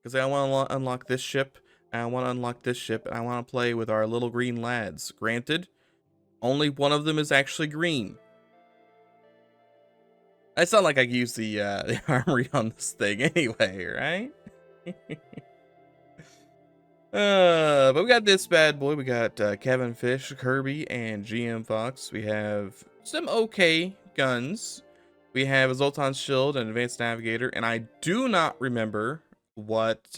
because I want to unlock this ship, and I want to unlock this ship, and I want to play with our little green lads. Granted, only one of them is actually green. It's not like I can use the the armory on this thing anyway, right? But we got this bad boy. We got Kevin Fish, Kirby, and GM Fox. We have some okay guns. We have a Zoltan's Shield and Advanced Navigator, and I do not remember what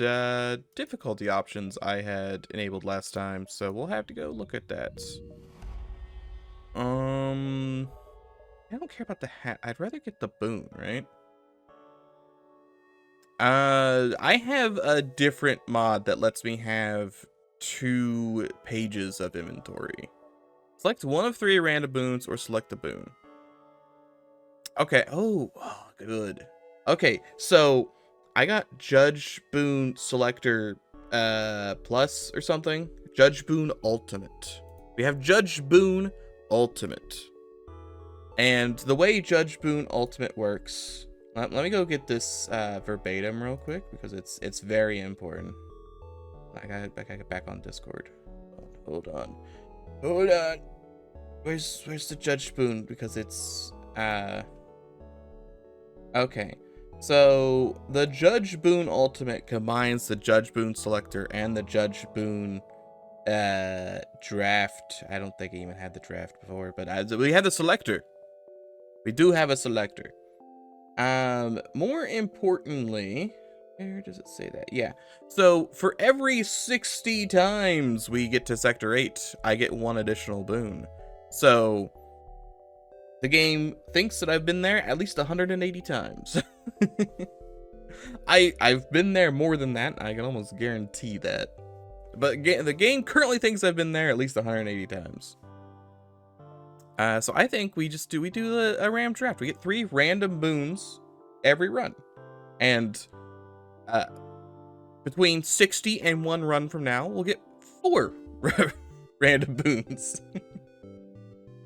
difficulty options I had enabled last time, so we'll have to go look at that. I don't care about the hat. I'd rather get the boon, right? I have a different mod that lets me have 2 pages of inventory. Select one of 3 random boons or select the boon. Okay. Oh, good. Okay, so I got Judge Boon Selector Plus or something. Judge Boon Ultimate. We have Judge Boon Ultimate. And the way Judge Boon Ultimate works, let me go get this verbatim real quick because it's very important. I gotta get back on Discord. Hold on. Where's the Judge Boon? Because it's okay. So the Judge Boon Ultimate combines the Judge Boon Selector and the Judge Boon Draft. I don't think I even had the draft before, but we had the Selector. We do have a Selector. More importantly, where does it say that? Yeah. So for every 60 times we get to Sector 8, I get 1 additional boon. So the game thinks that I've been there at least 180 times. I've been there more than that. I can almost guarantee that. But the game currently thinks I've been there at least 180 times. So I think we do a random draft. We get 3 random boons every run, and between 60 and 1 run from now, we'll get 4 random boons.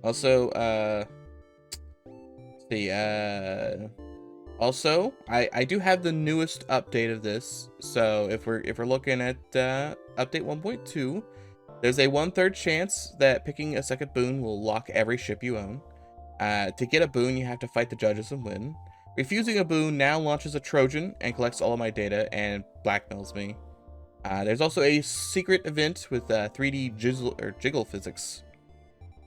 Also, let's see. Also, I do have the newest update of this. So if we're looking at update 1.2. There's a 1/3 chance that picking a second boon will lock every ship you own. To get a boon, you have to fight the judges and win. Refusing a boon now launches a Trojan and collects all of my data and blackmails me. There's also a secret event with 3D jiggle physics.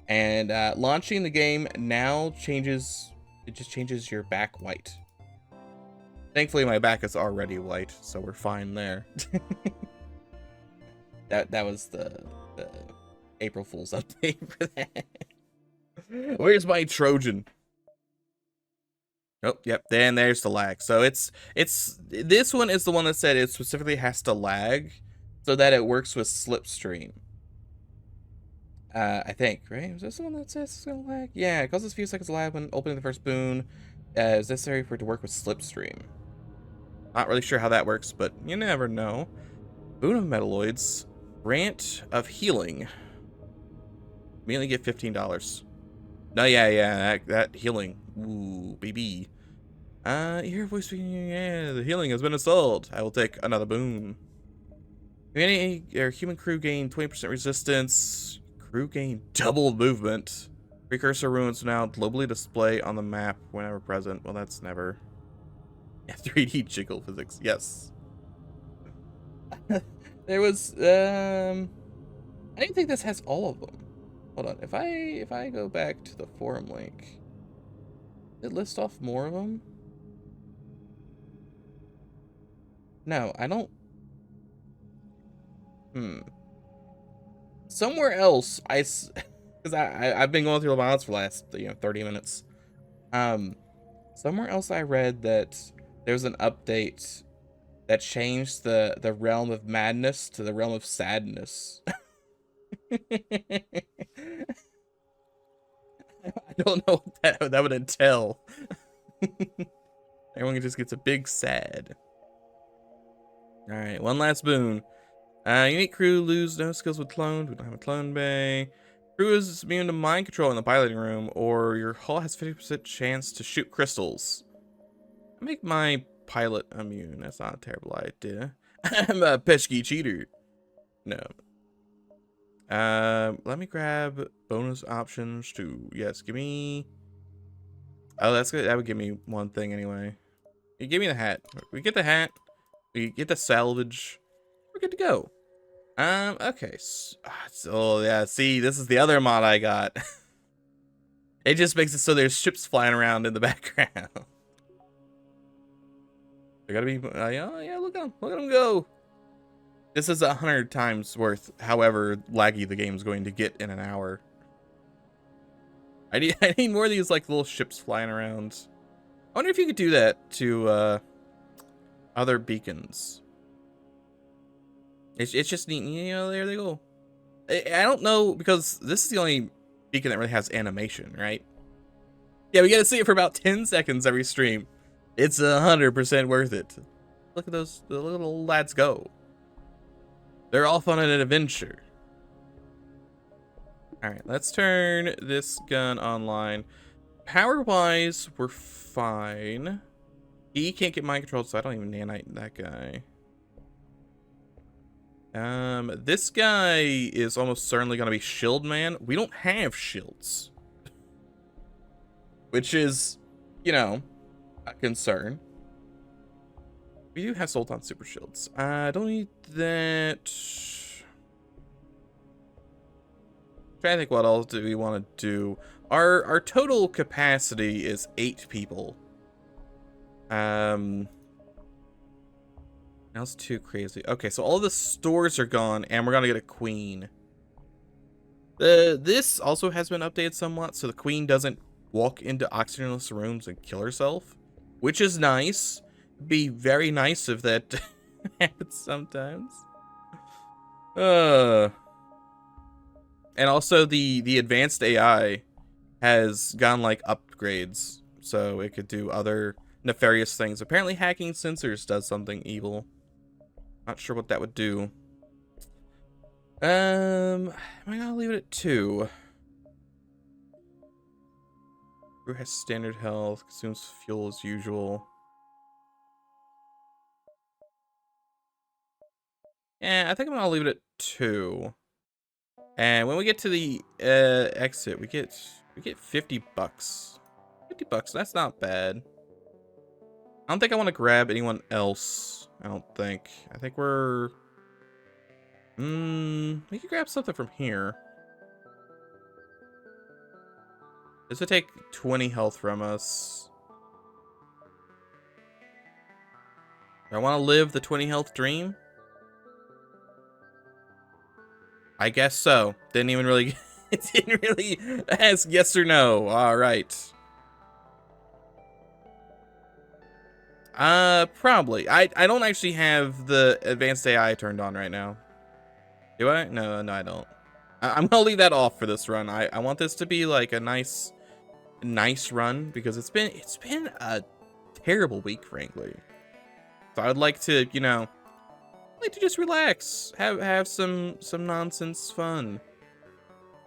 And launching the game now changes your back white. Thankfully, my back is already white, so we're fine there. That was the April Fool's update for that. Where's my Trojan? Oh, yep. Then there's the lag. So it's this one is the one that said it specifically has to lag so that it works with slipstream. I think, right? Was this the one that says it's gonna lag? Yeah, it causes a few seconds of lag when opening the first boon. Is necessary for it to work with slipstream. Not really sure how that works, but you never know. Boon of Metalloids. Grant of Healing. Mainly get $15. No, yeah, that healing. Ooh, baby. You hear a voice speaking. Yeah, the healing has been installed. I will take another boon. Human crew gain 20% resistance. Crew gain double movement. Precursor ruins now globally display on the map whenever present. Well, that's never. Yeah, 3D jiggle physics. Yes. There was I didn't think this has all of them. Hold on. If I go back to the forum link, did it list off more of them? No, I don't. Somewhere else because I've been going through the mods for the last 30 minutes. Somewhere else I read that there's an update that changed the realm of madness to the realm of sadness. I don't know what that would entail. Everyone just gets a big sad. Alright, one last boon. Unique crew lose no skills with cloned. We don't have a clone bay. Crew is immune to mind control in the piloting room, or your hull has 50% chance to shoot crystals. I make my pilot immune. That's not a terrible idea. I'm a pesky cheater. No. Let me grab bonus options too. Yes, give me. Oh, that's good. That would give me one thing anyway. You give me the hat. We get the hat. We get the salvage. We're good to go. Okay. So yeah, see, this is the other mod I got. It just makes it so there's ships flying around in the background. They gotta be. Oh yeah, look at them. Look at them go. This is 100 times worth however laggy the game's going to get in an hour. I need more of these like little ships flying around. I wonder if you could do that to other beacons. It's just neat, you know. There they go. I don't know, because this is the only beacon that really has animation, right? Yeah, we get to see it for about 10 seconds every stream. It's 100% worth it. Look at those the little lads go. They're all fun and an adventure. All right, let's turn this gun online. Power-wise, we're fine. He can't get mind controlled, so I don't even nanite that guy. This guy is almost certainly going to be shield man. We don't have shields, which is, you know, a concern. We do have Sultan super shields. I don't need that. Trying to think what else do we want to do. Our total capacity is 8 people. That's too crazy. Okay, so all the stores are gone, and we're gonna get a queen. This also has been updated somewhat, so the queen doesn't walk into oxygenless rooms and kill herself, which is nice. Be very nice if that happens sometimes. And also the advanced AI has gone like upgrades, so it could do other nefarious things. Apparently hacking sensors does something evil. Not sure what that would do. Am I gonna leave it at 2? Crew has standard health, consumes fuel as usual. Yeah, I think I'm gonna leave it at 2. And when we get to the exit, we get 50 bucks. 50 bucks, that's not bad. I don't think I want to grab anyone else. I don't think. I think we're... we could grab something from here. This would take 20 health from us. Do I want to live the 20 health dream? I guess so. Didn't even really... It didn't really ask yes or no. Alright. Probably. I don't actually have the advanced AI turned on right now. Do I? No, I don't. I'm gonna leave that off for this run. I want this to be like a nice run, because it's been a terrible week, frankly. So I'd like to, you know, just relax, have some nonsense fun.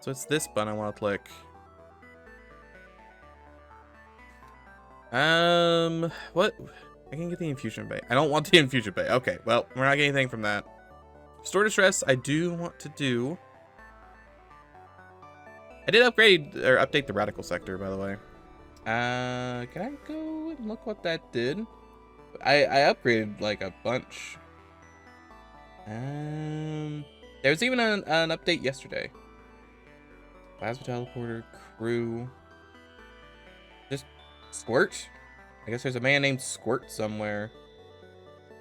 So it's this button I want to click. What? I can get the infusion bay. I don't want the infusion bay. Okay, well, we're not getting anything from that. Store distress, I do want to do. I did upgrade or update the radical sector, by the way. Can I go and look what that did? I upgraded like a bunch. There was even an update yesterday. Plasma teleporter, crew. Just Squirt? I guess there's a man named Squirt somewhere.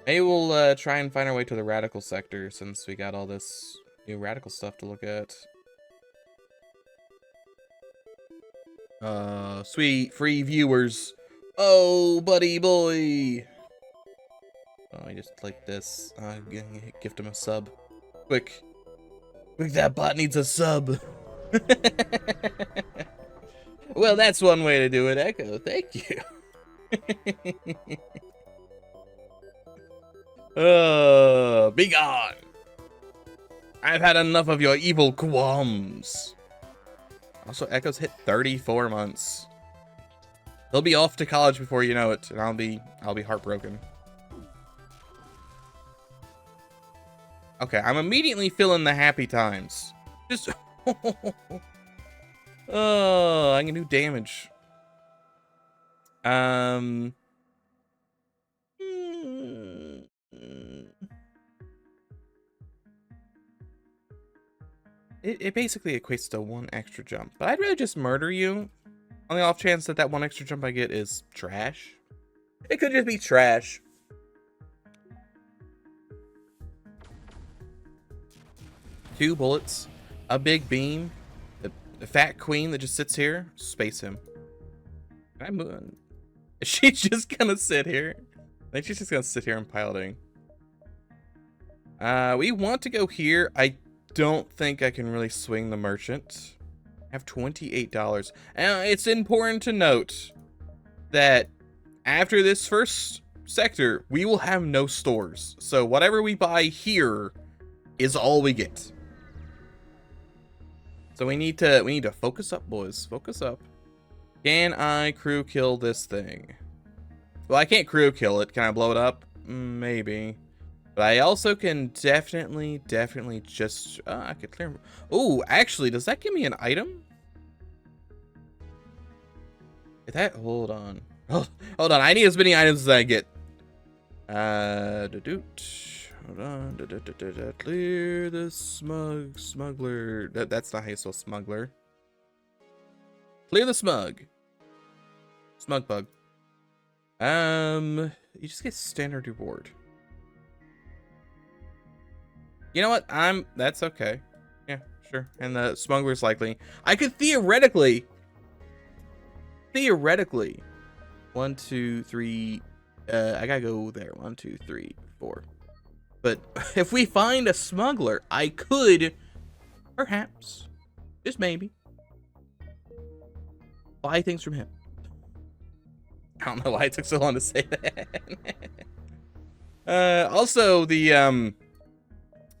Maybe we'll try and find our way to the radical sector, since we got all this new radical stuff to look at. Sweet free viewers. Oh, buddy boy. Oh, I just like this. Gift him a sub. Quick, that bot needs a sub. Well, that's one way to do it, Echo. Thank you. Be gone. I've had enough of your evil qualms. Also, Echo's hit 34 months. He'll be off to college before you know it, and I'll be heartbroken. Okay, I'm immediately feeling the happy times. Just... Oh, I can do damage. It basically equates to 1 extra jump, but I'd rather just murder you on the off chance that 1 extra jump I get is trash. It could just be trash. Two bullets, a big beam, the fat queen that just sits here. Space him. Can I move? Is she just gonna sit here? I think she's just gonna sit here and piloting. We want to go here. I don't think I can really swing the merchant. I have $28. And it's important to note that after this first sector, we will have no stores. So whatever we buy here is all we get. So we need to focus up, boys. Focus up. Can I crew kill this thing? Well, I can't crew kill it. Can I blow it up? Maybe. But I also can definitely just... I could clear... Oh, actually, does that give me an item? Is that... Hold on. Oh, hold on. I need as many items as I get. Hold on. Clear the smuggler. That's not how you spell smuggler. Clear the smug. Smug bug. You just get standard reward. You know what? That's okay. Yeah, sure. And the smuggler's likely. I could theoretically. 1, 2, 3. I gotta go there. 1, 2, 3, 4. But if we find a smuggler, I could, perhaps, just maybe, buy things from him. I don't know why it took so long to say that. Also,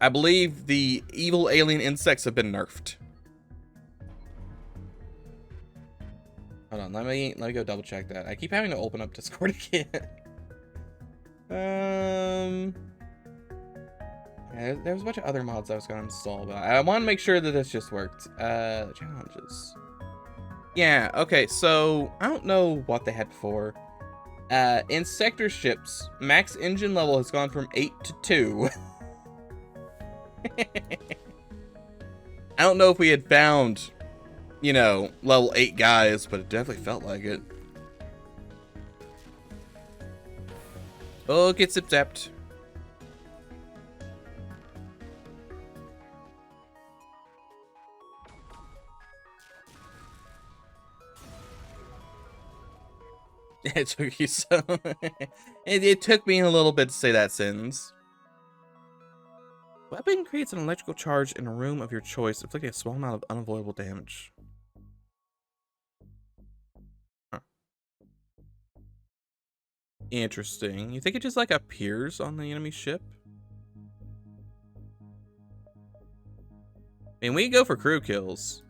I believe the evil alien insects have been nerfed. Hold on, let me go double check that. I keep having to open up Discord again. Yeah, there was a bunch of other mods I was gonna install, but I want to make sure that this just worked. Challenges. Yeah, okay, so I don't know what they had before. In sector ships, max engine level has gone from 8 to 2. I don't know if we had found, you know, level 8 guys, but it definitely felt like it. Oh, get zip-zapped. It took you so... it took me a little bit to say that sentence. Weapon creates an electrical charge in a room of your choice, inflicting a small amount of unavoidable damage. Huh. Interesting. You think it just, like, appears on the enemy ship? I mean, we go for crew kills.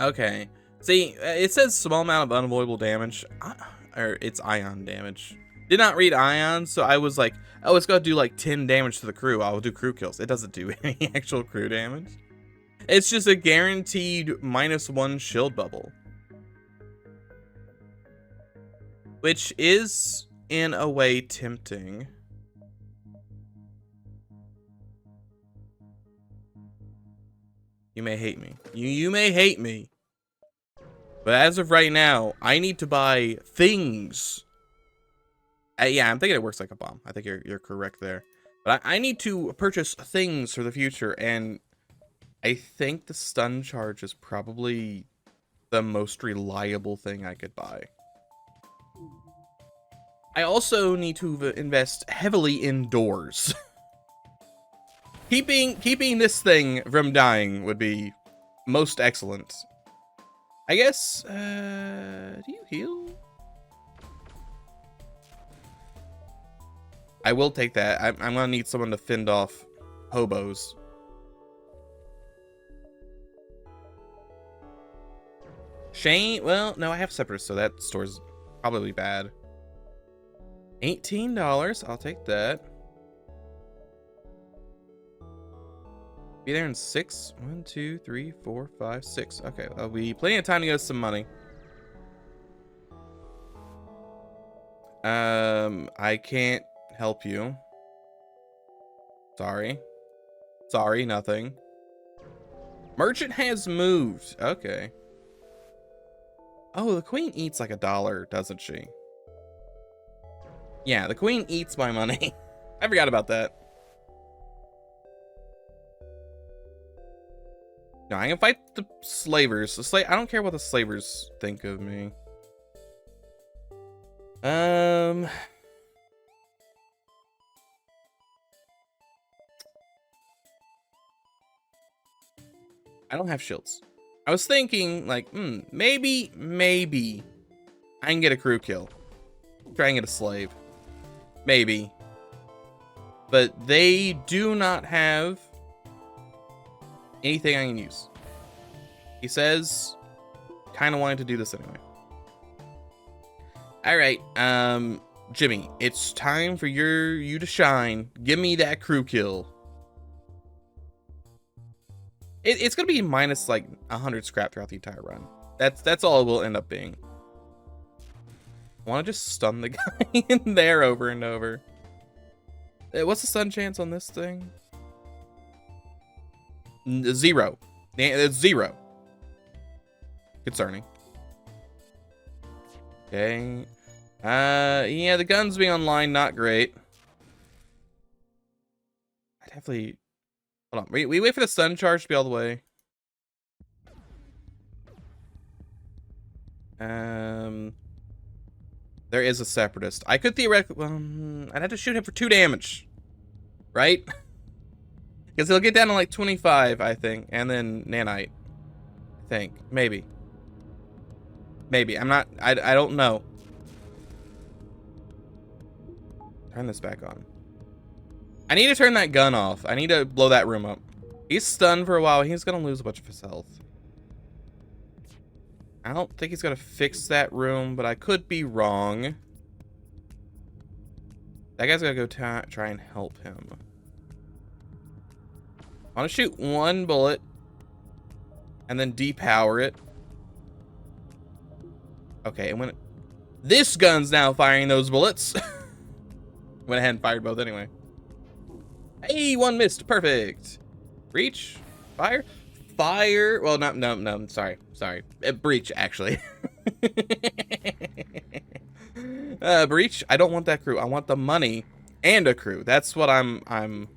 Okay. See, it says small amount of unavoidable damage. Or it's ion damage. Did not read ion, so I was like, oh, it's got to do like 10 damage to the crew. I'll do crew kills. It doesn't do any actual crew damage. It's just a guaranteed -1 shield bubble. Which is, in a way, tempting. You may hate me. You may hate me. But as of right now, I need to buy things. Yeah, I'm thinking it works like a bomb. I think you're correct there. But I need to purchase things for the future, and I think the stun charge is probably the most reliable thing I could buy. I also need to invest heavily indoors. Keeping this thing from dying would be most excellent. I guess, do you heal? I will take that. I'm gonna need someone to fend off hobos. Shane, well, no, I have Separatists, so that store's probably bad. $18, I'll take that. Be there in 6. 1, 2, 3, 4, 5, 6. Okay, that'll be plenty of time to get us some money. I can't help you. Sorry. Sorry, nothing. Merchant has moved. Okay. Oh, the queen eats like $1, doesn't she? Yeah, the queen eats my money. I forgot about that. No, I can fight the slavers. I don't care what the slavers think of me. I don't have shields. I was thinking, like, maybe I can get a crew kill. Try and get a slave. Maybe. But they do not have anything I can use. He says, kind of wanted to do this anyway. All right, Jimmy, it's time for you to shine. Give me that crew kill. It's gonna be minus like 100 scrap throughout the entire run. That's all it will end up being. I want to just stun the guy in there over and over. What's the stun chance on this thing? 0. It's 0. Concerning. Okay. Yeah, the guns being online, not great. I definitely... Hold on. We wait for the stun charge to be all the way. There is a separatist. I could theoretically... I'd have to shoot him for 2 damage. Right? Because he'll get down to like 25, I think. And then nanite. I think. Maybe. Maybe. I'm not... I don't know. Turn this back on. I need to turn that gun off. I need to blow that room up. He's stunned for a while. He's going to lose a bunch of his health. I don't think he's going to fix that room, but I could be wrong. That guy's going to go try and help him. I want to shoot 1 bullet and then depower it. Okay, and when this gun's now firing those bullets. Went ahead and fired both anyway. Hey, 1 missed. Perfect. Breach. Fire. Fire. Well, no. Sorry. Breach, actually. Breach. I don't want that crew. I want the money and a crew. That's what I'm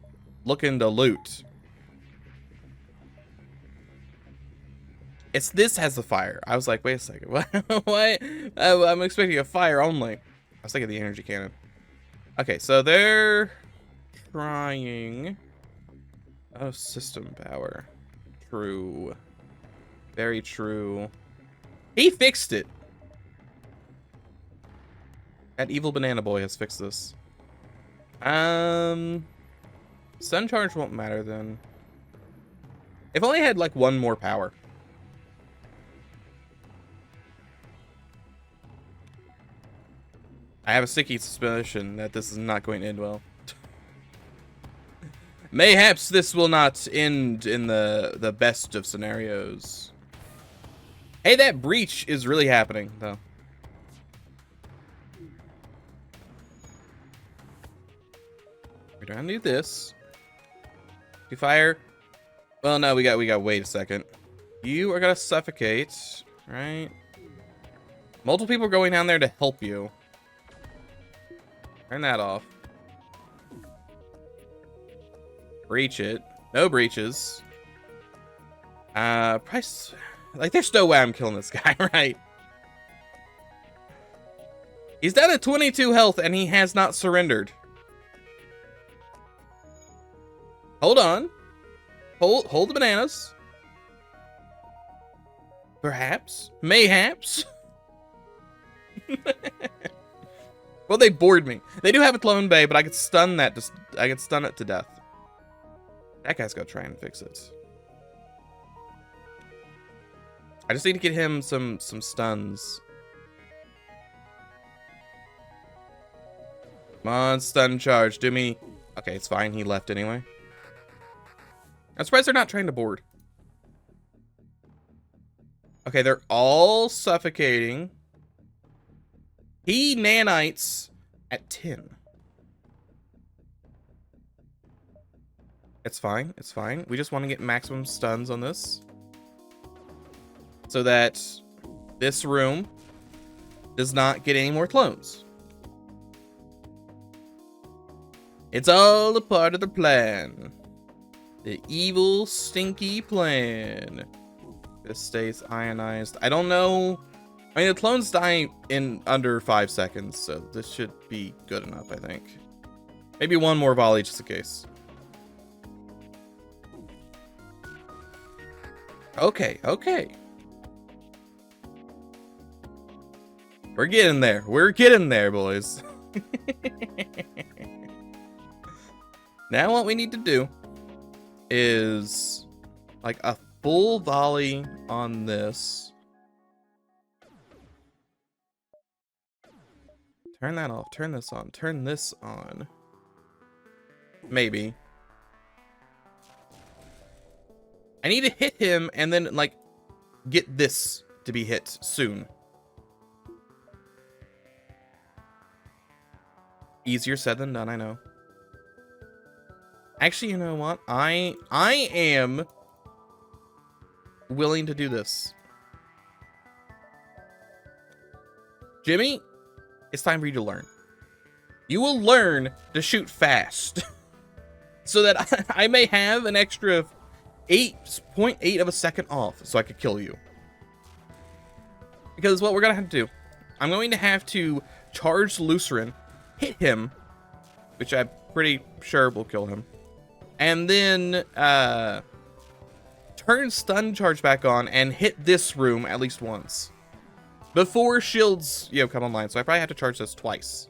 looking to loot. This has the fire. I was like, wait a second. What? I'm expecting a fire only. I was thinking the energy cannon. Okay, so they're trying. Oh, system power. True. Very true. He fixed it. That evil banana boy has fixed this. Sun charge won't matter then. If only I had like 1 more power. I have a sticky suspicion that this is not going to end well. Mayhaps this will not end in the best of scenarios. Hey, that breach is really happening, though. We're trying to do this. You fire. Well, no, we got wait a second. You are gonna suffocate, right? Multiple people are going down there to help you. Turn that off. Breach it. No breaches. Price. Like, there's no way I'm killing this guy, right? He's down at 22 health and he has not surrendered. Hold on. Hold the bananas. Perhaps. Mayhaps. Well, they bored me. They do have a clone bay, but I could stun that. I could stun it to death. That guy's gonna try and fix it. I just need to get him some stuns. Come on, stun charge. Do me. Okay, it's fine. He left anyway. I'm surprised they're not trying to board. Okay, they're all suffocating. He nanites at 10. It's fine. It's fine. We just want to get maximum stuns on this, so that this room does not get any more clones. It's all a part of the plan. The evil, stinky plan. This stays ionized. I don't know. I mean, the clones die in under 5 seconds, so this should be good enough, I think. Maybe one more volley just in case. Okay, okay. We're getting there. We're getting there, boys. Now what we need to do is like a full volley on this. Turn that off. Turn this on. Turn this on. Maybe. I need to hit him and then like get this to be hit soon. Easier said than done, I know. Actually, you know what? I am willing to do this. Jimmy, it's time for you to learn. You will learn to shoot fast. So that I may have an extra 8.8 of a second off so I could kill you. Because what we're going to have to do, I'm going to have to charge Lucerin, hit him, which I'm pretty sure will kill him, and then turn stun charge back on and hit this room at least once before shields, you know, come online. So I probably have to charge this twice.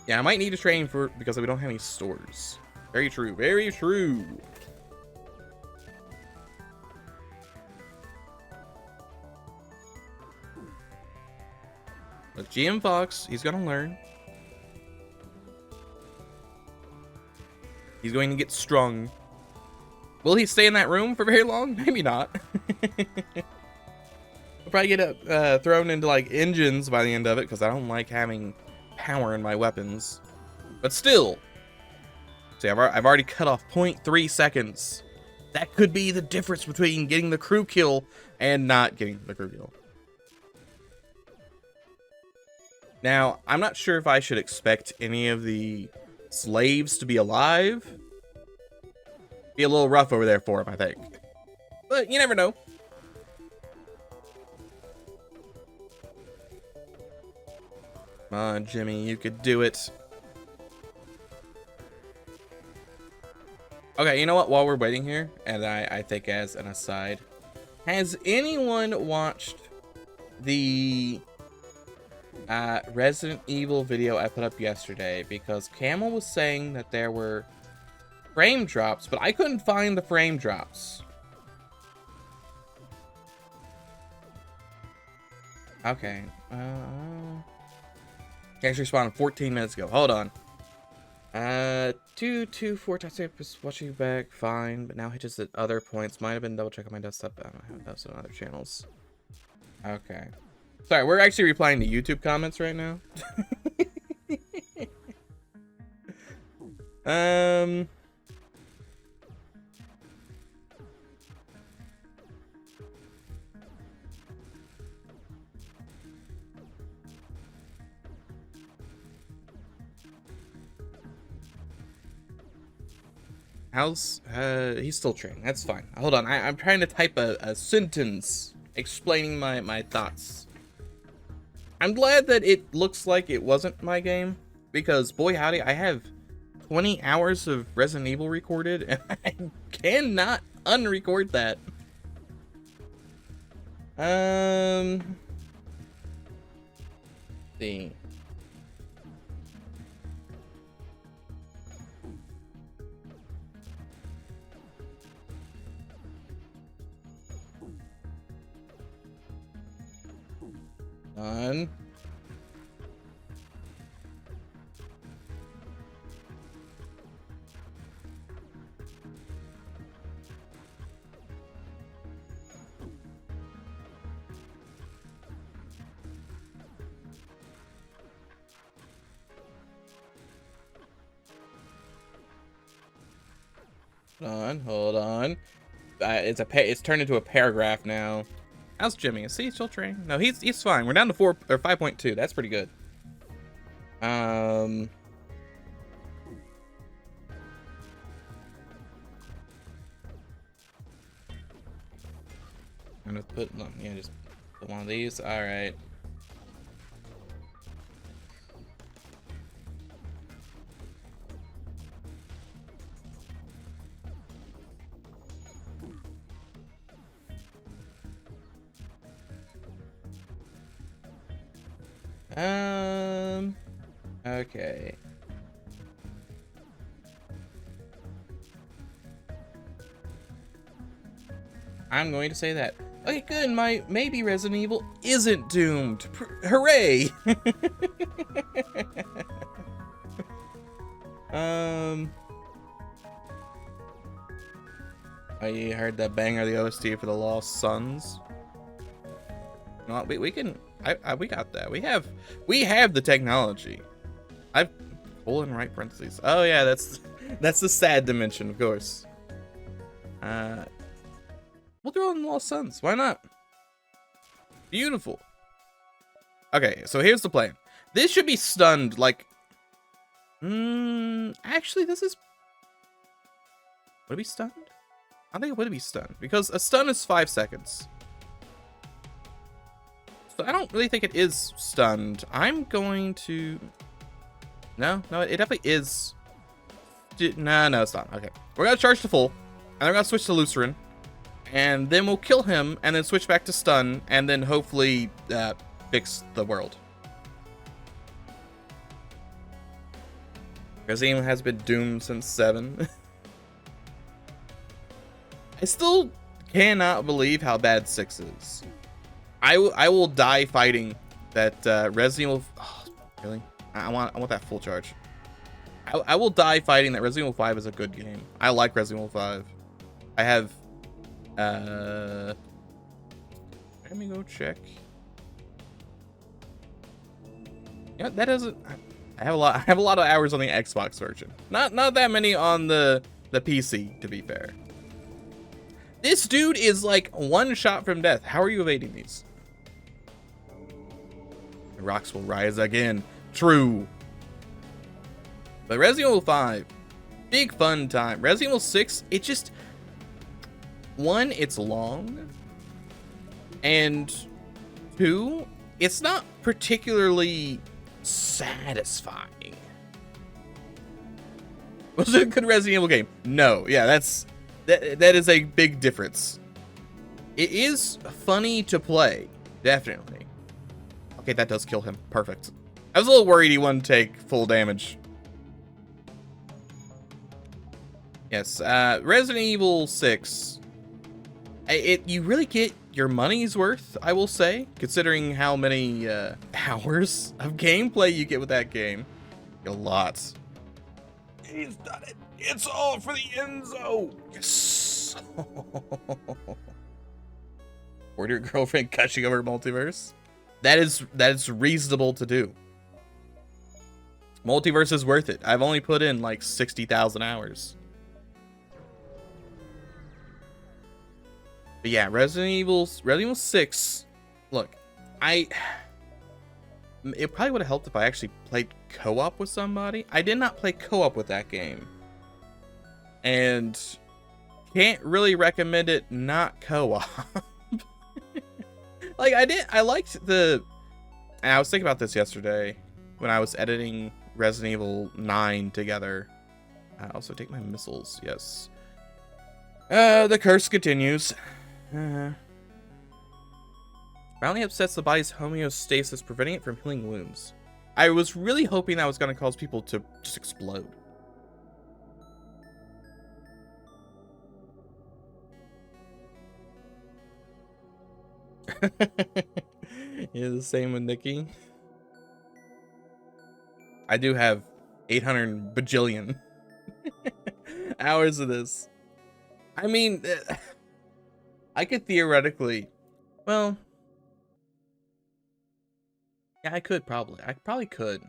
Yeah, I might need to train for because we don't have any stores. Very true. Very true. Look, GM Fox, he's gonna learn. He's going to get strung. Will he stay in that room for very long? Maybe not. I'll probably get thrown into like engines by the end of it because I don't like having power in my weapons. But still, see, I've already cut off 0.3 seconds. That could be the difference between getting the crew kill and not getting the crew kill. Now, I'm not sure if I should expect any of the slaves to be alive. Be a little rough over there for him, I think. But you never know. Come on, Jimmy, you could do it. Okay, you know what? While we're waiting here, and I think as an aside, has anyone watched the Resident Evil video I put up yesterday? Because Camel was saying that there were frame drops, but I couldn't find the frame drops. Okay. Actually spawned 14 minutes ago. Hold on. 4 times watching you back, fine, but now hitches at other points. Might have been double check on my desktop. I don't have done on other channels. Okay. Sorry, we're actually replying to YouTube comments right now. He's still training. That's fine. Hold on. I'm trying to type a sentence explaining my thoughts. I'm glad that it looks like it wasn't my game, because boy howdy, I have 20 hours of Resident Evil recorded and I cannot unrecord that. See. On. Hold on. It's turned into a paragraph now. How's Jimmy? Is he still training? No, he's fine. We're down to 4 or 5.2. That's pretty good. I'm gonna put just put one of these. All right. Okay. I'm going to say that. Okay, good. Maybe Resident Evil isn't doomed. Hooray! I heard that banger, the OST for the Lost Sons. No, we can. We got that. We have the technology. I've pull in right parentheses. Oh yeah, that's the sad dimension, of course. We'll throw in the Lost Sons. Why not? Beautiful. Okay, so here's the plan. This should be stunned like. Actually, this is. Would it be stunned? I think it would be stunned because a stun is 5 seconds. So I don't really think it is stunned. I'm going to. No, it definitely is. No, it's not. Okay, we're gonna charge to full, and we're gonna switch to Lucerin, and then we'll kill him, and then switch back to stun, and then hopefully fix the world. Resident Evil has been doomed since 7. I still cannot believe how bad 6 is. I will die fighting that Resident Evil. Oh, really? I want that full charge. I will die fighting that Resident Evil 5 is a good game. I like Resident Evil 5. I have. Let me go check. Yeah, that doesn't. I have a lot of hours on the Xbox version. Not that many on the PC, to be fair. This dude is like one shot from death. How are you evading these? The rocks will rise again. True. But Resident Evil 5, big fun time. Resident Evil 6, it just. One, it's long. And 2, it's not particularly satisfying. Was it a good Resident Evil game? No. Yeah, that is a big difference. It is funny to play, definitely. Okay, that does kill him. Perfect. I was a little worried he wouldn't take full damage. Yes, Resident Evil 6. You really get your money's worth, I will say, considering how many hours of gameplay you get with that game. A lot. He's done it. It's all for the Enzo. Yes. Or your girlfriend gushing over Multiverse. That is reasonable to do. Multiverse is worth it. I've only put in like 60,000 hours. But yeah, Resident Evil 6. Look, it probably would have helped if I actually played co-op with somebody. I did not play co-op with that game. And can't really recommend it not co-op. Like I liked and I was thinking about this yesterday when I was editing Resident Evil 9 together. I also take my missiles, yes. The curse continues. Roundly upsets the body's homeostasis, preventing it from healing wounds. I was really hoping that was going to cause people to just explode. Yeah, the same with Nikki. I do have 800 bajillion hours of this. I mean, I could theoretically, well, yeah, I probably could.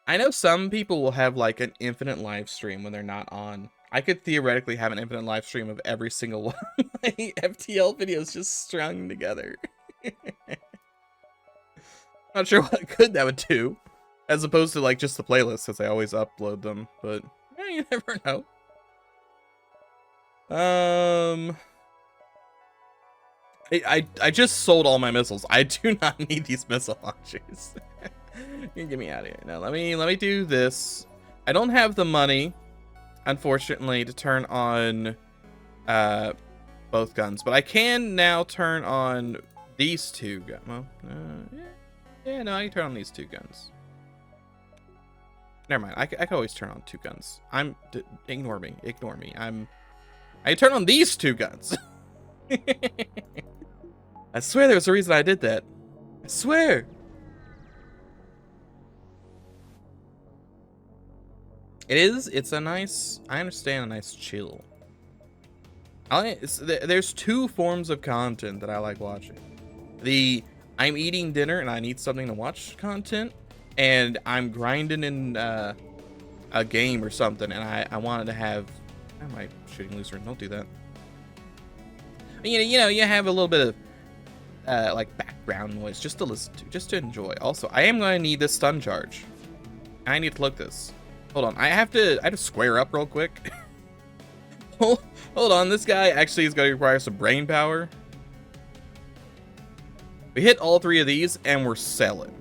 I know some people will have like an infinite live stream when they're not on. I could theoretically have an infinite live stream of every single one of my FTL videos just strung together. Not sure what good that would do, as opposed to like just the playlist, because I always upload them. But yeah, you never know. I just sold all my missiles. I do not need these missile launchers. You get me out of here. Now let me do this. I don't have the money, unfortunately, to turn on both guns, but I can now turn on these two guns. Well, yeah, no, I can turn on these two guns. Never mind. I can always turn on two guns. Ignore me. I turn on these two guns. I swear there was a reason I did that. I swear. It's a nice, I understand, a nice chill. There's two forms of content that I like watching. I'm eating dinner and I need something to watch content, and I'm grinding in a game or something, and I wanted to have, am I shooting loser? Don't do that. You know, you have a little bit of like background noise just to listen to, just to enjoy. Also, I am going to need this stun charge. I need to look this. Hold on, I have to square up real quick. Hold on, this guy actually is going to require some brain power. We hit all three of these and we're selling.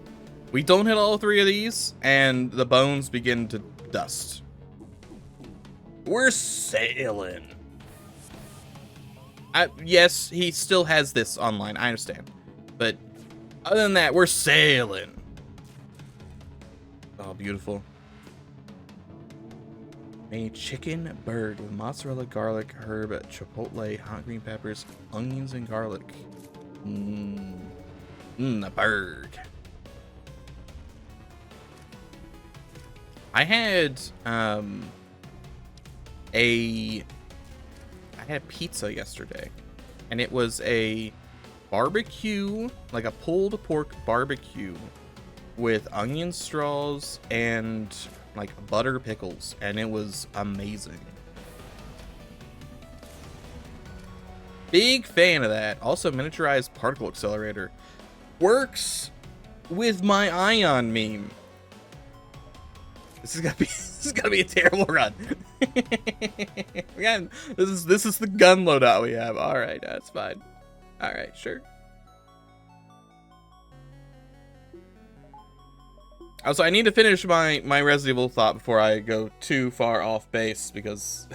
We don't hit all three of these and the bones begin to dust. We're sailing. Yes, he still has this online, I understand. But other than that, we're sailing. Oh, beautiful. A chicken bird with mozzarella, garlic, herb, chipotle, hot green peppers, onions, and garlic. A bird. I had a pizza yesterday, and it was a barbecue, like a pulled pork barbecue with onion straws and like butter pickles, and it was amazing. Big fan of that. Also, miniaturized particle accelerator works with my ion meme. This is gonna be a terrible run. Again, this is the gun loadout we have. All right, that's fine. All right, sure. Also, I need to finish my Resident Evil thought before I go too far off base, because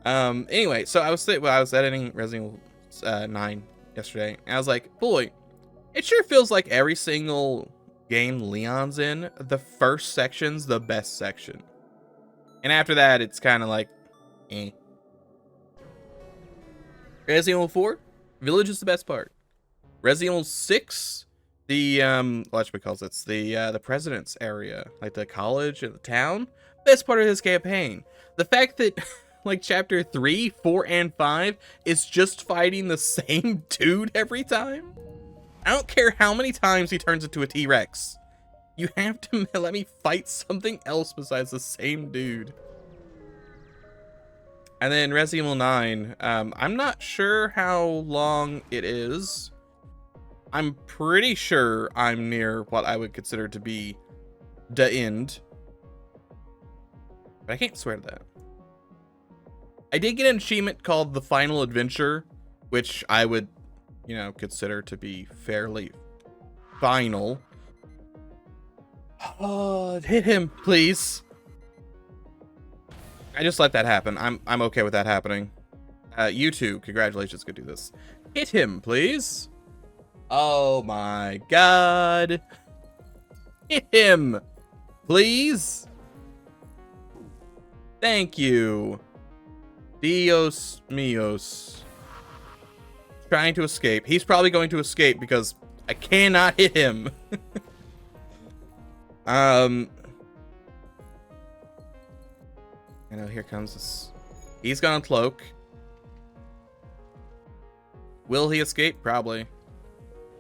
anyway, so I was editing Resident Evil 9 yesterday, and I was like, boy, it sure feels like every single game Leon's in, the first section's the best section, and after that it's kind of like eh. Resident Evil 4, Village is the best part. Resident Evil 6, the it's the president's area, like the college and the town, best part of his campaign. The fact that like chapter 3, 4, and 5 is just fighting the same dude every time. I don't care how many times he turns into a T-Rex. You have to let me fight something else besides the same dude. And then Resident Evil 9, I'm not sure how long it is. I'm pretty sure I'm near what I would consider to be the end. But I can't swear to that. I did get an achievement called The Final Adventure, which I would, consider to be fairly final. Oh, hit him, please. I just let that happen. I'm okay with that happening. You two, congratulations, could do this. Hit him, please. Oh my god. Hit him, please. Thank you. Dios míos. trying to escape. He's probably going to escape because I cannot hit him. I know, here comes this. He's gonna cloak. Will he escape? Probably.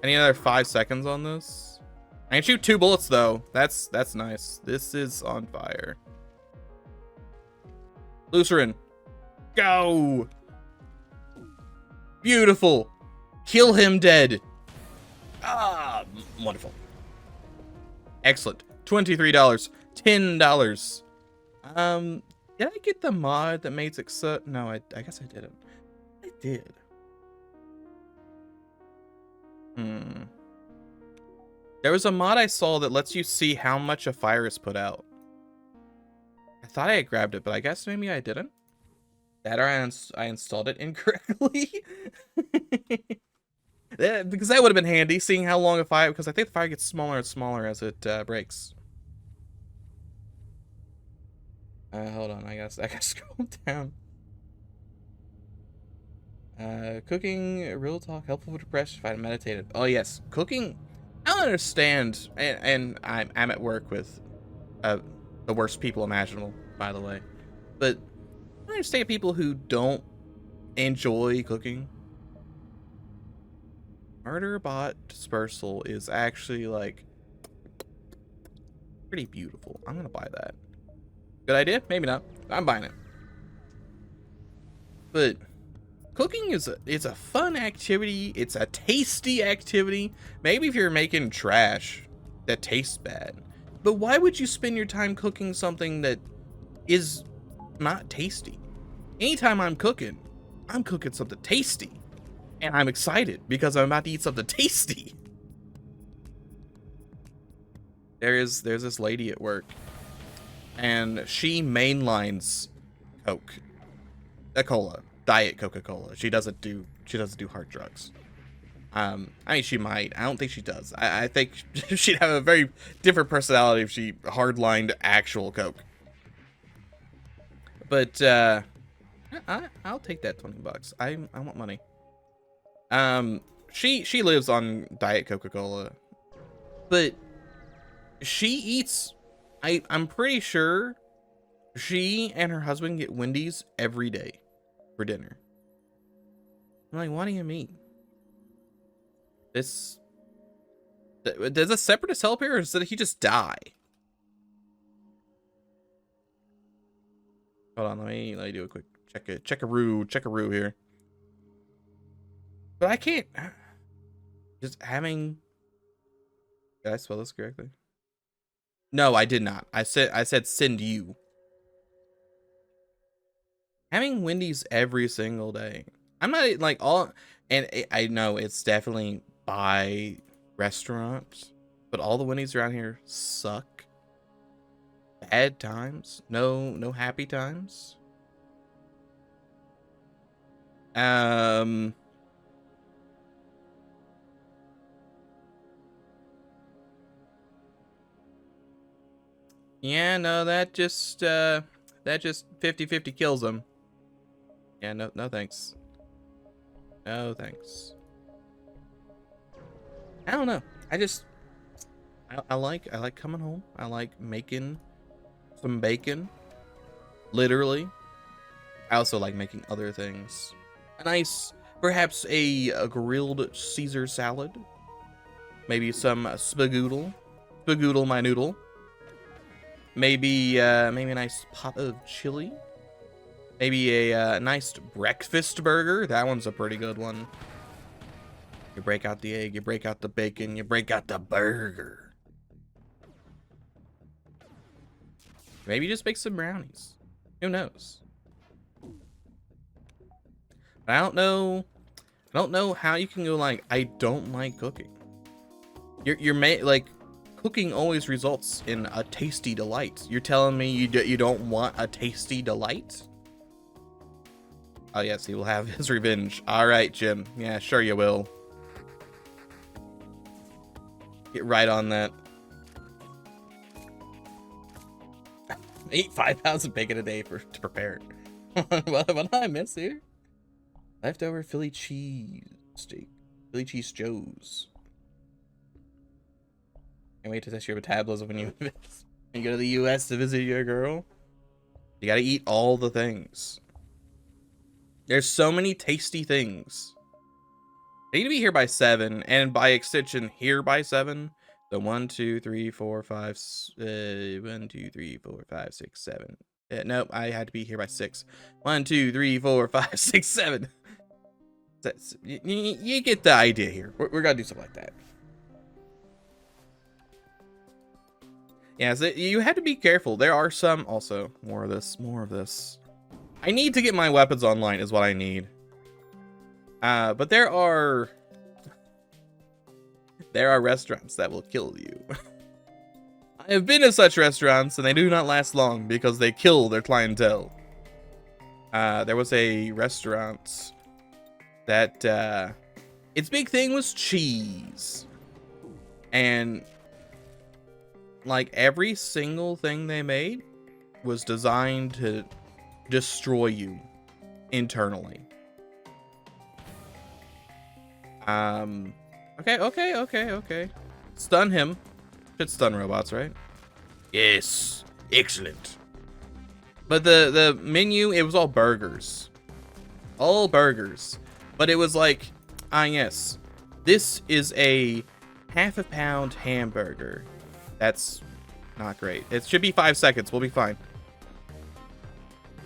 I need another 5 seconds on this. I can shoot 2 bullets though. That's nice. This is on fire. Lucerin. Go! Beautiful. Kill him dead. Ah, wonderful. Excellent. $23. $10. Did I get the mod that makes it so? No, I guess I didn't. I did. There was a mod I saw that lets you see how much a fire is put out. I thought I had grabbed it, but I guess maybe I didn't. That or I installed it incorrectly. Because that would have been handy, seeing how long a fire, because I think the fire gets smaller and smaller as it breaks. Hold on, I gotta scroll down. Cooking, real talk, helpful for depression, if I meditated. Oh yes, cooking. I don't understand, and I'm at work with the worst people imaginable, by the way. But I understand people who don't enjoy cooking. Murder bot dispersal is actually like pretty beautiful. I'm gonna buy that. Good idea? Maybe not. I'm buying it. But cooking is a fun activity. It's a tasty activity. Maybe if you're making trash that tastes bad. But why would you spend your time cooking something that is not tasty? Anytime I'm cooking something tasty. And I'm excited because I'm about to eat something tasty. There's this lady at work, and she mainlines Coca-Cola, Diet Coca-Cola. She doesn't do hard drugs. I mean, she might. I don't think she does. I think she'd have a very different personality if she hardlined actual Coke. But I'll take that $20. I want money. She lives on Diet Coca-Cola, but she eats, I'm pretty sure she and her husband get Wendy's every day for dinner. I'm like, what do you mean? Does a separatist help here, or did he just die? Hold on, let me do a quick checkaroo here. But I can't. Just having. Did I spell this correctly? No, I did not. I said send you. Having Wendy's every single day. I'm not like all, and I know it's definitely by restaurants, but all the Wendy's around here suck. Bad times. No happy times. Yeah, no, that just 50-50 kills him. Yeah, no thanks. No thanks. I don't know. I like coming home. I like making some bacon. Literally. I also like making other things. A nice, perhaps a grilled Caesar salad. Maybe some spagoodle. Spagoodle my noodle. Maybe a nice pot of chili. Maybe a nice breakfast burger. That one's a pretty good one. You break out the egg, you break out the bacon, you break out the burger. Maybe just make some brownies. Who knows? I don't know how you can go like, I don't like cooking. Like, cooking always results in a tasty delight. You're telling me you don't want a tasty delight? Oh yes, he will have his revenge. All right, Jim. Yeah, sure you will. Get right on that. Eat 5,000 bacon a day to prepare it. What did I miss here? Leftover Philly cheese. Steak. Philly cheese Joe's. Can't wait to test your metabolism when you go to the US to visit your girl. You gotta eat all the things. There's so many tasty things. I need to be here by 7, and by extension, here by 7. So 1, 2, 3, 4, 5, 1, 2, 3, 4, 5, 6, 7. Nope, I had to be here by 6. 1, 2, 3, 4, 5, 6, 7. You get the idea here. We're gonna do something like that. Yeah, so you have to be careful. There are some also more of this. I need to get my weapons online is what I need. But there are restaurants that will kill you. I have been to such restaurants and they do not last long because they kill their clientele. There was a restaurant that its big thing was cheese. And like every single thing they made was designed to destroy you internally. Okay. Stun him. Should stun robots, right? Yes. Excellent. But the menu, it was all burgers. All burgers. But it was like, yes. This is a half a pound hamburger. That's not great. It should be 5 seconds. We'll be fine.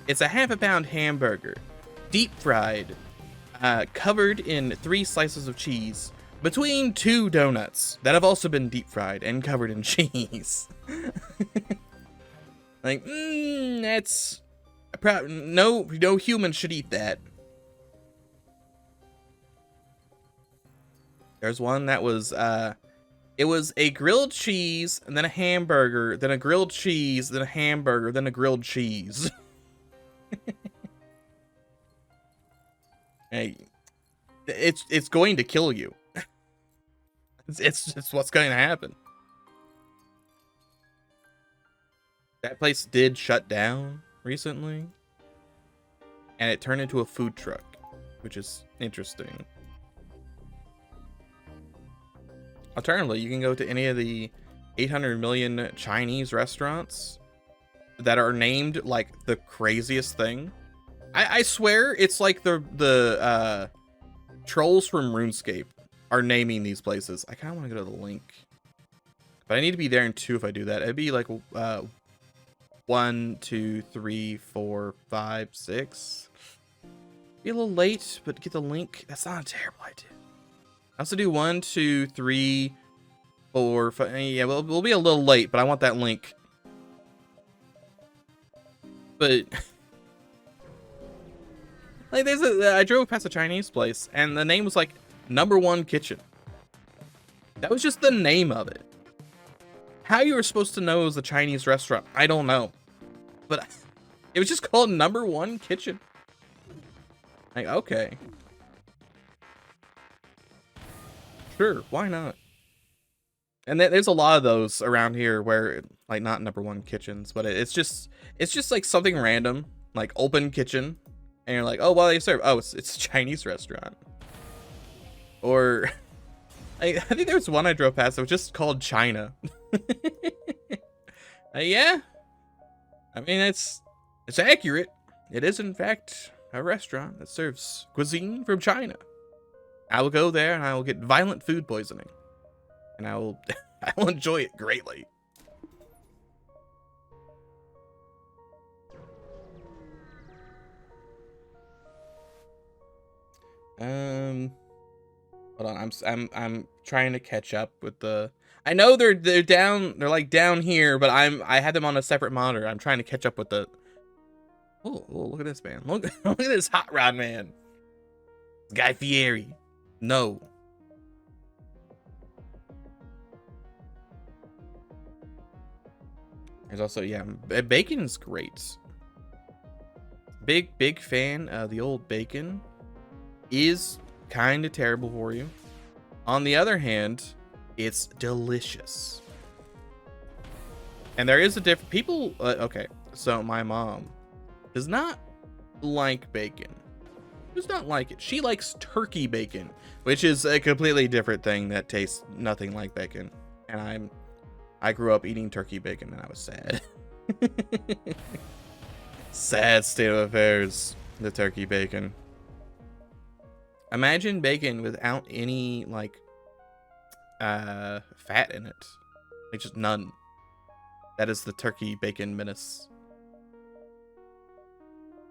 It's a half a pound hamburger. Deep fried. Covered in 3 slices of cheese between 2 donuts that have also been deep fried and covered in cheese. Like, that's no human should eat that. There's one that was it was a grilled cheese and then a hamburger, then a grilled cheese, then a hamburger, then a grilled cheese. Hey, it's going to kill you. It's just what's going to happen. That place did shut down recently, and it turned into a food truck, which is interesting. Alternatively, you can go to any of the 800 million Chinese restaurants that are named like the craziest thing. I swear it's like the trolls from RuneScape are naming these places. I kind of want to go to the link, but I need to be there in 2 if I do that. It'd be like 1, 2, 3, 4, 5, 6. Be a little late, but get the link. That's not a terrible idea. I also do 1, 2, 3, 4, 5. Yeah, we'll be a little late, but I want that link. But like, I drove past a Chinese place, and the name was like #1 Kitchen. That was just the name of it. How you were supposed to know it was a Chinese restaurant, I don't know. But it was just called #1 Kitchen. Like, okay. Sure, why not? And there's a lot of those around here where, like, not #1 kitchens, but it's just like something random, like open kitchen. And you're like, oh, well, they serve. Oh, it's a Chinese restaurant. Or I think there was one I drove past that was just called China. Yeah. I mean, it's accurate. It is, in fact, a restaurant that serves cuisine from China. I will go there and I will get violent food poisoning. And I will enjoy it greatly. Hold on, I'm trying to catch up with the. I know they're down. They're like down here, but I had them on a separate monitor. I'm trying to catch up with the. Oh, look at this man! Look at this hot rod man. Guy Fieri. No. There's also, yeah, bacon's great. Big fan of the old bacon. Is kind of terrible for you. On the other hand, it's delicious. And there is a different people. Okay, so my mom does not like bacon. Does not like it. She likes turkey bacon, which is a completely different thing that tastes nothing like bacon. And I grew up eating turkey bacon and I was sad. Sad state of affairs, the turkey bacon. Imagine bacon without any like fat in it. Like just none. That is the turkey bacon menace.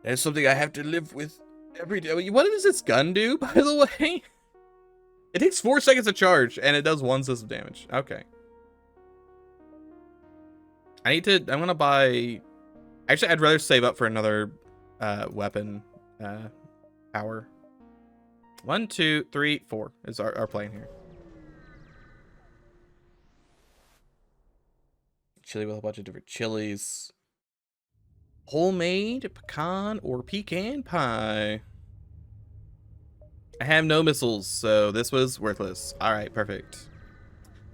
That's something I have to live with every day. What does this gun do, by the way? It takes 4 seconds to charge, and it does 1 system damage. Okay. I'm gonna buy... Actually, I'd rather save up for another weapon power. 1, 2, 3, 4 is our plan here. Chili with a bunch of different chilies. Homemade pecan or pecan pie. I have no missiles, so this was worthless. All right, perfect.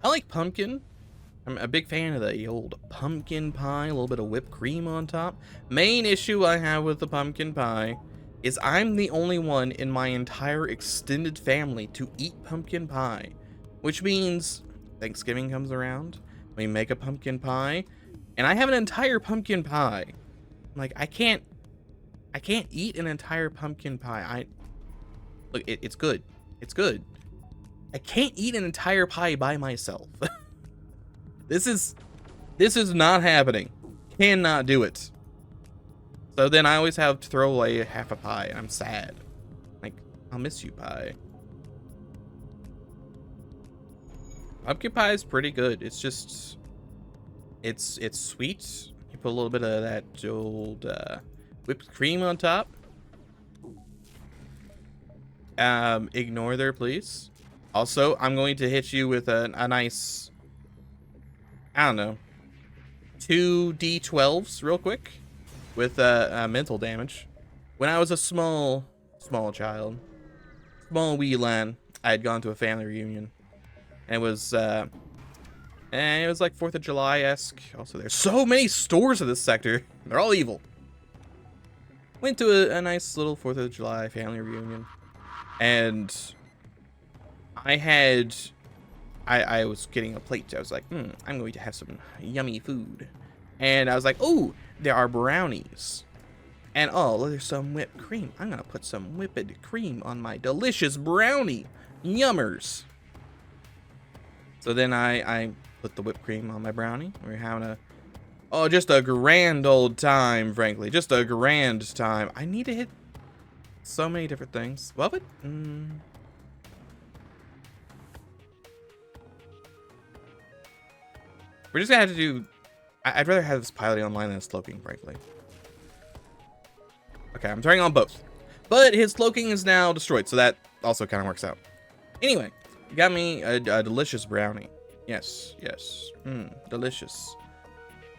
I like pumpkin. I'm a big fan of the old pumpkin pie, a little bit of whipped cream on top. Main issue I have with the pumpkin pie is I'm the only one in my entire extended family to eat pumpkin pie, which means Thanksgiving comes around, we make a pumpkin pie, and I have an entire pumpkin pie. Like, I can't eat an entire pumpkin pie. Look, it's good. It's good. I can't eat an entire pie by myself. This is not happening. Cannot do it. So then I always have to throw away half a pie, and I'm sad. Like, I'll miss you, pie. Pumpkin pie is pretty good. It's just, it's sweet. You put a little bit of that old whipped cream on top. Ignore there, please. Also, I'm going to hit you with a nice, I don't know, 2 D12s real quick with mental damage. When I was a small child, small wee lad, I had gone to a family reunion. And it was like 4th of July-esque. Also, there's so many stores in this sector. They're all evil. Went to a nice little 4th of July family reunion. And I was getting a plate. I was like, I'm going to have some yummy food. And I was like, oh, there are brownies. And oh, there's some whipped cream. I'm going to put some whipped cream on my delicious brownie. Yummers. So then I put the whipped cream on my brownie. We're having just a grand old time, frankly. Just a grand time. I need to hit so many different things. Well, but we're just gonna have to do. I'd rather have this piloting online than cloaking, frankly. Okay, I'm turning on both, but his cloaking is now destroyed, so that also kind of works out. Anyway, you got me a delicious brownie. Yes, delicious.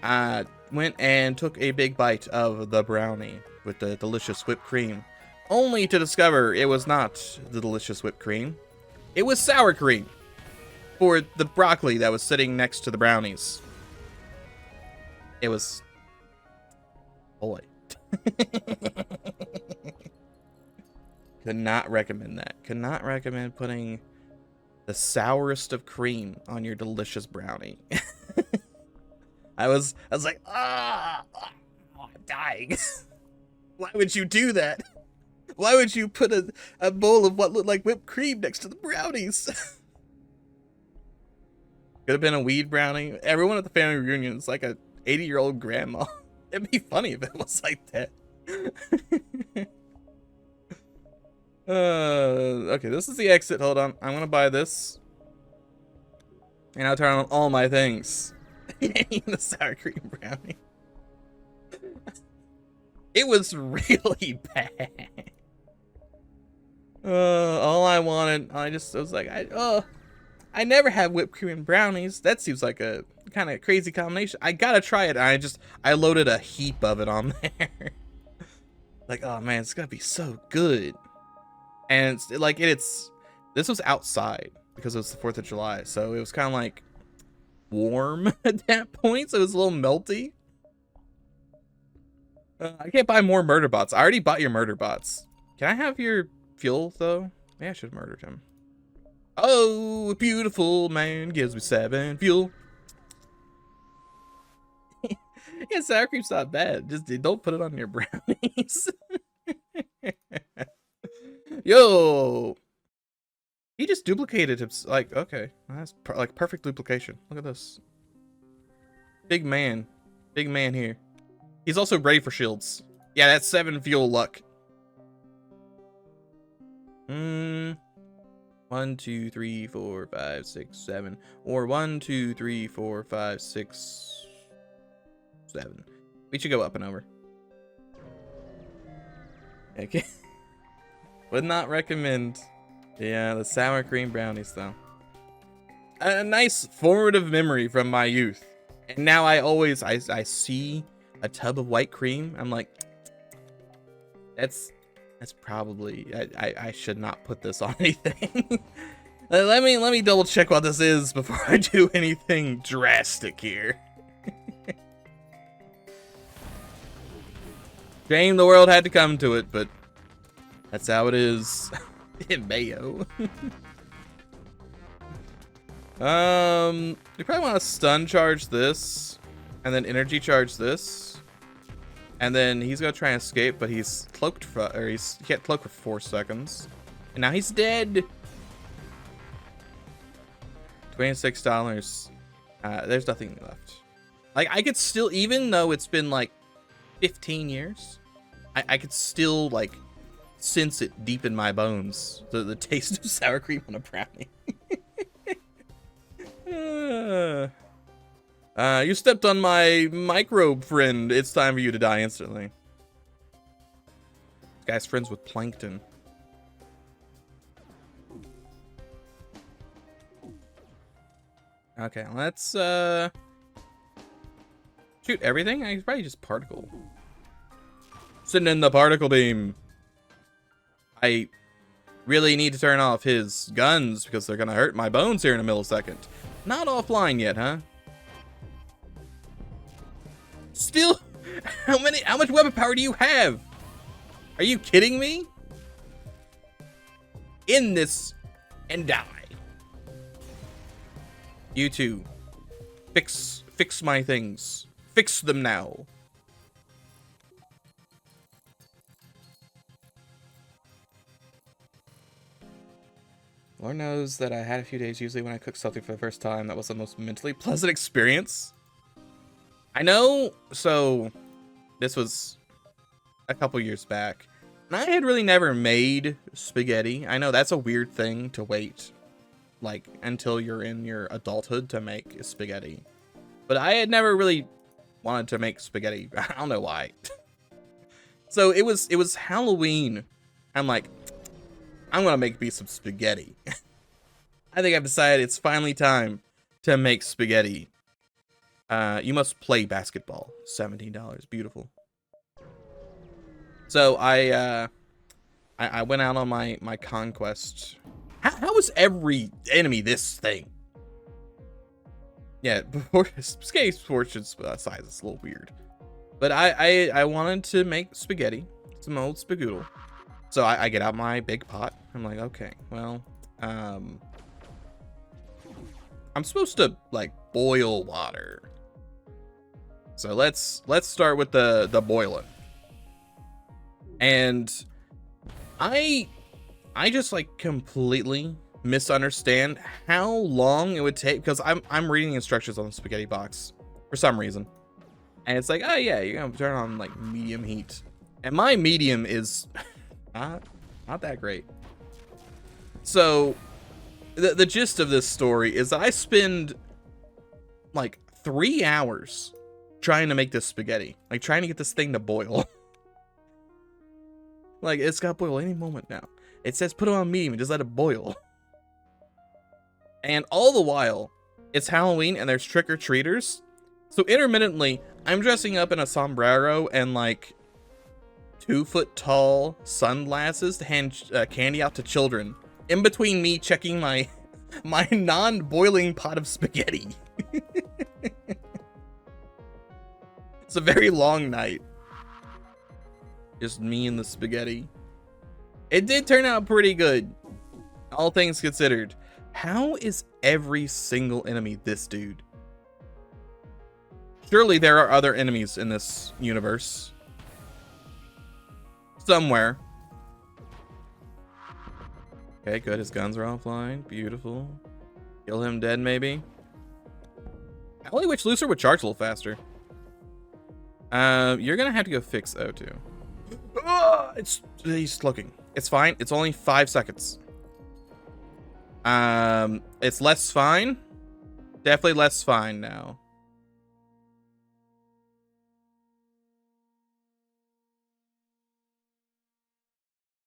I went and took a big bite of the brownie with the delicious whipped cream, only to discover it was not the delicious whipped cream. It was sour cream for the broccoli that was sitting next to the brownies. It was... boy. Could not recommend that. Could not recommend putting the sourest of cream on your delicious brownie. I was like, I'm dying. Why would you do that? Why would you put a bowl of what looked like whipped cream next to the brownies? Could have been a weed brownie. Everyone at the family reunion is like a 80-year-old grandma. It'd be funny if it was like that. Okay, this is the exit. Hold on. I'm gonna buy this. And I'll turn on all my things. The sour cream brownie. It was really bad. All I wanted, I was like, I never had whipped cream and brownies. That seems like a kind of crazy combination. I gotta try it. And I loaded a heap of it on there. Like, oh man, it's gonna be so good. And this was outside because it was the 4th of July. So it was kind of like warm at that point. So it was a little melty. I can't buy more murder bots. I already bought your murder bots. Can I have your fuel, though? Maybe I should have murdered him. Oh, a beautiful man gives me 7 fuel. Yeah, sour cream's not bad. Just don't put it on your brownies. Yo! He just duplicated him. Like, okay. That's like perfect duplication. Look at this. Big man. Big man here. He's also ready for shields. Yeah, that's 7 fuel luck. 1, 2, 3, 4, 5, 6, 7. Or 1, 2, 3, 4, 5, 6, 7. We should go up and over. Okay. Would not recommend. Yeah, the sour cream brownies, though. A nice formative memory from my youth. And now I see a tub of white cream. I'm like, that's probably, I should not put this on anything. let me double check what this is before I do anything drastic here. Shame the world had to come to it, but that's how it is. Mayo. We probably want to stun charge this, and then energy charge this, and then he's gonna try and escape, but he's cloaked for, or he can't cloak for 4 seconds, and now he's dead. $26. There's nothing left. Like, I could still, even though it's been like 15 years, I could still like sense it deep in my bones, the taste of sour cream on a brownie. You stepped on my microbe, friend. It's time for you to die instantly. This guy's friends with plankton. Okay, let's shoot everything. I probably just particle. Sitting in the particle beam. I really need to turn off his guns because they're gonna hurt my bones here in a millisecond. Not offline yet, huh? Still, how much weapon power do you have? Are you kidding me? In this and die. You two, fix my things. Fix them now. Lord knows that I had a few days usually when I cook something for the first time that was the most mentally pleasant experience. I know, so this was a couple years back, and I had really never made spaghetti. I know that's a weird thing to wait, like, until you're in your adulthood to make spaghetti. But I had never really wanted to make spaghetti. I don't know why. So it was Halloween. I'm like, I'm gonna make me some spaghetti. I think I've decided it's finally time to make spaghetti. You must play basketball. $17. Beautiful. So I went out on my conquest. How is every enemy this thing? Yeah, spaghetti portion size is a little weird. But I wanted to make spaghetti. Some old spagoodle. So I get out my big pot. I'm like, okay, well, I'm supposed to like boil water. So let's start with the boiling. And I just like completely misunderstand how long it would take, because I'm reading instructions on the spaghetti box for some reason. And it's like, oh yeah, you're gonna turn on like medium heat. And my medium is not that great. So the gist of this story is I spend like 3 hours trying to make this spaghetti, like trying to get this thing to boil. Like, it's got to boil any moment now. It says put it on medium and just let it boil. And all the while, it's Halloween and there's trick-or-treaters. So intermittently, I'm dressing up in a sombrero and like 2-foot-tall sunglasses to hand candy out to children. In between me checking my non-boiling pot of spaghetti. It's a very long night. Just me and the spaghetti. It did turn out pretty good, all things considered. How is every single enemy this dude? Surely there are other enemies in this universe. Somewhere. Okay, good. His guns are offline. Beautiful. Kill him dead, maybe. I only wish Lucer would charge a little faster. You're gonna have to go fix O2. He's looking. It's fine. It's only 5 seconds. It's less fine. Definitely less fine now.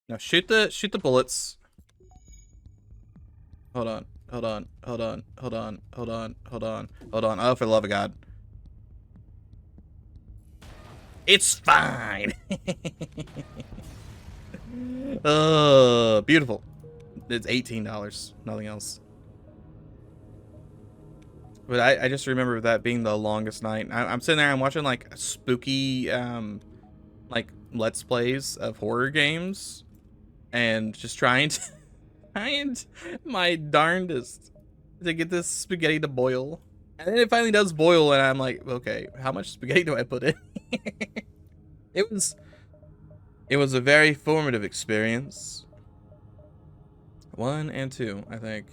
Now shoot the bullets. Hold on. Hold on. Hold on. Hold on. Hold on. Hold on. Hold on. Oh, for the love of God. It's fine. Beautiful. It's $18. Nothing else. But I just remember that being the longest night. I'm sitting there, I'm watching like spooky like let's plays of horror games and just trying my darndest to get this spaghetti to boil. And then it finally does boil and I'm like, okay, how much spaghetti do I put in? It was a very formative experience. 1 and 2, I think.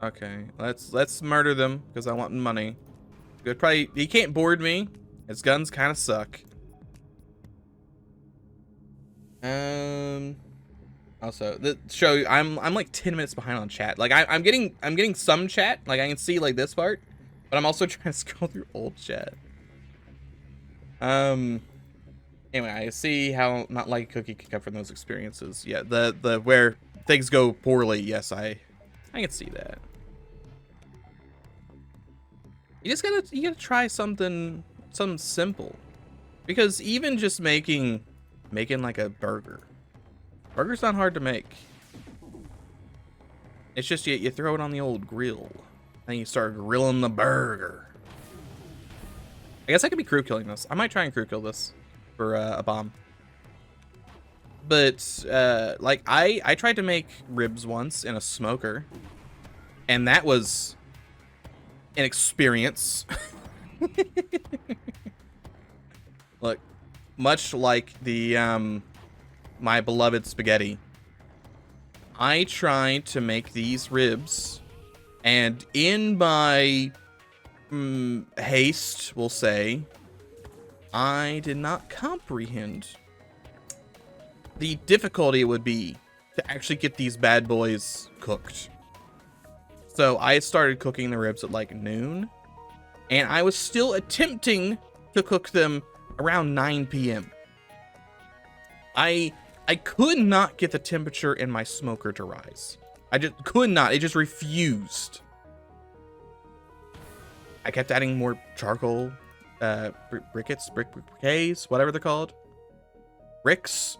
Okay, let's murder them because I want money. Good, probably he can't board me. His guns kind of suck. Also, the show I'm like 10 minutes behind on chat. Like I'm getting some chat. Like I can see like this part, but I'm also trying to scroll through old chat. Anyway, I see how not like a cookie can come from those experiences. Yeah, the where things go poorly. Yes, I can see that. You gotta try something simple, because even just making like a burger's not hard to make. It's just you throw it on the old grill and you start grilling the burger. I guess I could be crew killing this. I might try and crew kill this for a bomb. But like I tried to make ribs once in a smoker, and that was an experience. Look, much like the my beloved spaghetti, I tried to make these ribs, and in my haste, we'll say, I did not comprehend the difficulty it would be to actually get these bad boys cooked. So I started cooking the ribs at like noon, and I was still attempting to cook them around 9 p.m. I could not get the temperature in my smoker to rise. I just could not. It just refused. I kept adding more charcoal, briquets, whatever they're called. Bricks.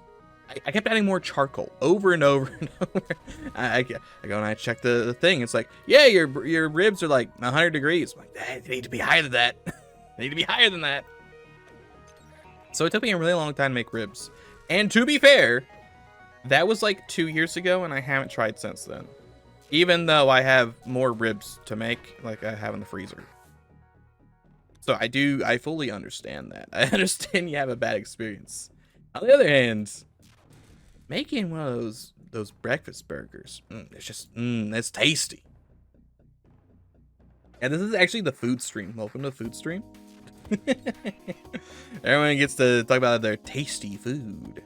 I kept adding more charcoal over and over and over. I go and I check the thing. It's like, yeah, your ribs are like 100 degrees. I'm like, they need to be higher than that. They need to be higher than that. So it took me a really long time to make ribs. And to be fair, that was like 2 years ago, and I haven't tried since then. Even though I have more ribs to make, like I have in the freezer. So I fully understand that. I understand you have a bad experience. On the other hand, making one of those breakfast burgers, it's just, it's tasty. And this is actually the food stream. Welcome to the food stream. Everyone gets to talk about their tasty food.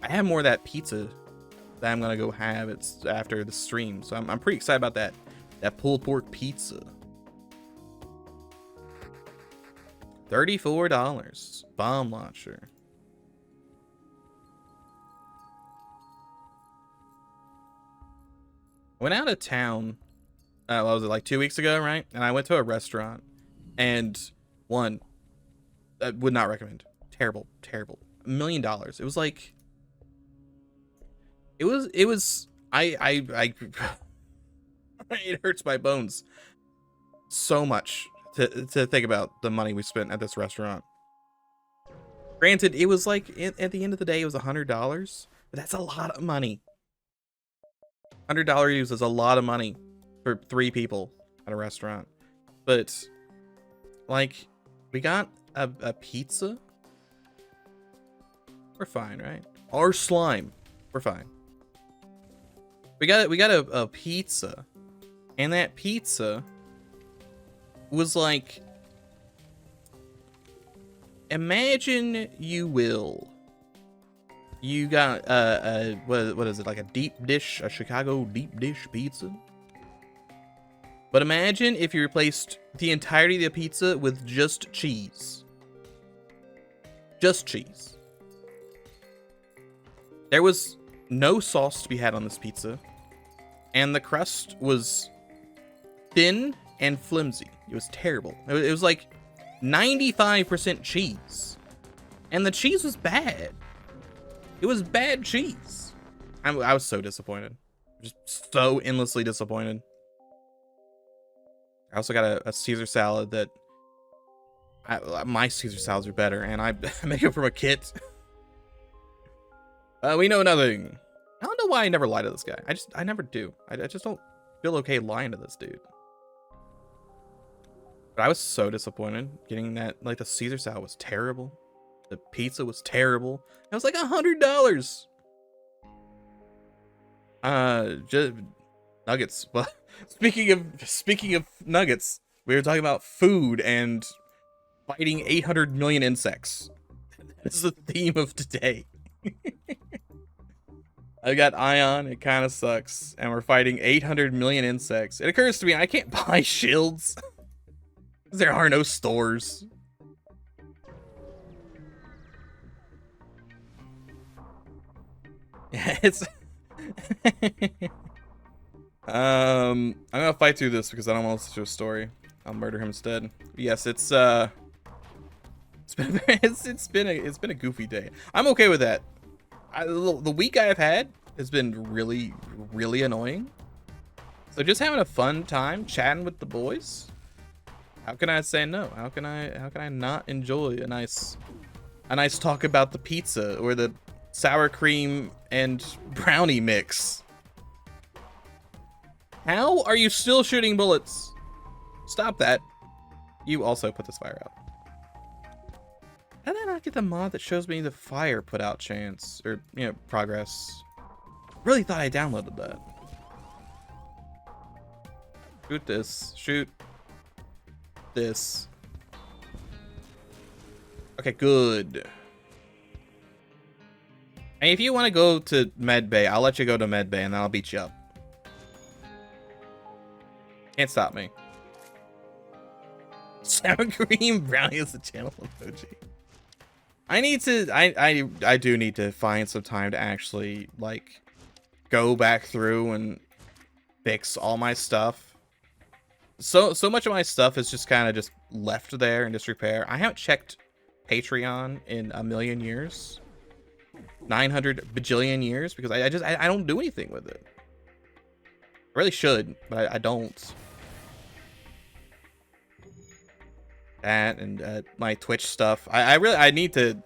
I have more of that pizza that I'm gonna go have. It's after the stream, so I'm pretty excited about that pulled pork pizza. $34 bomb launcher. Went out of town. What was it, like 2 weeks ago, right? And I went to a restaurant, and one, I would not recommend. Terrible. $1 million. It was like, it was it hurts my bones so much to think about the money we spent at this restaurant. Granted, it was like at the end of the day, it was $100, but that's a lot of money. $100 is a lot of money for 3 people at a restaurant. But like, we got a pizza. We're fine, right? Our slime. We're fine. We got a pizza, and that pizza was like, imagine you will. You got what is it, like a deep dish, a Chicago deep dish pizza? But imagine if you replaced the entirety of the pizza with just cheese. Just cheese. There was no sauce to be had on this pizza, and the crust was thin and flimsy. It was terrible. It was like 95% cheese, and the cheese was bad. It was bad cheese. I was so disappointed. Just so endlessly disappointed. I also got a Caesar salad that my Caesar salads are better, and I make it from a kit. We know nothing. I don't know why I never lie to this guy. I never do. I just don't feel okay lying to this dude. But I was so disappointed getting that. Like, the Caesar salad was terrible. The pizza was terrible. It was like $100. Just nuggets. Well, speaking of nuggets, we were talking about food and fighting 800 million insects. This is the theme of today. I got Ion, it kind of sucks, and we're fighting 800 million insects. It occurs to me I can't buy shields. There are no stores. Yeah, it's I'm gonna fight through this because I don't want to listen to a story. I'll murder him instead. Yes, it's been a goofy day. I'm okay with that. The week I've had has been really, really annoying. So just having a fun time chatting with the boys. How can I say no? How can I not enjoy a nice talk about the pizza or the sour cream and brownie mix? How are you still shooting bullets? Stop that. You also put this fire out. How did I not get the mod that shows me the fire put out chance or, you know, progress? Really thought I downloaded that. Shoot this. Shoot this. Okay, good. And if you want to go to med bay, I'll let you go to med bay and then I'll beat you up. Can't stop me. Sour cream brownie is the channel emoji. I do need to find some time to actually, like, go back through and fix all my stuff. So much of my stuff is just kind of just left there in disrepair. I haven't checked Patreon in a million years. 900 bajillion years, because I don't do anything with it. I really should, but I don't. That and my Twitch stuff. I need to.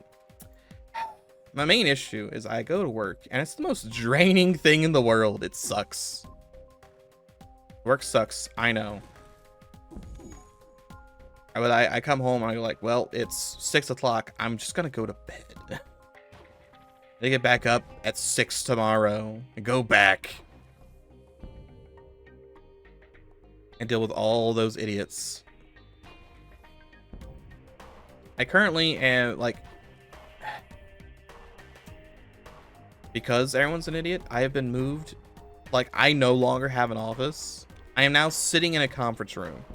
My main issue is I go to work and it's the most draining thing in the world. It sucks. Work sucks. I know. I come home and I go like, well, it's 6 o'clock. I'm just gonna go to bed. I get back up at 6 tomorrow and go back and deal with all those idiots. I currently am, like, because everyone's an idiot, I have been moved. Like, I no longer have an office. I am now sitting in a conference room.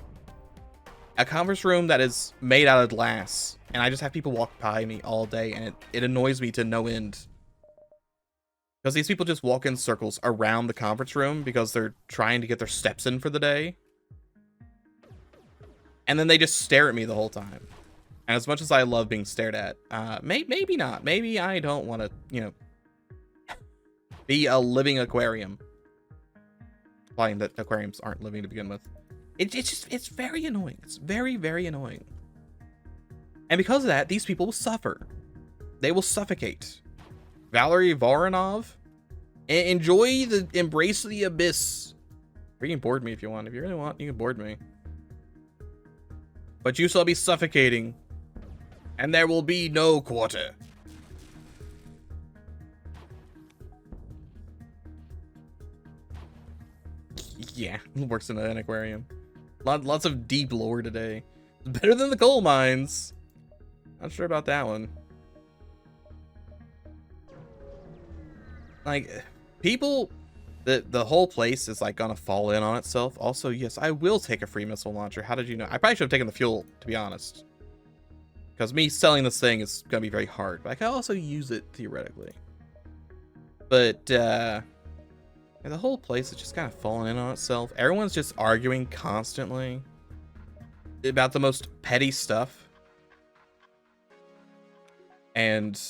A conference room that is made out of glass. And I just have people walk by me all day, and it annoys me to no end. Because these people just walk in circles around the conference room because they're trying to get their steps in for the day. And then they just stare at me the whole time. And as much as I love being stared at, maybe not. Maybe I don't want to, you know, be a living aquarium. Implying that aquariums aren't living to begin with. It's very annoying. It's very, very annoying. And because of that, these people will suffer. They will suffocate. Valerie Voronov, enjoy the embrace the abyss. Or you can board me if you want. If you really want, you can board me. But you shall be suffocating. And there will be no quarter. Yeah, works in an aquarium. Lots of deep lore today. Better than the coal mines. Not sure about that one. Like, people, the whole place is like gonna fall in on itself. Also, yes, I will take a free missile launcher. How did you know? I probably should have taken the fuel, to be honest. Because me selling this thing is gonna be very hard. But I can also use it theoretically. But the whole place is just kind of falling in on itself. Everyone's just arguing constantly about the most petty stuff. And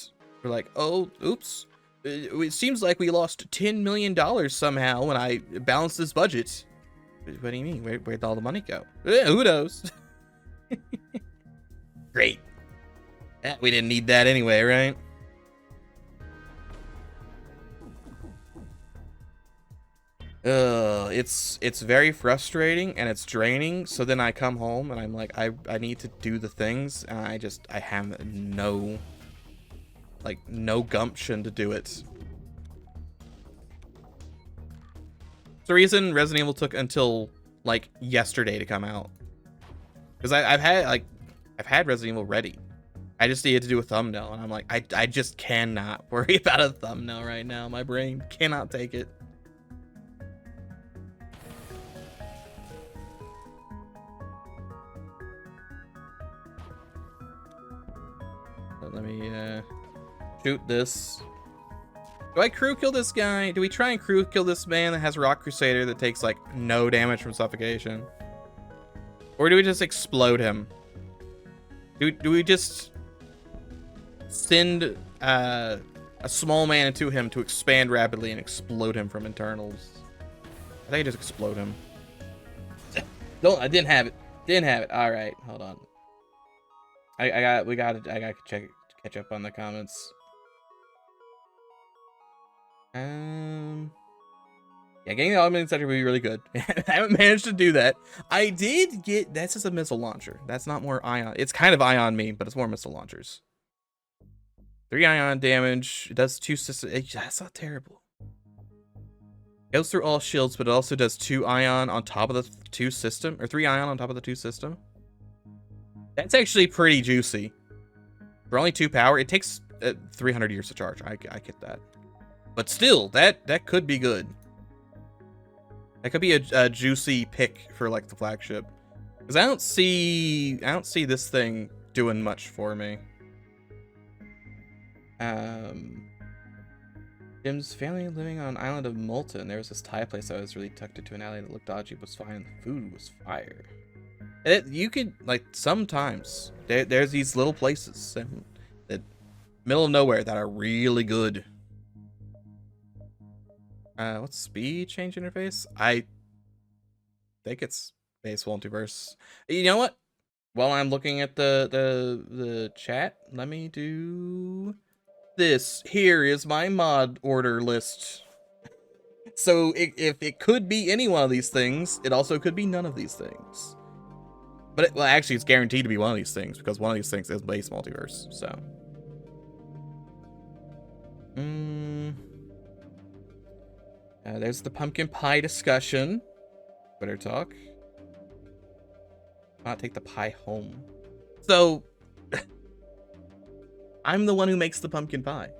we're like, oh, oops. It seems like we lost $10 million somehow when I balanced this budget. What do you mean? Where'd all the money go? Who knows? Great. We didn't need that anyway, right? It's very frustrating and it's draining. So then I come home and I'm like, I need to do the things, and I have no gumption to do it. It's the reason Resident Evil took until like yesterday to come out, because I've had Resident Evil ready. I just needed to do a thumbnail, and I'm like, I just cannot worry about a thumbnail right now. My brain cannot take it. Let me shoot this. Do I crew kill this guy? Do we try and crew kill this man that has Rock Crusader that takes like no damage from suffocation? Or do we just explode him? Do we just send a small man into him to expand rapidly and explode him from internals? I think I just explode him. I didn't have it. Didn't have it. All right, hold on. I gotta catch up on the comments. Yeah, getting the augmented sector would be really good. I haven't managed to do that. I did get, that's just a missile launcher. That's not more ion. It's kind of ion me, but it's more missile launchers. 3 ion damage. It does 2 systems. That's not terrible. It goes through all shields, but it also does 2 ion on top of the 2 system, or 3 ion on top of the 2 system. That's actually pretty juicy. For only 2 power, it takes 300 years to charge. I get that. But still, that could be good. That could be a juicy pick for like the flagship, because I don't see this thing doing much for me. Jim's family living on an island of Malta, and there was this Thai place I was really tucked into an alley that looked dodgy, but was fine, and the food was fire. You could, like, sometimes there's these little places that middle of nowhere that are really good. What's speed change interface? I think it's base multiverse. You know what? While I'm looking at the chat, let me do this. Here is my mod order list. So if it could be any one of these things, it also could be none of these things. But well, actually, it's guaranteed to be one of these things, because one of these things is base multiverse. So. There's the pumpkin pie discussion. Twitter talk. Not take the pie home. So, I'm the one who makes the pumpkin pie.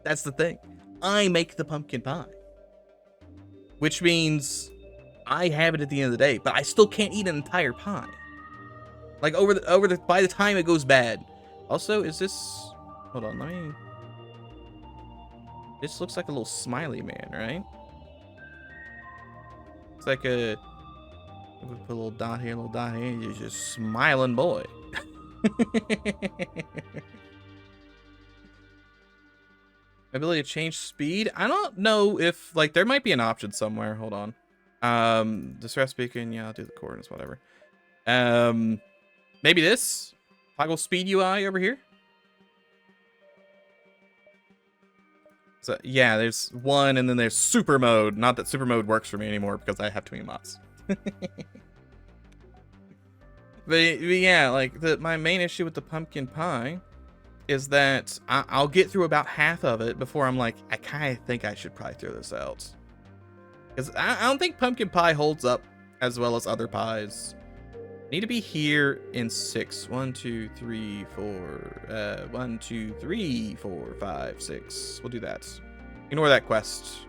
That's the thing. I make the pumpkin pie. Which means I have it at the end of the day, but I still can't eat an entire pie. Like by the time it goes bad. Also, is this, hold on, let me, this looks like a little smiley man, right? It's like a, we put a little dot here, a little dot here, he's just a smiling boy. Ability to change speed? I don't know if, like, there might be an option somewhere. Hold on. Distress beacon, yeah, I'll do the coordinates, whatever. Maybe this? Toggle speed UI over here? So, yeah, there's one, and then there's super mode. Not that super mode works for me anymore because I have too many mods. But yeah, like, my main issue with the pumpkin pie is that I'll get through about half of it before I'm like, I kind of think I should probably throw this out. Because I don't think pumpkin pie holds up as well as other pies. Need to be here in 6. 1, 2, 3, 4. 1, 2, 3, 4, 5, 6. We'll do that. Ignore that quest.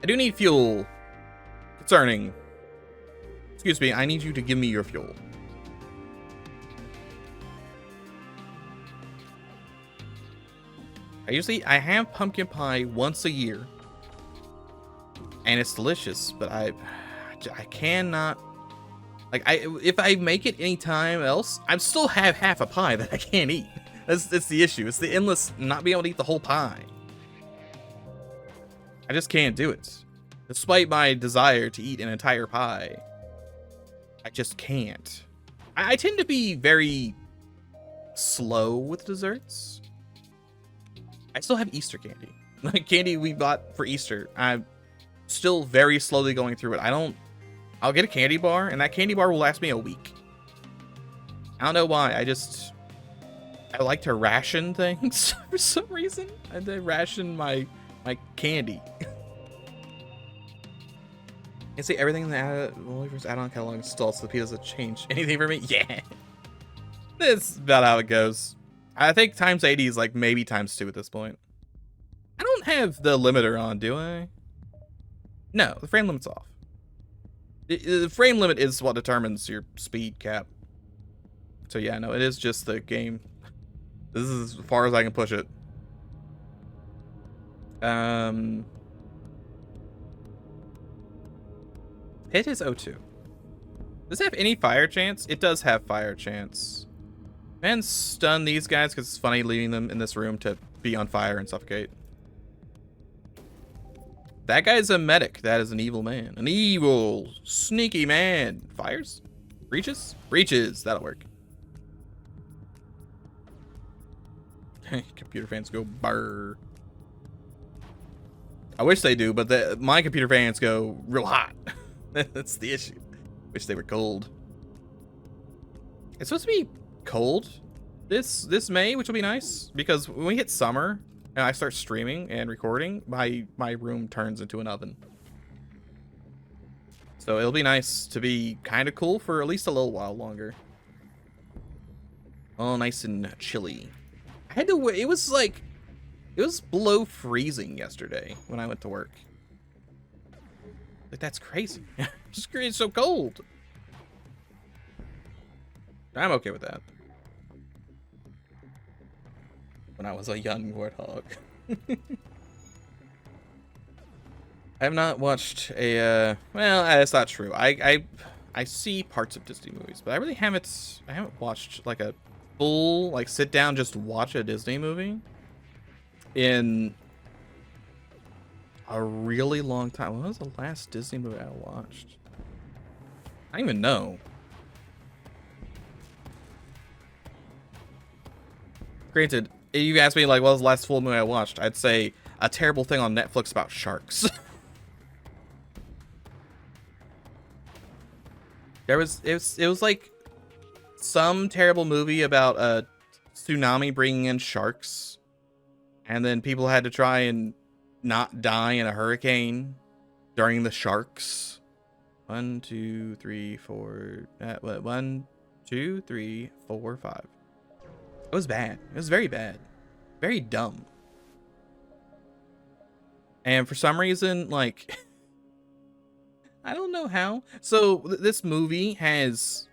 I do need fuel. Concerning. Excuse me, I need you to give me your fuel. I have pumpkin pie once a year. And it's delicious, but I cannot, like, if I make it any time else, I still have half a pie that I can't eat. That's the issue. It's the endless not being able to eat the whole pie. I just can't do it. Despite my desire to eat an entire pie, I just can't. I tend to be very slow with desserts. I still have Easter candy. Like, candy we bought for Easter. I'm still very slowly going through it. I'll get a candy bar, and that candy bar will last me a week. I don't know why. I like to ration things for some reason. I ration my candy. You see, everything in the Multiverse add-on catalog installed, so the P doesn't change anything for me. Yeah, that's about how it goes. I think times 80 is like maybe times 2 at this point. I don't have the limiter on, do I? No, the frame limit's off. The frame limit is what determines your speed cap. So yeah, no, it is just the game. This is as far as I can push it. Hit is 02. Does it have any fire chance? It does have fire chance. And stun these guys because it's funny leaving them in this room to be on fire and suffocate. That guy's a medic. That is an evil man. An evil, sneaky man. Fires? Breaches? Breaches. That'll work. Computer fans go burr. I wish they do, but my computer fans go real hot. That's the issue. Wish they were cold. It's supposed to be cold this May, which will be nice because when we hit summer and I start streaming and recording, my room turns into an oven. So it'll be nice to be kind of cool for at least a little while longer. Oh, nice and chilly. I had to wait. It was below freezing yesterday when I went to work. Like, that's crazy. It's so cold. I'm okay with that. When I was a young warthog. I have not watched a, well, that's not true. I see parts of Disney movies, but I really haven't watched like a full, like, sit down, just watch a Disney movie in a really long time. When was the last Disney movie I watched? I don't even know. Granted, if you asked me, like, what was the last full movie I watched, I'd say a terrible thing on Netflix about sharks. It was like some terrible movie about a tsunami bringing in sharks, and then people had to try and not die in a hurricane during the sharks. 1, 2, 3, 4. 1, 2, 3, 4, 5. It was bad. It was very bad. Very dumb. And for some reason, like, I don't know how. So this movie has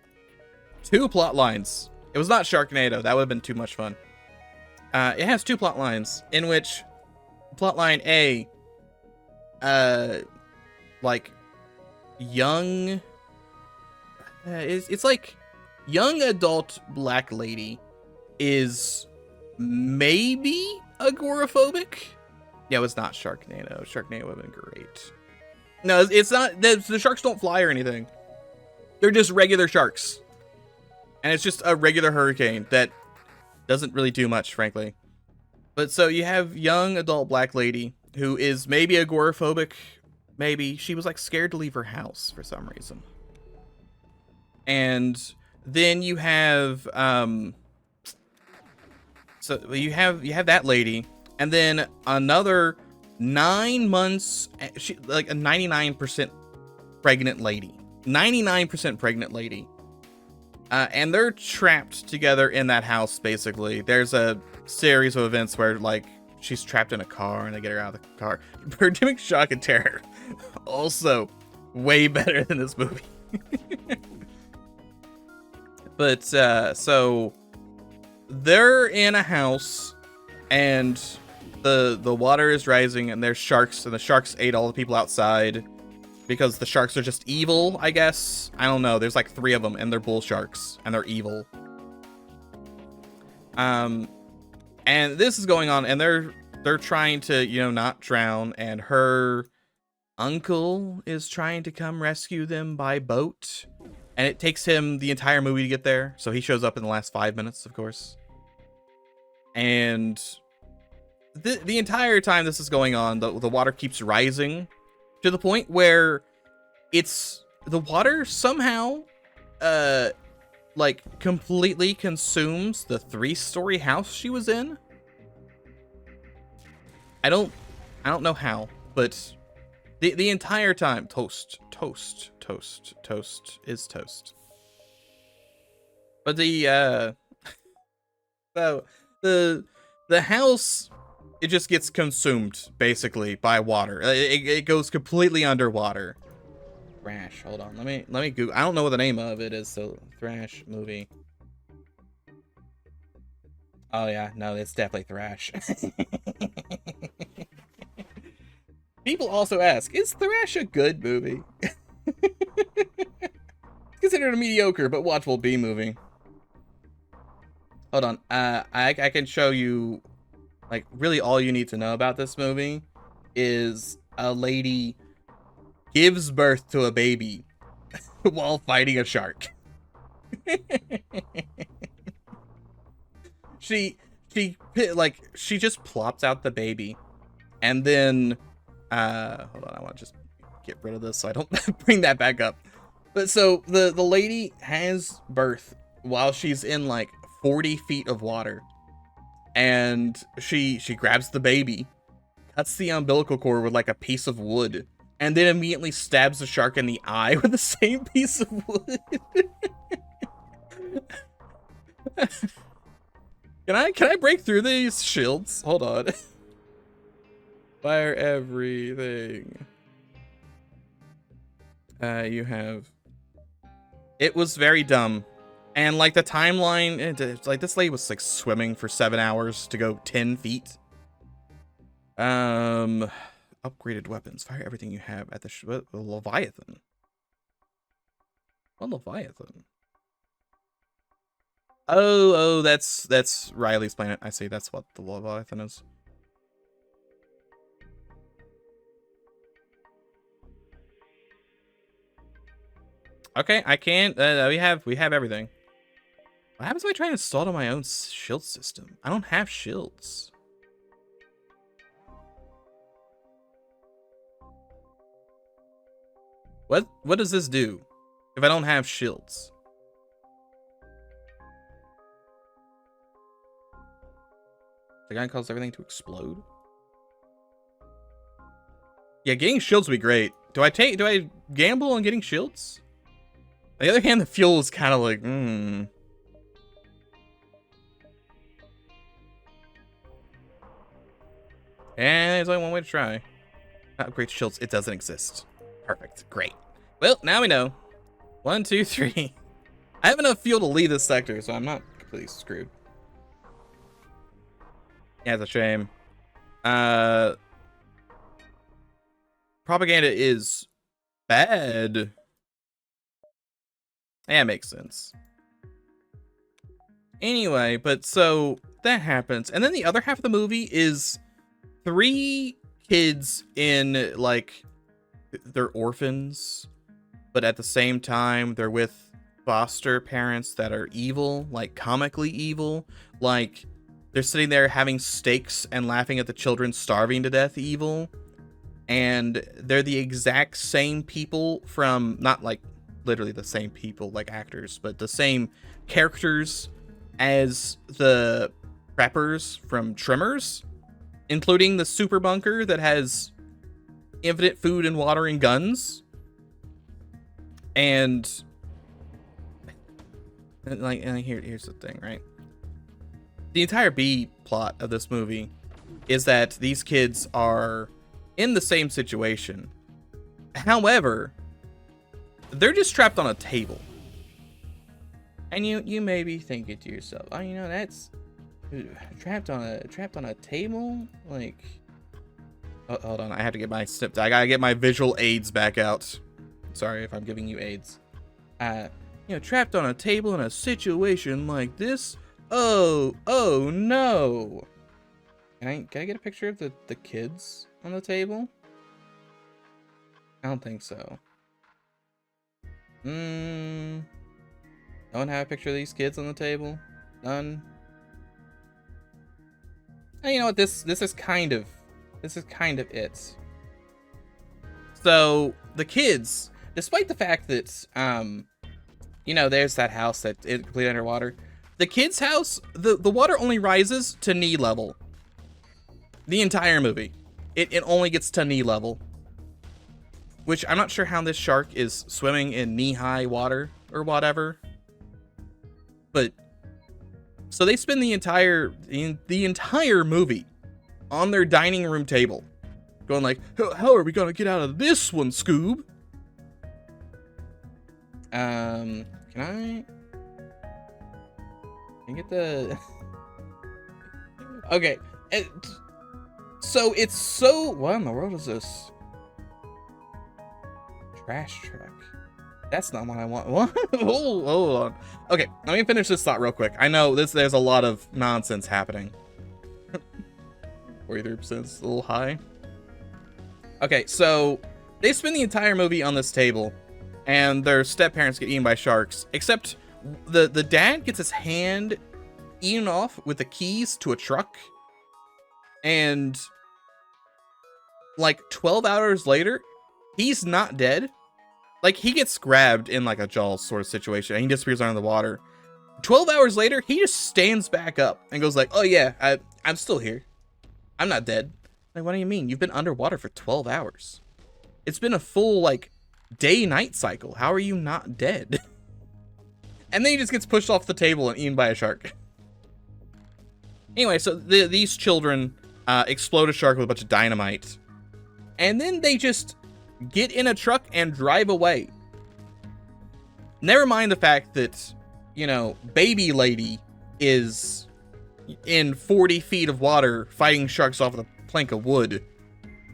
2 plot lines. It was not Sharknado. That would have been too much fun. It has 2 plot lines in which plotline A, like, young, it's like young adult black lady is maybe agoraphobic, Yeah, it was not Sharknado. Sharknado would have been great. No, it's not. The sharks don't fly or anything. They're just regular sharks. And it's just a regular hurricane that doesn't really do much, frankly. But so you have young adult black lady who is maybe agoraphobic. Maybe. She was like scared to leave her house for some reason. And then you have so you have that lady, and then another 9 months, she like a 99% pregnant lady. 99% pregnant lady. And they're trapped together in that house, basically. There's a series of events where, like, she's trapped in a car and they get her out of the car. Pandemic Shock and Terror. Also, way better than this movie. But, so, they're in a house and the water is rising and there's sharks, and the sharks ate all the people outside. Because the sharks are just evil, I guess. I don't know. There's like 3 of them, and they're bull sharks, and they're evil. And this is going on, and they're trying to, you know, not drown, and her uncle is trying to come rescue them by boat, and it takes him the entire movie to get there. So he shows up in the last 5 minutes, of course. And the entire time this is going on, the water keeps rising. To the point where the water somehow, like completely consumes the 3-story house she was in. I don't know how, but the entire time, toast is toast. But so the house, it just gets consumed basically by water. It goes completely underwater. Thrash. Hold on. Let me Google. I don't know what the name of it is. So Thrash movie. Oh yeah, no, it's definitely Thrash. People also ask, is Thrash a good movie? It's considered a mediocre but watchable B movie. Hold on. I can show you. Like, really all you need to know about this movie is a lady gives birth to a baby while fighting a shark. She just plops out the baby, and then hold on, I want to just get rid of this so I don't bring that back up. But so the lady has birth while she's in like 40 feet of water. And she grabs the baby, cuts the umbilical cord with like a piece of wood, and then immediately stabs the shark in the eye with the same piece of wood. Can I break through these shields? Hold on. Fire everything. You have. It was very dumb. And, like, the timeline, it's like, this lady was, like, swimming for 7 hours to go 10 feet. Upgraded weapons. Fire everything you have at the Leviathan. What Leviathan? Oh, that's Riley's planet. I see, that's what the Leviathan is. Okay, I can't, we have everything. What happens if I try to install it on my own shield system? I don't have shields. What does this do if I don't have shields? The guy causes everything to explode. Yeah, getting shields would be great. Do I gamble on getting shields? On the other hand, the fuel is kind of like, And there's only one way to try. Upgrade shields. It doesn't exist. Perfect. Great. Well, now we know. 1, 2, 3. I have enough fuel to leave this sector, so I'm not completely screwed. Yeah, it's a shame. Propaganda is bad. Yeah, it makes sense. Anyway, but so that happens. And then the other half of the movie is 3 kids in, like, they're orphans, but at the same time, they're with foster parents that are evil, like comically evil. Like, they're sitting there having steaks and laughing at the children starving to death evil. And they're the exact same people from, not like literally the same people, like actors, but the same characters as the preppers from Tremors, including the super bunker that has infinite food and water and guns. And like, here's the thing, right? The entire B plot of this movie is that these kids are in the same situation. However, they're just trapped on a table. And you may be thinking to yourself, oh, you know, that's trapped on a table? Like, oh, hold on, I have to get my snip. I gotta get my visual aids back out. Sorry if I'm giving you aids. You know, trapped on a table in a situation like this. Oh no. Can I get a picture of the kids on the table? I don't think so. No one have a picture of these kids on the table? None? And you know what, this is kind of it. So the kids, despite the fact that you know, there's that house that is completely underwater. The kids' house, the water only rises to knee level. The entire movie. It only gets to knee level. Which I'm not sure how this shark is swimming in knee-high water or whatever. But so they spend the entire movie on their dining room table, going like, how are we gonna get out of this one, Scoob? Can I get the... Okay. So it's so... What in the world is this? Trash truck. That's not what I want. What? Hold on. Okay, let me finish this thought real quick. I know there's a lot of nonsense happening. 43% is a little high. Okay, so they spend the entire movie on this table, and their step-parents get eaten by sharks, except the dad gets his hand eaten off with the keys to a truck, and like 12 hours later, he's not dead. Like, he gets grabbed in like a Jaws sort of situation, and he disappears under the water. 12 hours later, he just stands back up and goes like, oh yeah, I'm still here. I'm not dead. Like, what do you mean? You've been underwater for 12 hours. It's been a full, like, day-night cycle. How are you not dead? And then he just gets pushed off the table and eaten by a shark. Anyway, so these children explode a shark with a bunch of dynamite. And then they just get in a truck and drive away. Never mind the fact that, you know, baby lady is in 40 feet of water fighting sharks off with a plank of wood.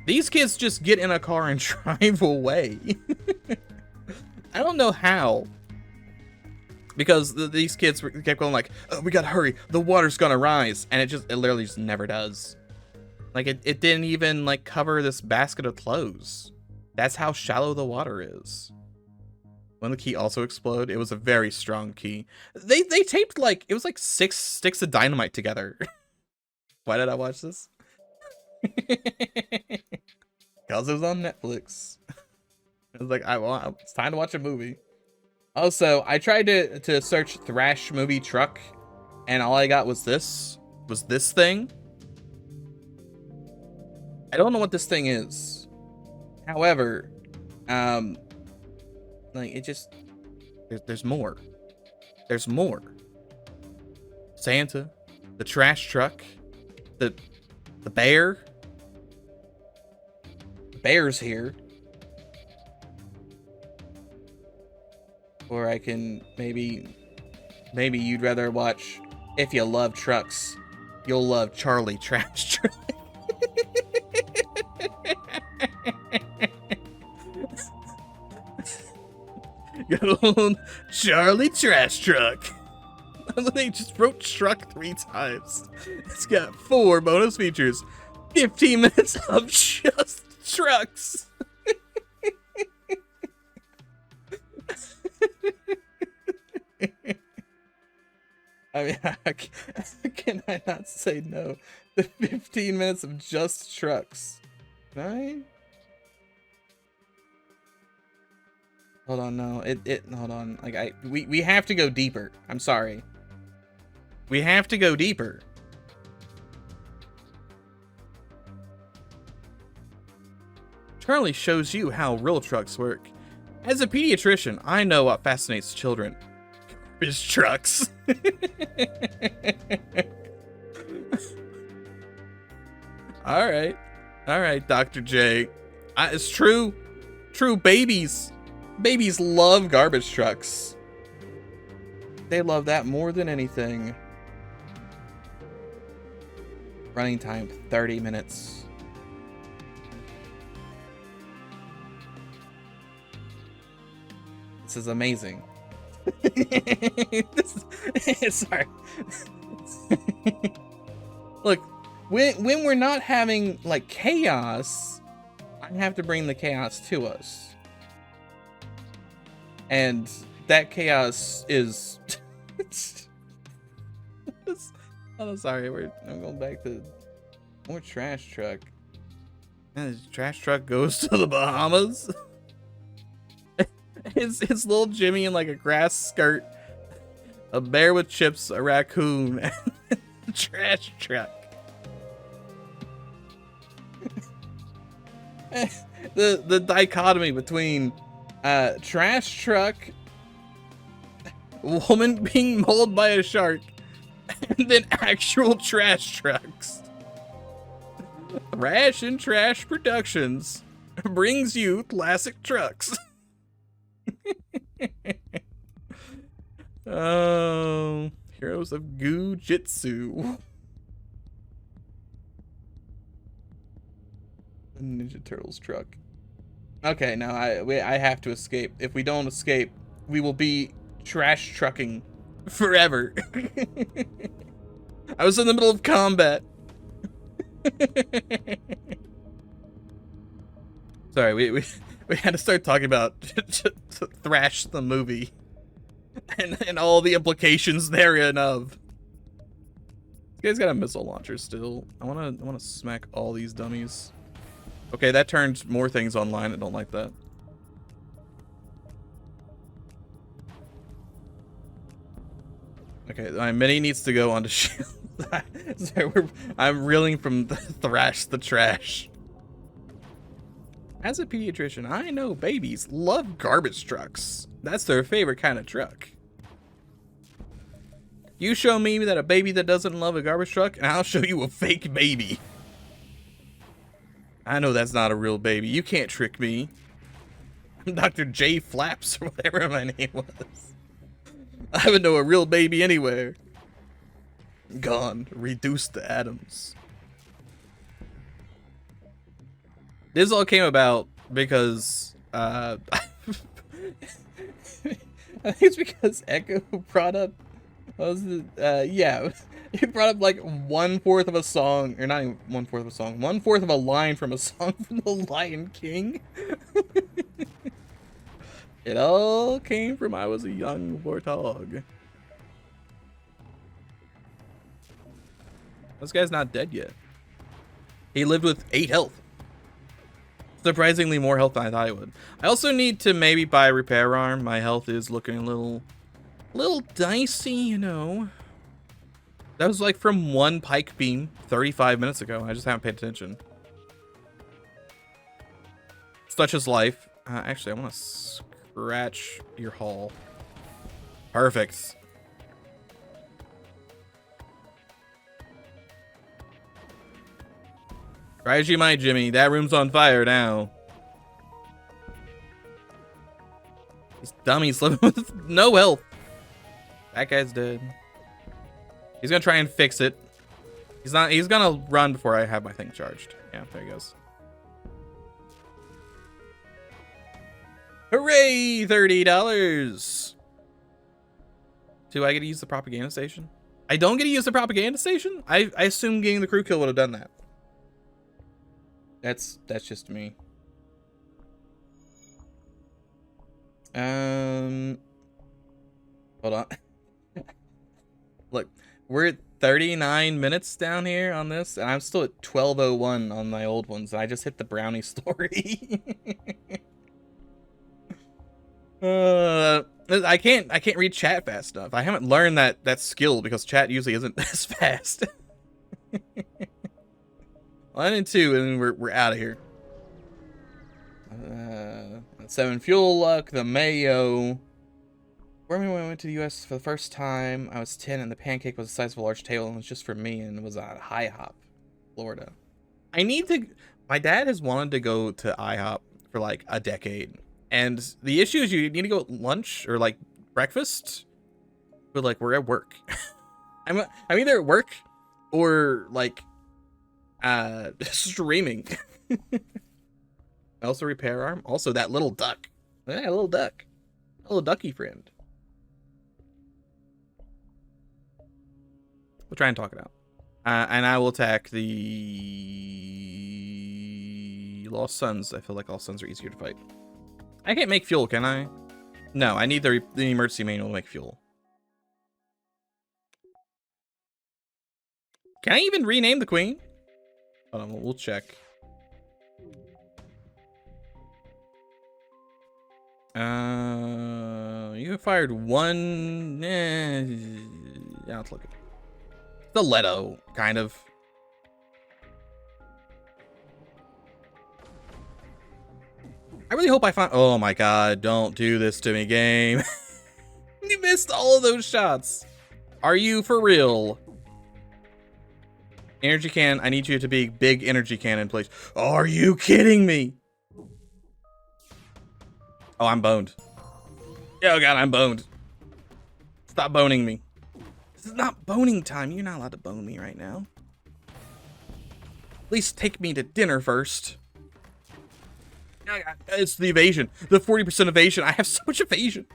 These kids just get in a car and drive away. I don't know how. Because these kids kept going like, oh, we gotta hurry, the water's gonna rise. And it literally just never does. Like, it didn't even, like, cover this basket of clothes. That's how shallow the water is. When the key also exploded, it was a very strong key. They taped, like, it was like 6 sticks of dynamite together. Why did I watch this? Because it was on Netflix. I was like, it's time to watch a movie. Also, I tried to search thrash movie truck, and all I got was this thing. I don't know what this thing is. However, like, it just, there's more. There's more. Santa, the trash truck, the bear. The bear's here. Or I can maybe you'd rather watch If You Love Trucks, You'll Love Charlie Trash Truck. Good old Charlie Trash Truck. They just wrote truck 3 times. It's got 4 bonus features. 15 minutes of just trucks. I mean, how can I not say no? The 15 minutes of just trucks. Right? Hold on, no. Hold on. Like we have to go deeper. I'm sorry. We have to go deeper. Charlie shows you how real trucks work. As a pediatrician, I know what fascinates children. Garbage trucks. All right, Dr. J. It's true. Babies love garbage trucks. They love that more than anything. Running time 30 minutes. This is amazing. Sorry. Look, when we're not having like chaos, I have to bring the chaos to us. And that chaos is oh, sorry, I'm going back to more trash truck. And this trash truck goes to the Bahamas. It's little Jimmy in like a grass skirt, a bear with chips, a raccoon, and a trash truck. The dichotomy between trash truck, woman being mauled by a shark, and then actual trash trucks. Rash and Trash Productions brings you classic trucks. Oh, Heroes of Goo Jitsu. Ninja Turtles truck. Okay, now I have to escape. If we don't escape, we will be trash trucking forever. I was in the middle of combat. Sorry, we had to start talking about Thrash the movie and all the implications therein of. This guy's got a missile launcher still. I wanna smack all these dummies. Okay, that turns more things online. I don't like that. Okay, my mini needs to go onto shield. Sorry, I'm reeling from the Thrash the Trash. As a pediatrician, I know babies love garbage trucks. That's their favorite kind of truck. You show me that a baby that doesn't love a garbage truck, and I'll show you a fake baby. I know that's not a real baby. You can't trick me. I'm Dr. J Flaps or whatever my name was. I would know a real baby anywhere. Gone. Reduced to atoms. This all came about because I think it's because Echo brought up yeah, he brought up like 1/4 of a song, or not even 1/4 of a song, 1/4 of a line from a song from The Lion King. It all came from I was a young warthog. This guy's not dead yet. He lived with 8 health. Surprisingly more health than I thought he would. I also need to maybe buy a repair arm. My health is looking a little dicey, you know. That was like from one pike beam 35 minutes ago. I just haven't paid attention. Such is life. Actually, I want to scratch your hull. Perfect. Try as you might, Jimmy. That room's on fire now. These dummies living with no health. That guy's dead. He's gonna try and fix it. He's not. He's gonna run before I have my thing charged. Yeah, there he goes. Hooray! $30. Do I get to use the propaganda station? I don't get to use the propaganda station? I assume getting the crew kill would have done that. That's just me. Hold on. Look, we're at 39 minutes down here on this, and I'm still at 12:01 on my old ones. I just hit the brownie story. I can't read chat fast enough. I haven't learned that skill because chat usually isn't as fast. 1 and 2, and we're out of here. 7 fuel luck, the mayo. When I went to the U.S. for the first time, I was 10, and the pancake was the size of a large table, and it was just for me, and it was at IHOP, Florida. I need to. My dad has wanted to go to IHOP for like a decade, and the issue is you need to go at lunch or like breakfast, but like we're at work. I'm either at work or like streaming. Also repair arm. Also that little duck. Yeah, little duck. Little ducky friend. We'll try and talk it out. And I will attack the Lost Suns. I feel like Lost Suns are easier to fight. I can't make fuel, can I? No, I need the emergency manual to make fuel. Can I even rename the queen? Hold on, we'll check. You fired one. Yeah, let's look at the Leto, kind of. I really hope I find. Oh my god! Don't do this to me, game. You missed all of those shots. Are you for real? Energy can. I need you to be big energy cannon, please. Are you kidding me? Oh, I'm boned. Oh god, I'm boned. Stop boning me. This is not boning time. You're not allowed to bone me right now. At least take me to dinner first. It's the evasion. The 40% evasion. I have so much evasion.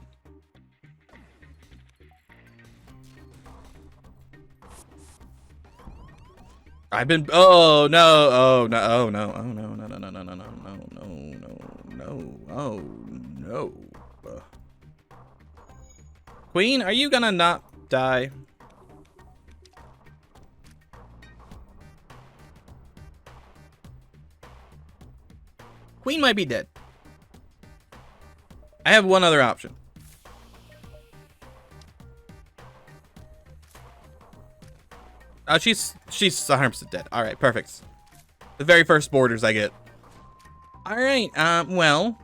I've been. Oh no! Oh no! Oh no! Oh no! No! No! No! No! No! No! No! No! No! Oh no! Queen, are you gonna not die? Queen might be dead. I have one other option. Oh, she's 100% dead. All right, perfect. The very first borders I get. All right, well,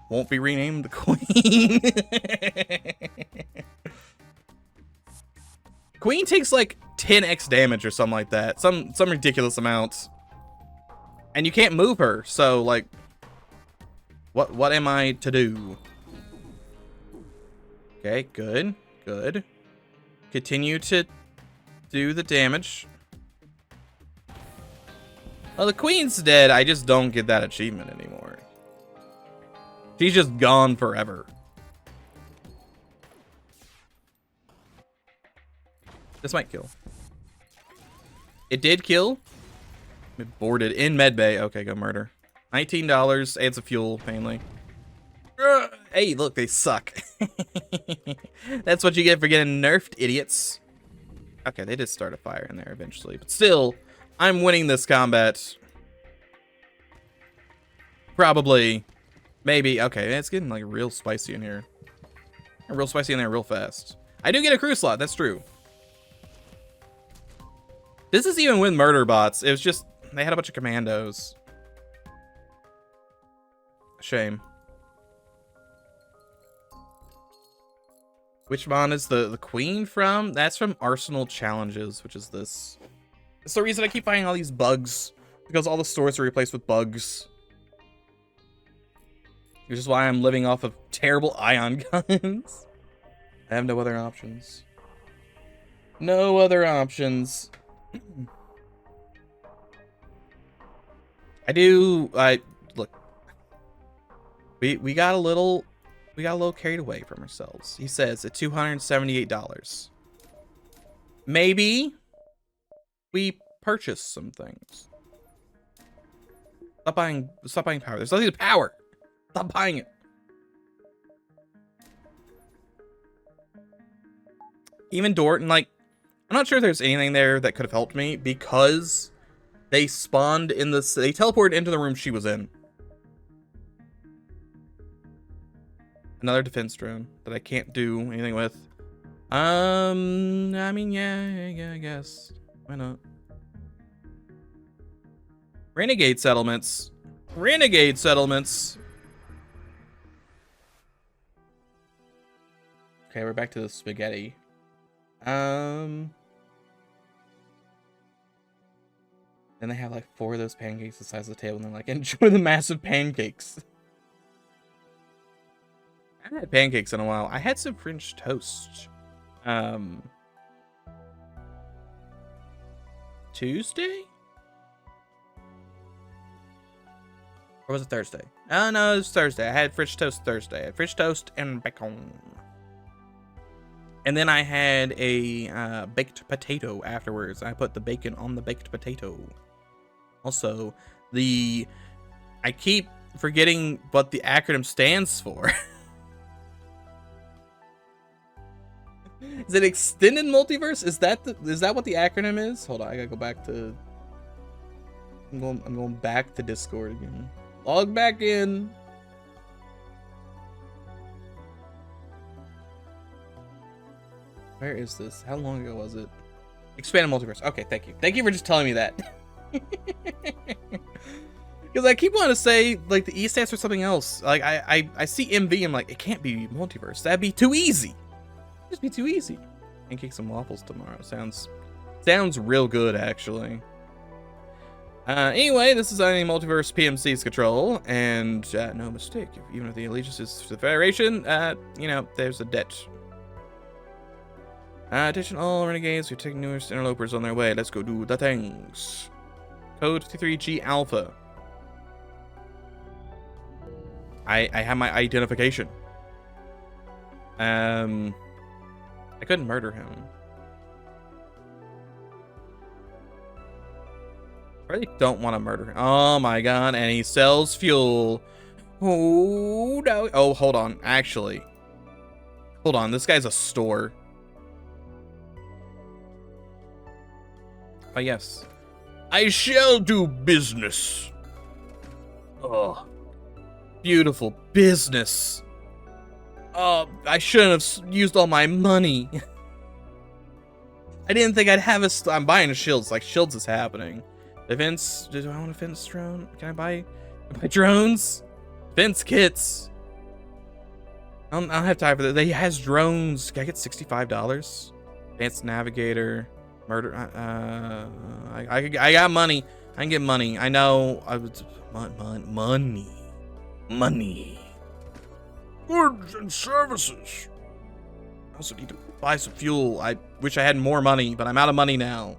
won't be renamed the Queen. Queen takes like 10x damage or something like that. Some ridiculous amount. And you can't move her, so like, what am I to do? Okay, good, good. Continue to do the damage. Well, the Queen's dead. I just don't get that achievement anymore. She's just gone forever. This might kill. It did kill. It boarded in medbay. Okay, go murder. $19. Adds a fuel, mainly. Hey, look, they suck. That's what you get for getting nerfed, idiots. Okay, they did start a fire in there eventually. But still, I'm winning this combat. Probably. Maybe. Okay, it's getting like real spicy in here. Real spicy in there real fast. I do get a crew slot, that's true. This is even with murder bots. It was just, they had a bunch of commandos. Shame. Which mon is the Queen from? That's from Arsenal Challenges, which is this. It's the reason I keep finding all these bugs. Because all the stores are replaced with bugs. Which is why I'm living off of terrible ion guns. I have no other options. No other options. Look. We got a little carried away from ourselves. He says at $278. Maybe we purchase some things. Stop buying power. There's nothing to power. Stop buying it. Even Dorton, like, I'm not sure if there's anything there that could have helped me because they spawned in this. They teleported into the room she was in. Another defense drone that I can't do anything with. I mean, yeah, I guess. Why not? Renegade settlements. Renegade settlements. Okay, we're back to the spaghetti. Then they have like 4 of those pancakes the size of the table, and they're like, enjoy the massive pancakes. I haven't had pancakes in a while. I had some French toast. Tuesday? Or was it Thursday? Oh, no, it was Thursday. I had French toast Thursday. I had French toast and bacon. And then I had a baked potato afterwards. I put the bacon on the baked potato. Also, I keep forgetting what the acronym stands for. Is it extended multiverse? Is that what the acronym is? Hold on, I gotta go back to. I'm going back to Discord again. Log back in. Where is this? How long ago was it? Expanded multiverse. Okay, thank you. Thank you for just telling me that. Because I keep wanting to say like the E stands for something else. Like I see MV. I'm like, it can't be multiverse. That'd be too easy. Just be too easy. Pancakes and waffles tomorrow. Sounds real good, actually. Anyway, this is any multiverse PMC's control, and no mistake. Even if the allegiance is to the Federation, you know, there's a debt. Attention all renegades who take newest interlopers on their way. Let's go do the things. Code 53G Alpha. I have my identification. I couldn't murder him. I really don't want to murder him. Oh my god, and he sells fuel. Oh no. Oh, hold on. Actually. Hold on, this guy's a store. Oh yes. I shall do business. Oh. Beautiful business. Oh, I shouldn't have used all my money. I didn't think I'd have I'm buying shields. Like, shields is happening. Defense. Do I want a fence drone? Can I buy drones? Fence kits. I don't have time for that. They has drones. Can I get $65? Advanced navigator. Murder. I got money. I can get money. I know. Money. Goods and services. I also need to buy some fuel. I wish I had more money, but I'm out of money now.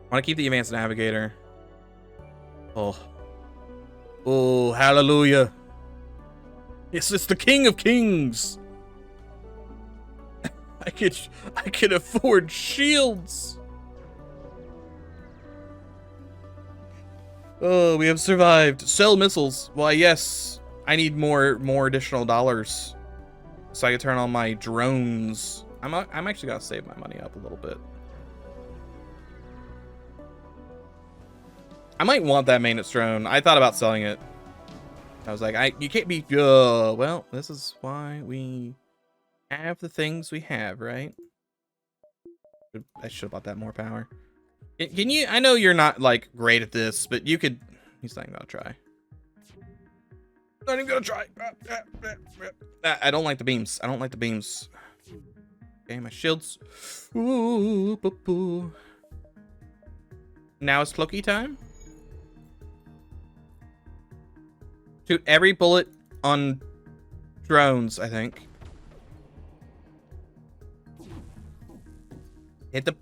I want to keep the advanced navigator. Oh, hallelujah. Yes, it's the King of Kings. I could afford shields. Oh, we have survived. Sell missiles. Why, yes. I need more additional dollars so I can turn on my drones. I'm actually gonna save my money up a little bit. I might want that maintenance drone. I thought about selling it. I was like, you can't be. Well, this is why we have the things we have, right? I should have bought that more power. Can you? I know you're not like great at this, but you could. He's not even gonna try. Not even gonna try. I don't like the beams. I don't like the beams. Okay, my shields. Ooh, boo, boo. Now it's Cloaky time. Shoot every bullet on drones, I think. Hit the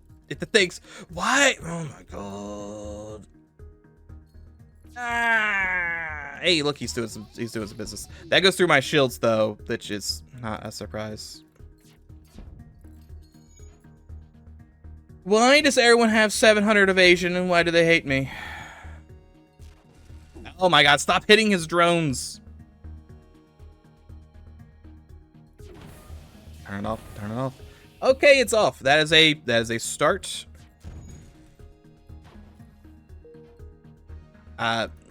things. Why? Oh my god. Ah! Hey, look, he's doing some business. That goes through my shields though, which is not a surprise. Why does everyone have 700 evasion and why do they hate me? Oh my god, stop hitting his drones. Turn it off, turn it off. Okay, it's off. That is a start.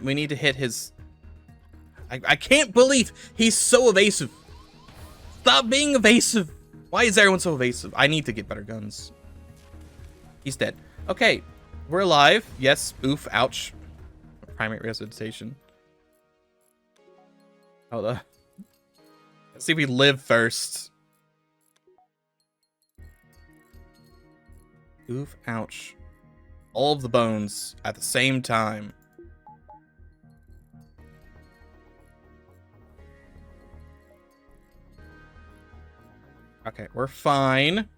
We need to hit his... I can't believe he's so evasive. Stop being evasive. Why is everyone so evasive? I need to get better guns. He's dead. Okay, we're alive. Yes, oof, ouch. Primate resuscitation. Hold on. Let's see if we live first. Oof, ouch. All of the bones at the same time. Okay, we're fine.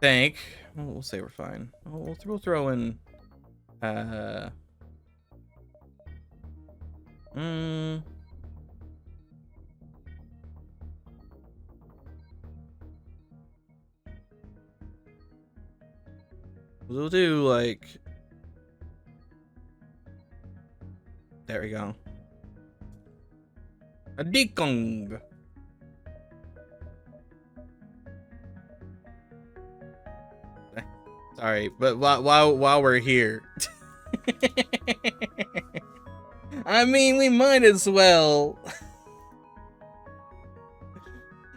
We'll say we're fine. We'll throw in we'll do like, there we go. A dekong. Sorry, but while we're here, I mean, we might as well.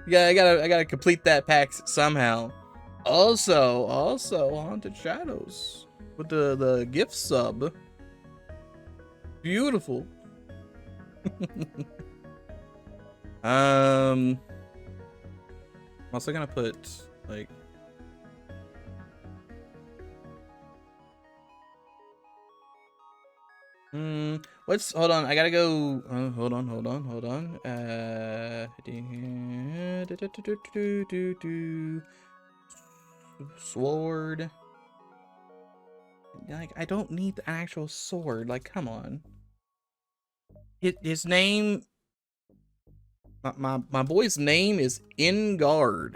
Yeah, I gotta complete that pack somehow. Also, Haunted Shadows with the gift sub. Beautiful. I'm also gonna put like. Hold on, I gotta go. Hold on. Sword. Like, I don't need the actual sword. Like, come on. His name. My boy's name is Ingard.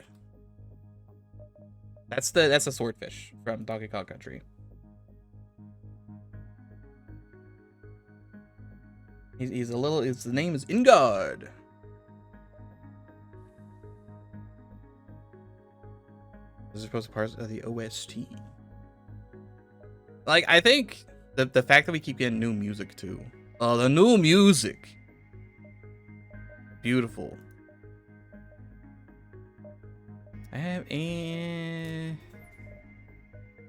That's the swordfish from Donkey Kong Country. He's a little. His name is Ingard. This is supposed to be part of the OST. Like, I think the fact that we keep getting new music too. Oh, the new music. Beautiful. I have a.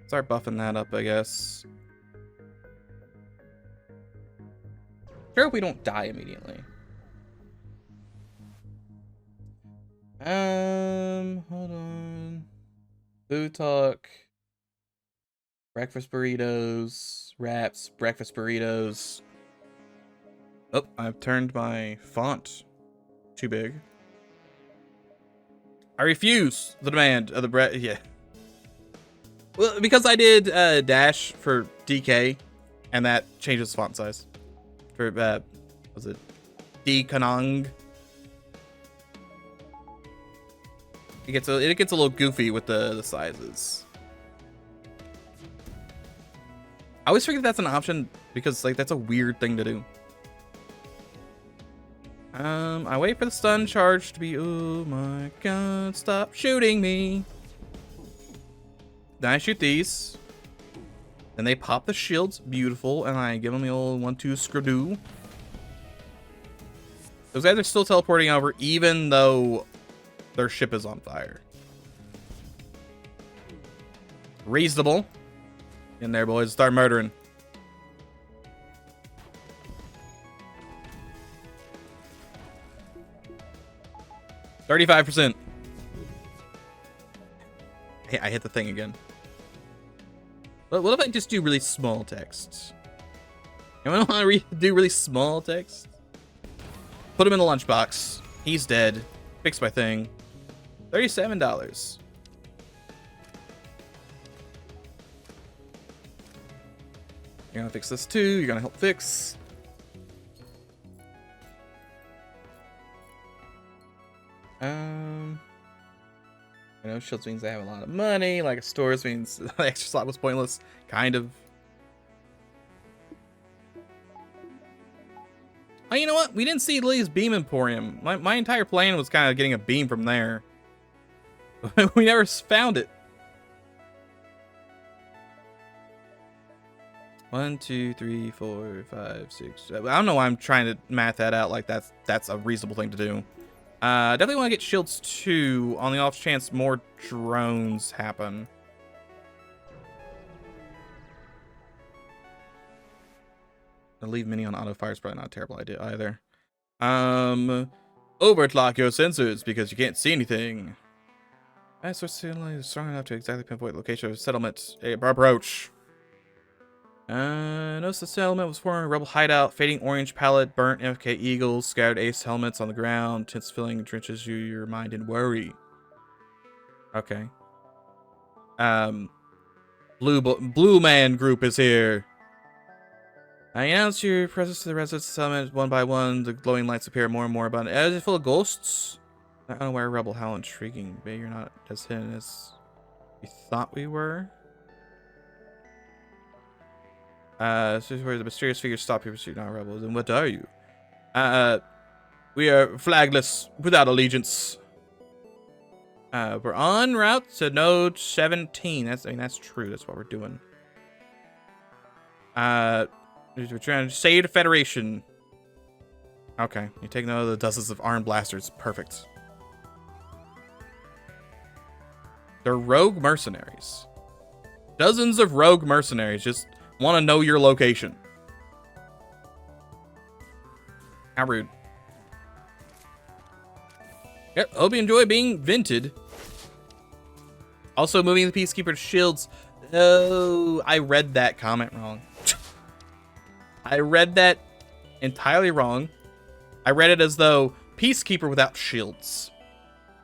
Start buffing that up, I guess. Sure, we don't die immediately. Hold on. Food talk. Breakfast burritos. Wraps. Breakfast burritos. Oh, I've turned my font too big. I refuse the demand of the bread. Yeah. Well, because I did dash for DK, and that changes font size. For was it D-Kanong? It gets a little goofy with the sizes. I always forget that's an option because like that's a weird thing to do. I wait for the stun charge to be. Oh my god! Stop shooting me! Then I shoot these. Then they pop the shields, beautiful, and I give them the old 1-2 screw. Those guys are still teleporting over, even though their ship is on fire. Reasonable. In there, boys. Start murdering. %. Hey, I hit the thing again. But what if I just do really small text? Anyone want to do really small text? Put him in the lunchbox. He's dead. Fix my thing. $37. You're gonna fix this too. You're gonna help fix. You know, shields means I have a lot of money. Like stores means the extra slot was pointless. Kind of. Oh, you know what? We didn't see Lilly's beam emporium. My entire plan was kind of getting a beam from there. We never found it. 1, 2, 3, 4, 5, 6. I don't know why I'm trying to math that out like that's a reasonable thing to do. Definitely want to get shields 2 on the off chance more drones happen. To leave mini on auto fire is probably not a terrible idea either. Overclock your sensors because you can't see anything. That source is strong enough to exactly pinpoint the location of a settlement. Approach. Notice the settlement was forming a rebel hideout. Fading orange palette, burnt MFK eagles, scattered ace helmets on the ground. Tense feeling drenches your mind in worry. Okay. Blue man group is here. I announce your presence to the residents of the settlement one by one. The glowing lights appear more and more abundant. Is it full of ghosts? Not unaware rebel, how intriguing. Maybe you're not as hidden as we thought we were. This is where the mysterious figures stop your pursuit, not rebels. And what are you? We are flagless, without allegiance. We're en route to node 17. That's true. That's what we're doing. We're trying to save the Federation. Okay, you take note of the dozens of armed blasters. Perfect. They're rogue mercenaries. Dozens of rogue mercenaries just want to know your location. How rude. Yep, hope you enjoy being vented. Also, moving the Peacekeeper's shields. Oh, I read that comment wrong. I read that entirely wrong. I read it as though Peacekeeper without shields.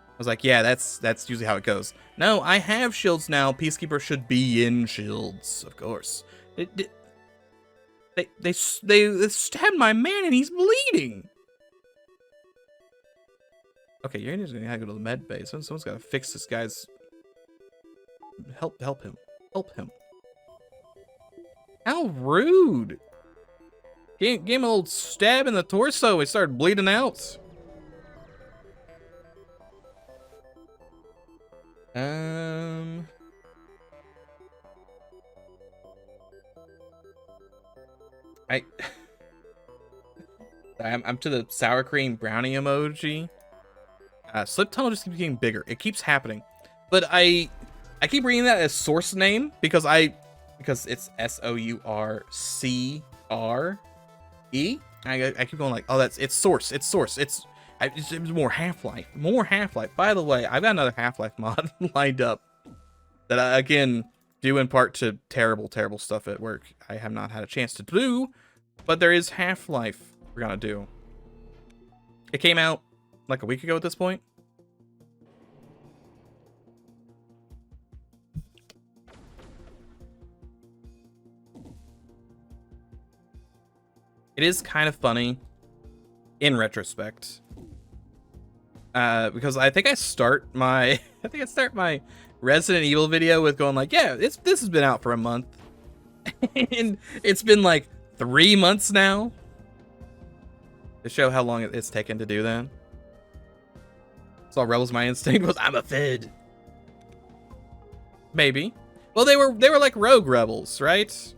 I was like, yeah, that's usually how it goes. No, I have shields now. Peacekeeper should be in shields, of course. They stabbed my man and he's bleeding. Okay, you're just gonna have to go to the med bay. Someone's gotta fix this guy's. Help him. Help him. How rude. Gave him a little stab in the torso. He started bleeding out. I'm to the sour cream brownie emoji. Slip tunnel just keeps getting bigger. It keeps happening, but I keep reading that as source name because it's SOURCRE. I keep going like, oh, it's source. It's more Half-Life. By the way, I've got another Half-Life mod lined up that I, again, due in part to terrible stuff at work, I have not had a chance to do, but there is Half-Life we're gonna do. It came out like a week ago at this point. It is kind of funny in retrospect. Because I think I start my Resident Evil video with going like, yeah, this has been out for a month. And it's been like 3 months now. To show how long it's taken to do that. So Rebels, my instinct was, I'm a Fed. Maybe. Well, they were like rogue rebels, right?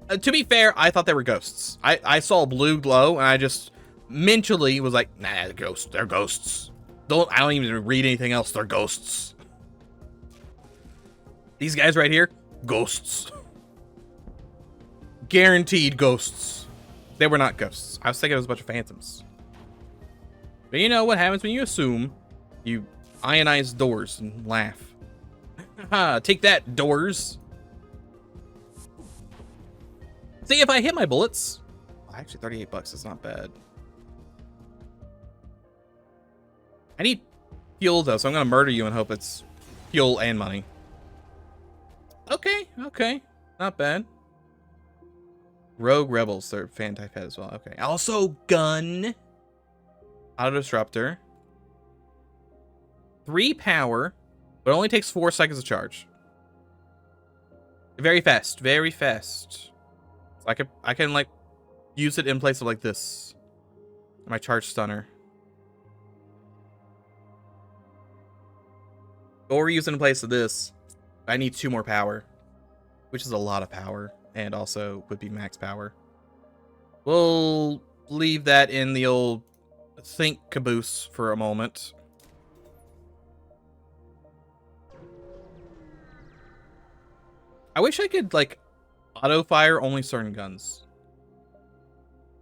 To be fair, I thought they were ghosts. I saw a blue glow and I just mentally was like, nah, they're ghosts. They're ghosts. I don't even read anything else. They're ghosts. These guys right here, ghosts. Guaranteed ghosts. They were not ghosts. I was thinking it was a bunch of phantoms. But you know what happens when you assume. You ionize doors and laugh. Haha, take that, doors. See, if I hit my bullets... Actually, $38 is not bad. I need fuel, though, so I'm going to murder you and hope it's fuel and money. Okay. Not bad. Rogue Rebels, they're fan type head as well. Okay. Also, gun. Auto disruptor. 3 power, but it only takes 4 seconds to charge. Very fast. So I can like use it in place of like this. My charge stunner. Or use it in place of this. I need 2 more power, which is a lot of power, and also would be max power. We'll leave that in the old think caboose for a moment. I wish I could like auto fire only certain guns.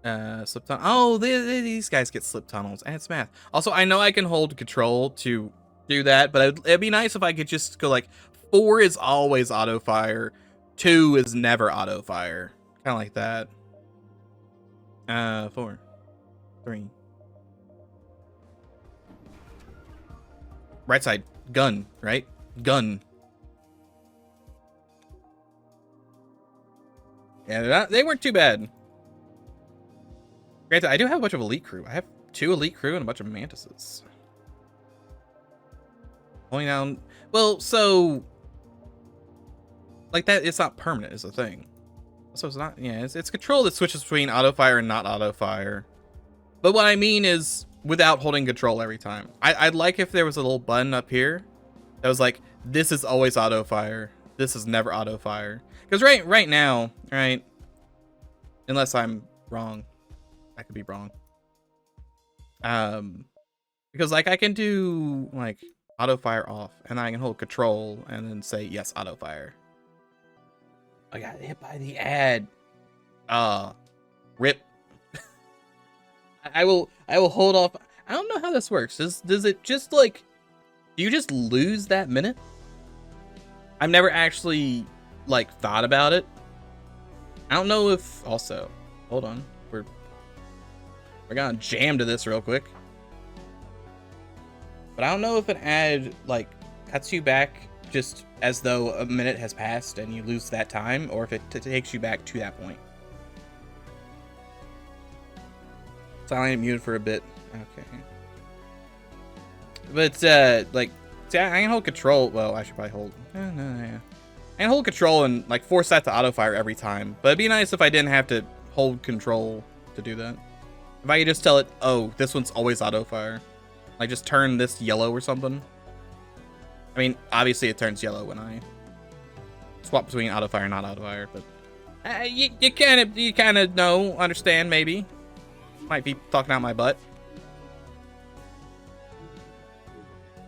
Slip tunnel. Oh, these guys get slip tunnels, and it's math. Also, I know I can hold control to do that, but it'd be nice if I could just go like 4 is always auto fire, 2 is never auto fire, kind of like that. 4, 3. Right side, gun, right? Gun. Yeah, they weren't too bad. Granted, I do have a bunch of elite crew. I have 2 elite crew and a bunch of mantises. Pulling down. Well, so like that, it's not permanent is the thing. So it's not. Yeah, it's control that switches between auto fire and not auto fire. But what I mean is without holding control every time. I'd like if there was a little button up here that was like, this is always auto fire. This is never auto fire. Because right now, right? Unless I'm wrong. I could be wrong. Because like I can do like auto fire off, and I can hold control and then say yes, auto fire. I got hit by the ad. Rip. I will hold off. I don't know how this works. Does it just like, do you just lose that minute? I've never actually like thought about it. I don't know if also, hold on. We're gonna jam to this real quick. But I don't know if an ad like cuts you back just as though a minute has passed and you lose that time, or if it takes you back to that point. Silent muted for a bit. Okay. But like, see, I can hold control. Well, I should probably hold. Yeah. I can hold control and like force that to auto fire every time. But it'd be nice if I didn't have to hold control to do that. If I could just tell it, oh, this one's always auto fire. Like just turn this yellow or something. I mean, obviously it turns yellow when I swap between auto fire and not auto fire, but you kind of know, understand maybe. Might be talking out my butt.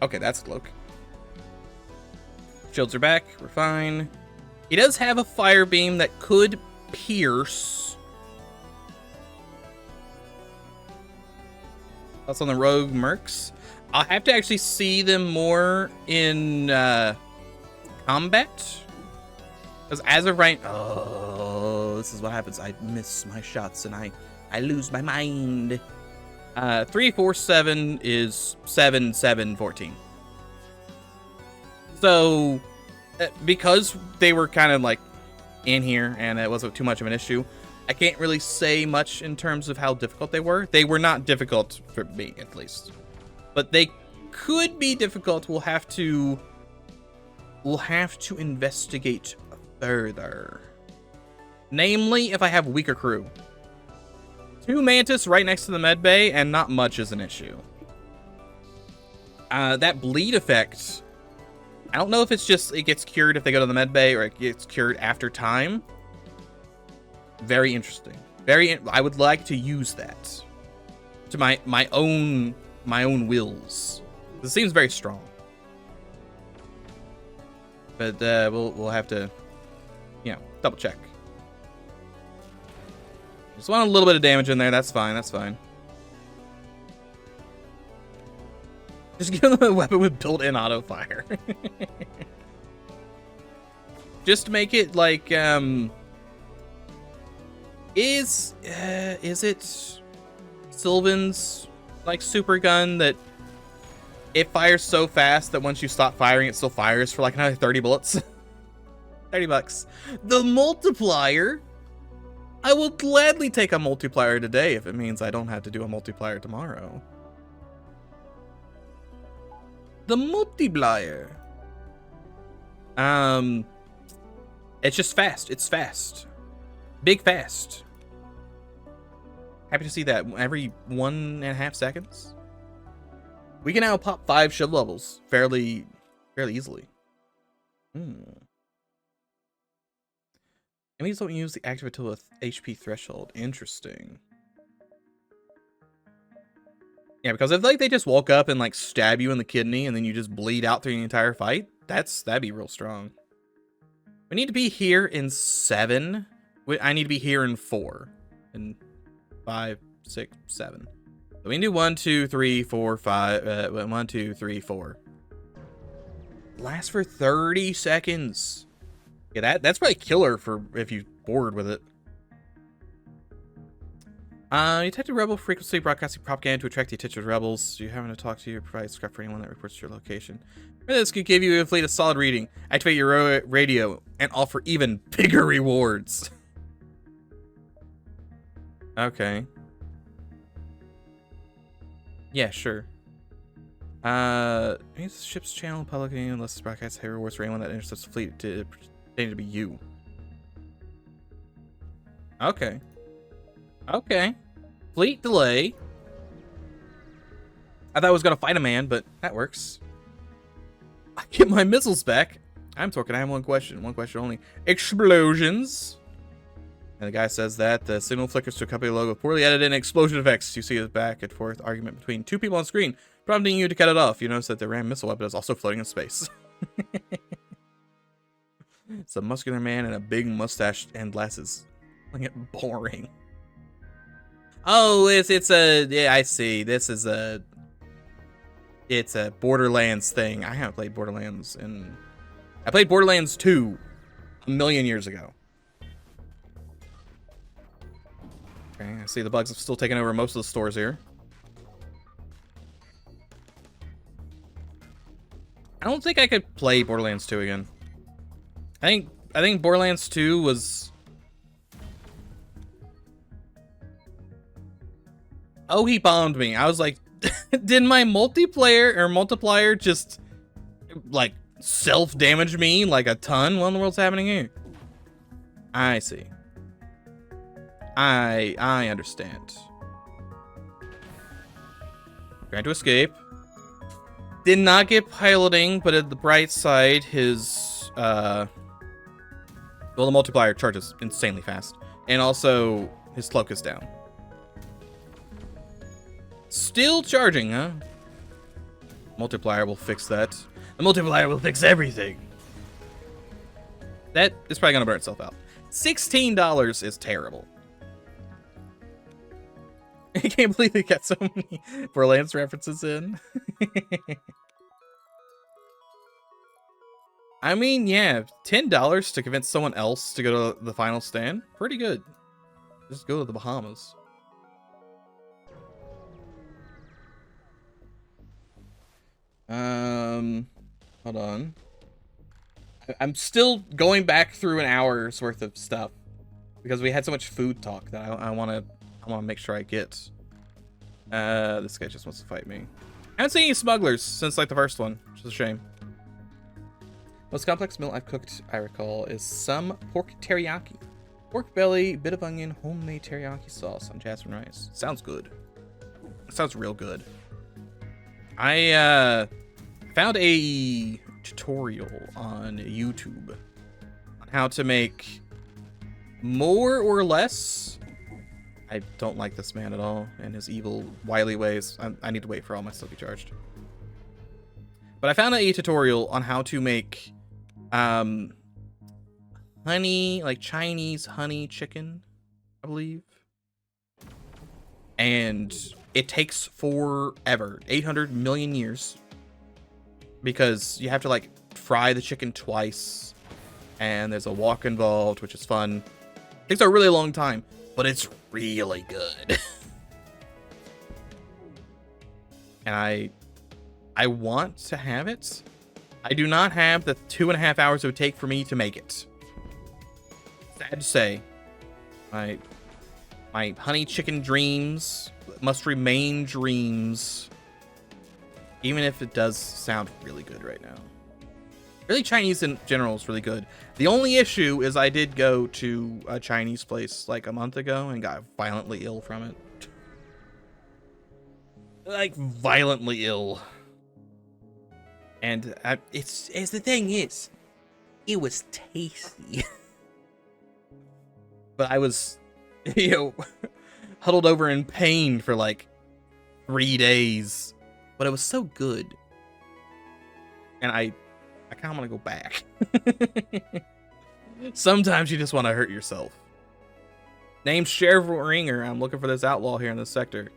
Okay, that's Cloak. Shields are back. We're fine. He does have a fire beam that could pierce. That's on the rogue mercs. I'll have to actually see them more in combat. Because as of right... Oh, this is what happens. I miss my shots and I lose my mind. 3, 4, 7 is 7, 7, 14. So, because they were kind of like in here and it wasn't too much of an issue, I can't really say much in terms of how difficult they were. They were not difficult for me, at least. But they could be difficult. We'll have to investigate further. Namely, if I have weaker crew. 2 mantis right next to the med bay, and not much is an issue. That bleed effect, I don't know if it's just it gets cured if they go to the med bay or it gets cured after time. Very interesting. I would like to use that to my own wills. This seems very strong. But we'll have to, double check. Just want a little bit of damage in there. That's fine. That's fine. Just give them a weapon with built-in auto fire. Just make it like is it Sylvan's like super gun that it fires so fast that once you stop firing it still fires for like another 30 bullets? $30. The multiplier. I will gladly take a multiplier today if it means I don't have to do a multiplier tomorrow. The multiplier. It's just fast. It's fast. Big fast. Happy to see that every 1.5 seconds. We can now pop 5 shield levels fairly easily. Enemies don't use the active until with HP threshold. Interesting. Yeah, because if like they just woke up and like stab you in the kidney and then you just bleed out through the entire fight, that'd be real strong. We need to be here in 7. I need to be here in 4. And 5, 6, 7. So we can do 1, 2, 3, 4, 5. 1, 2, 3, 4. Lasts for 30 seconds. Yeah, that's probably killer for if you're bored with it. You detect a rebel frequency broadcasting propaganda to attract the attention of rebels. You having to talk to you, provide script for anyone that reports your location. This could give you a fleet a solid reading. Activate your radio and offer even bigger rewards. Okay. Yeah, sure. Use the ship's channel publicly unless the broadcast have rewards for anyone that intercepts the fleet to be you. Okay. Okay. Fleet delay. I thought I was gonna fight a man, but that works. I get my missiles back. I'm talking. I have one question only. Explosions. And the guy says that the signal flickers to accompany the logo with poorly edited and explosion effects. You see a back and forth argument between 2 people on screen, prompting you to cut it off. You notice that the ram missile weapon is also floating in space. It's a muscular man and a big mustache and glasses. Like it boring. Oh, it's a, yeah, I see. This is it's a Borderlands thing. I haven't played Borderlands I played Borderlands 2 a million years ago. Okay, I see the bugs have still taken over most of the stores here. I don't think I could play Borderlands 2 again. I think Borderlands 2 was... Oh, he bombed me. I was like, did my multiplier just like self-damage me like a ton? What in the world's happening here? I see. I understand. Trying to escape. Did not get piloting, but at the bright side, his well, the multiplier charges insanely fast, and also his cloak is down. Still charging, huh? Multiplier will fix that. The multiplier will fix everything. That is probably gonna burn itself out. $16 is terrible. I can't believe they got so many Borderlands references in. I mean, yeah, $10 to convince someone else to go to the final stand. Pretty good. Just go to the Bahamas. Hold on. I'm still going back through an hour's worth of stuff because we had so much food talk that I want to make sure I get. This guy just wants to fight me. I haven't seen any smugglers since like the first one, which is a shame. Most complex meal I've cooked, I recall, is some pork teriyaki. Pork belly, bit of onion, homemade teriyaki sauce on jasmine rice. Sounds good. It sounds real good. I found a tutorial on YouTube on how to make more or less. I don't like this man at all and his evil, wily ways. I need to wait for all my stuff to be charged. But I found a tutorial on how to make honey, like Chinese honey chicken, I believe. And it takes forever, 800 million years, because you have to like fry the chicken twice, and there's a wok involved, which is fun. It takes a really long time, but it's really good. And I want to have it. I do not have the 2.5 hours it would take for me to make it. Sad to say, my honey chicken dreams must remain dreams, even if it does sound really good right now. Really, Chinese in general is really good. The only issue is I did go to a Chinese place like a month ago and got violently ill from it. Like, violently ill. And it's the thing is, it was tasty. But I was, huddled over in pain for like 3 days. But it was so good. And I kind of want to go back. Sometimes you just want to hurt yourself. Named Sheriff Ringer. I'm looking for this outlaw here in this sector.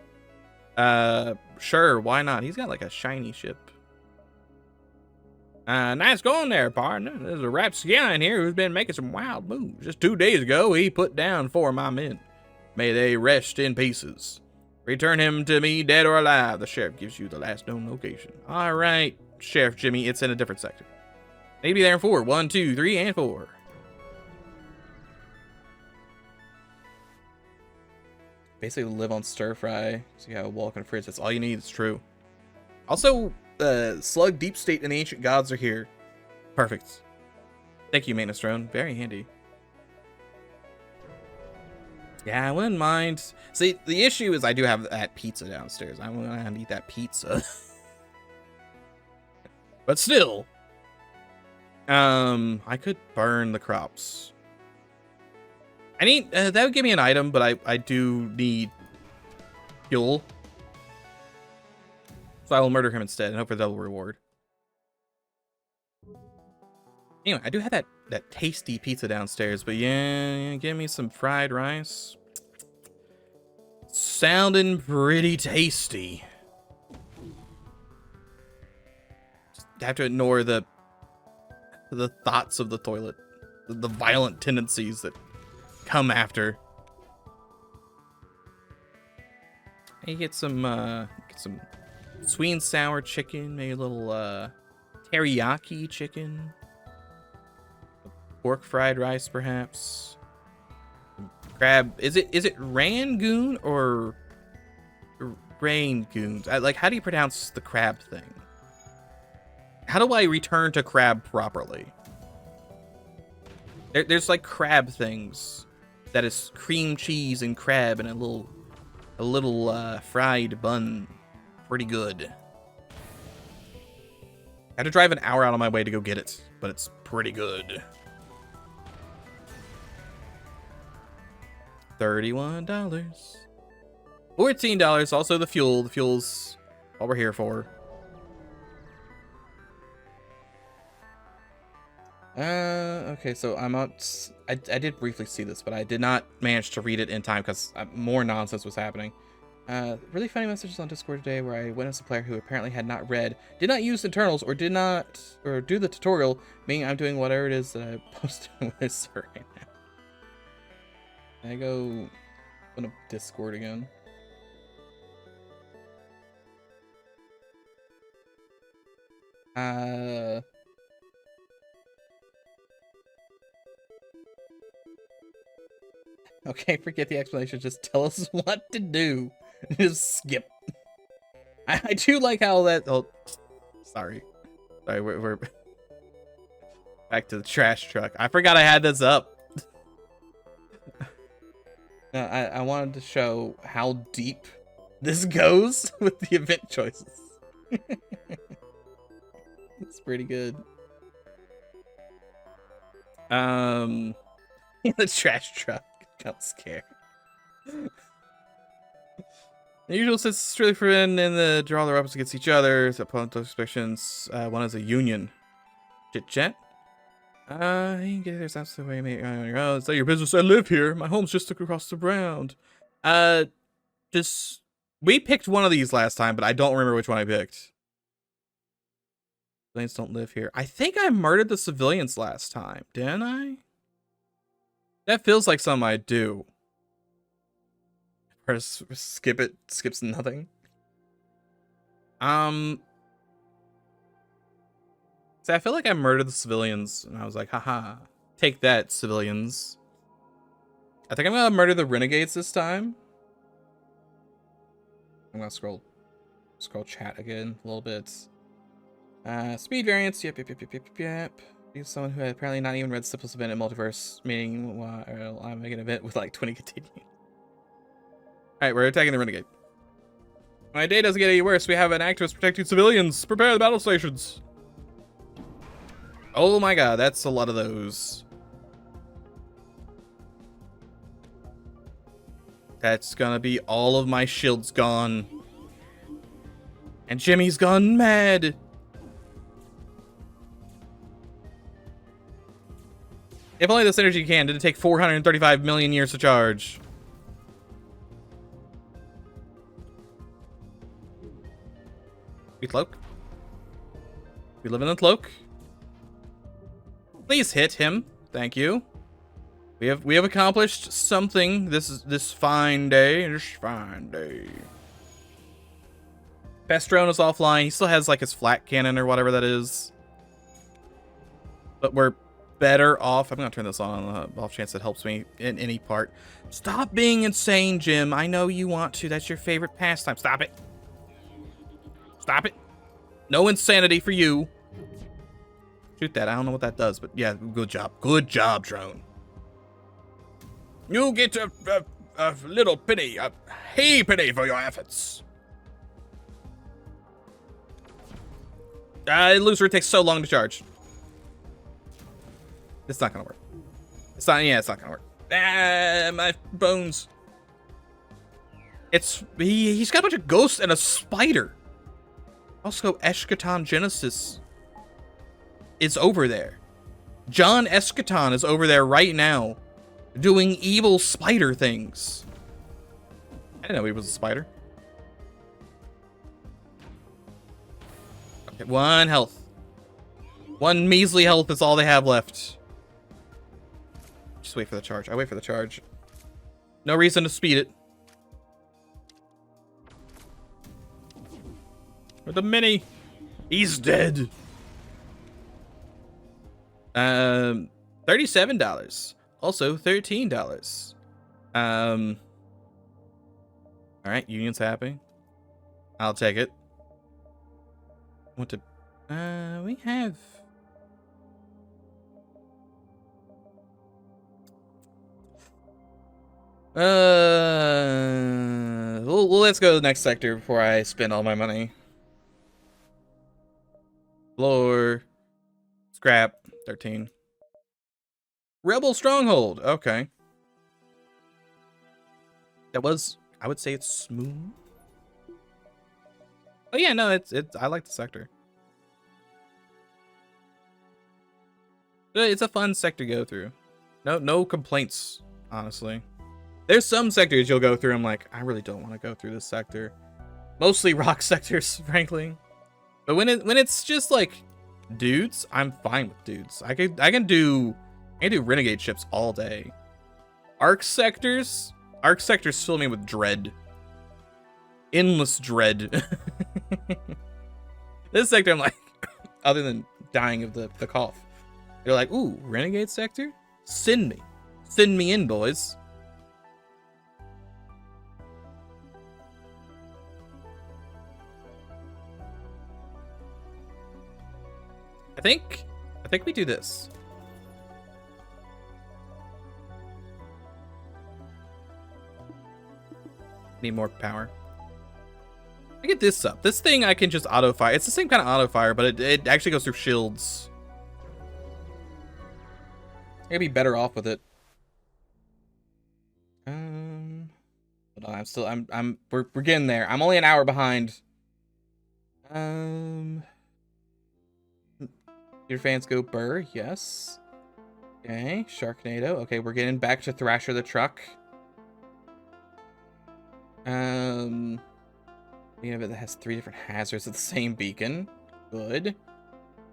Sure, why not? He's got like a shiny ship. Nice going there, partner. There's a rapscallion here who's been making some wild moves. Just 2 days ago, he put down 4 of my men. May they rest in pieces. Return him to me, dead or alive. The sheriff gives you the last known location. All right, Sheriff Jimmy, it's in a different sector. Need to be there in 4. 1, 2, 3, and 4. Basically live on stir fry. So you got a walk in the fridge. That's all you need. It's true. Also, Slug, Deep State, and the Ancient Gods are here. Perfect. Thank you, maintenance drone. Very handy. Yeah, I wouldn't mind. See, the issue is I do have that pizza downstairs. I want to eat that pizza. But still, I could burn the crops. I need, that would give me an item, but I do need fuel. So I will murder him instead and hope for the double reward. Anyway, I do have that tasty pizza downstairs, but yeah, give me some fried rice. Sounding pretty tasty. Just have to ignore the thoughts of the toilet, the violent tendencies that come after. And you get some sweet and sour chicken, maybe a little teriyaki chicken, pork fried rice perhaps, crab. Is it rangoon or rangoons? Like, how do you pronounce the crab thing? How do I return to crab properly? There's like crab things that is cream cheese and crab and a little fried bun. Pretty good. I had to drive an hour out of my way to go get it, but it's pretty good. $31. $14. Also the fuel. The fuel's what we're here for. Okay, so I'm out. I did briefly see this, but I did not manage to read it in time because more nonsense was happening. Really funny messages on Discord today where I witnessed a player who apparently had not read, did not use internals, or do the tutorial, meaning I'm doing whatever it is that I posted with this right now. Can I go open up Discord again? Okay, forget the explanation. Just tell us what to do. Just skip. I do like how that. Oh, sorry. We're back to the trash truck. I forgot I had this up. I wanted to show how deep this goes with the event choices. It's pretty good. The trash truck. Don't scare. The usual system is really forbidden in the draw their weapons against each other. So opponent suspicions. One is a union. Chit chat. You can get this that's the way you make it on your own. It's not your business. I live here. My home's just across the ground. We picked one of these last time, but I don't remember which one I picked. Civilians don't live here. I think I murdered the civilians last time, didn't I? That feels like something I do. Or skip it. Skips nothing. So I feel like I murdered the civilians, and I was like, haha, take that, civilians. I think I'm gonna murder the renegades this time. I'm gonna scroll chat again a little bit. Speed variance. Yep. He's someone who had apparently not even read the simplest event in Multiverse, meaning well, I'm making an event with like 20 continue. Alright, we're attacking the Renegade. My day doesn't get any worse. We have an activist protecting civilians. Prepare the battle stations. Oh my god, that's a lot of those. That's gonna be all of my shields gone. And Jimmy's gone mad. If only this energy can, did it take 435 million years to charge? We cloak. We live in a cloak. Please hit him. Thank you. We have accomplished something this fine day. This fine day. Pestron is offline. He still has like his flat cannon or whatever that is. But we're better off. I'm gonna turn this on the off chance it helps me in any part. Stop being insane, Jim. I know you want to. That's your favorite pastime. Stop it. Stop it. No insanity for you. Shoot that. I don't know what that does, but yeah, good job. Good job, drone. You get a little penny, a hay penny for your efforts. Loser, it takes so long to charge. It's not gonna work. It's not gonna work. My bones. He's got a bunch of ghosts and a spider. Also, Eschaton Genesis is over there. John Eschaton is over there right now, doing evil spider things. I didn't know he was a spider. Okay, 1 health. 1 measly health is all they have left. Just wait for the charge. I wait for the charge. No reason to speed it. With the mini. He's dead. $37. Also $13. All right, Union's happy. I'll take it. Want to? We have. Well, let's go to the next sector before I spend all my money. Floor. Scrap. 13. Rebel Stronghold. Okay. That was, I would say it's smooth. Oh yeah, no, it's I like the sector. It's a fun sector to go through. No complaints, honestly. There's some sectors you'll go through, I'm like, I really don't want to go through this sector. Mostly rock sectors, frankly. But when it's just like dudes, I'm fine with dudes. I can do renegade ships all day. Arc sectors fill me with dread. Endless dread. This sector, I'm like, other than dying of the cough. They're like, ooh, renegade sector? Send me in, boys. I think we do this. Need more power. I get this up. This thing I can just auto fire. It's the same kind of auto fire, but it actually goes through shields. I'd be better off with it. Hold on, we're getting there. I'm only an hour behind. Your fans go Burr, yes. Okay, Sharknado. Okay, we're getting back to Thrasher the Truck. We have it that has 3 different hazards at the same beacon. Good.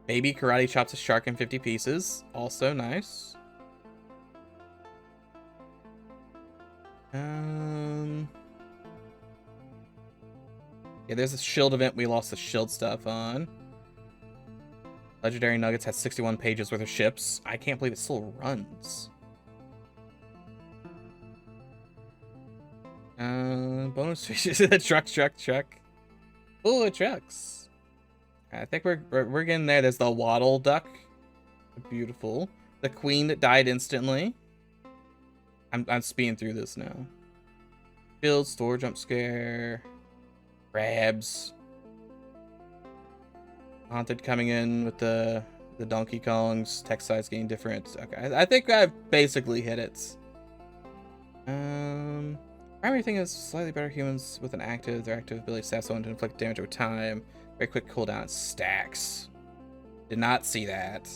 Baby karate chops a shark in 50 pieces. Also nice. Yeah, there's a shield event we lost the shield stuff on. Legendary Nuggets has 61 pages worth of ships. I can't believe it still runs. Bonus features. Truck. Oh, it trucks. I think we're getting there. There's the waddle duck. Beautiful. The queen that died instantly. I'm speeding through this now. Build, store, jump scare. Crabs. Haunted coming in with the Donkey Kongs. Text size getting different. Okay, I think I've basically hit it. Primary thing is slightly better humans with an active. Their active ability stats someone to inflict damage over time. Very quick cooldown. Stacks. Did not see that.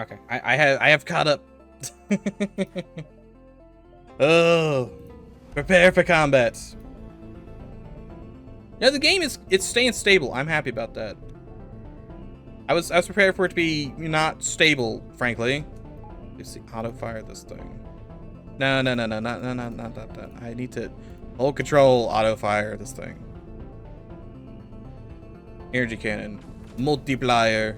Okay, I have caught up. Oh, prepare for combat. No, the game it's staying stable. I'm happy about that. I was prepared for it to be not stable, frankly. Let's see, auto fire this thing. No, not that. I need to hold control, auto fire this thing. Energy cannon, multiplier.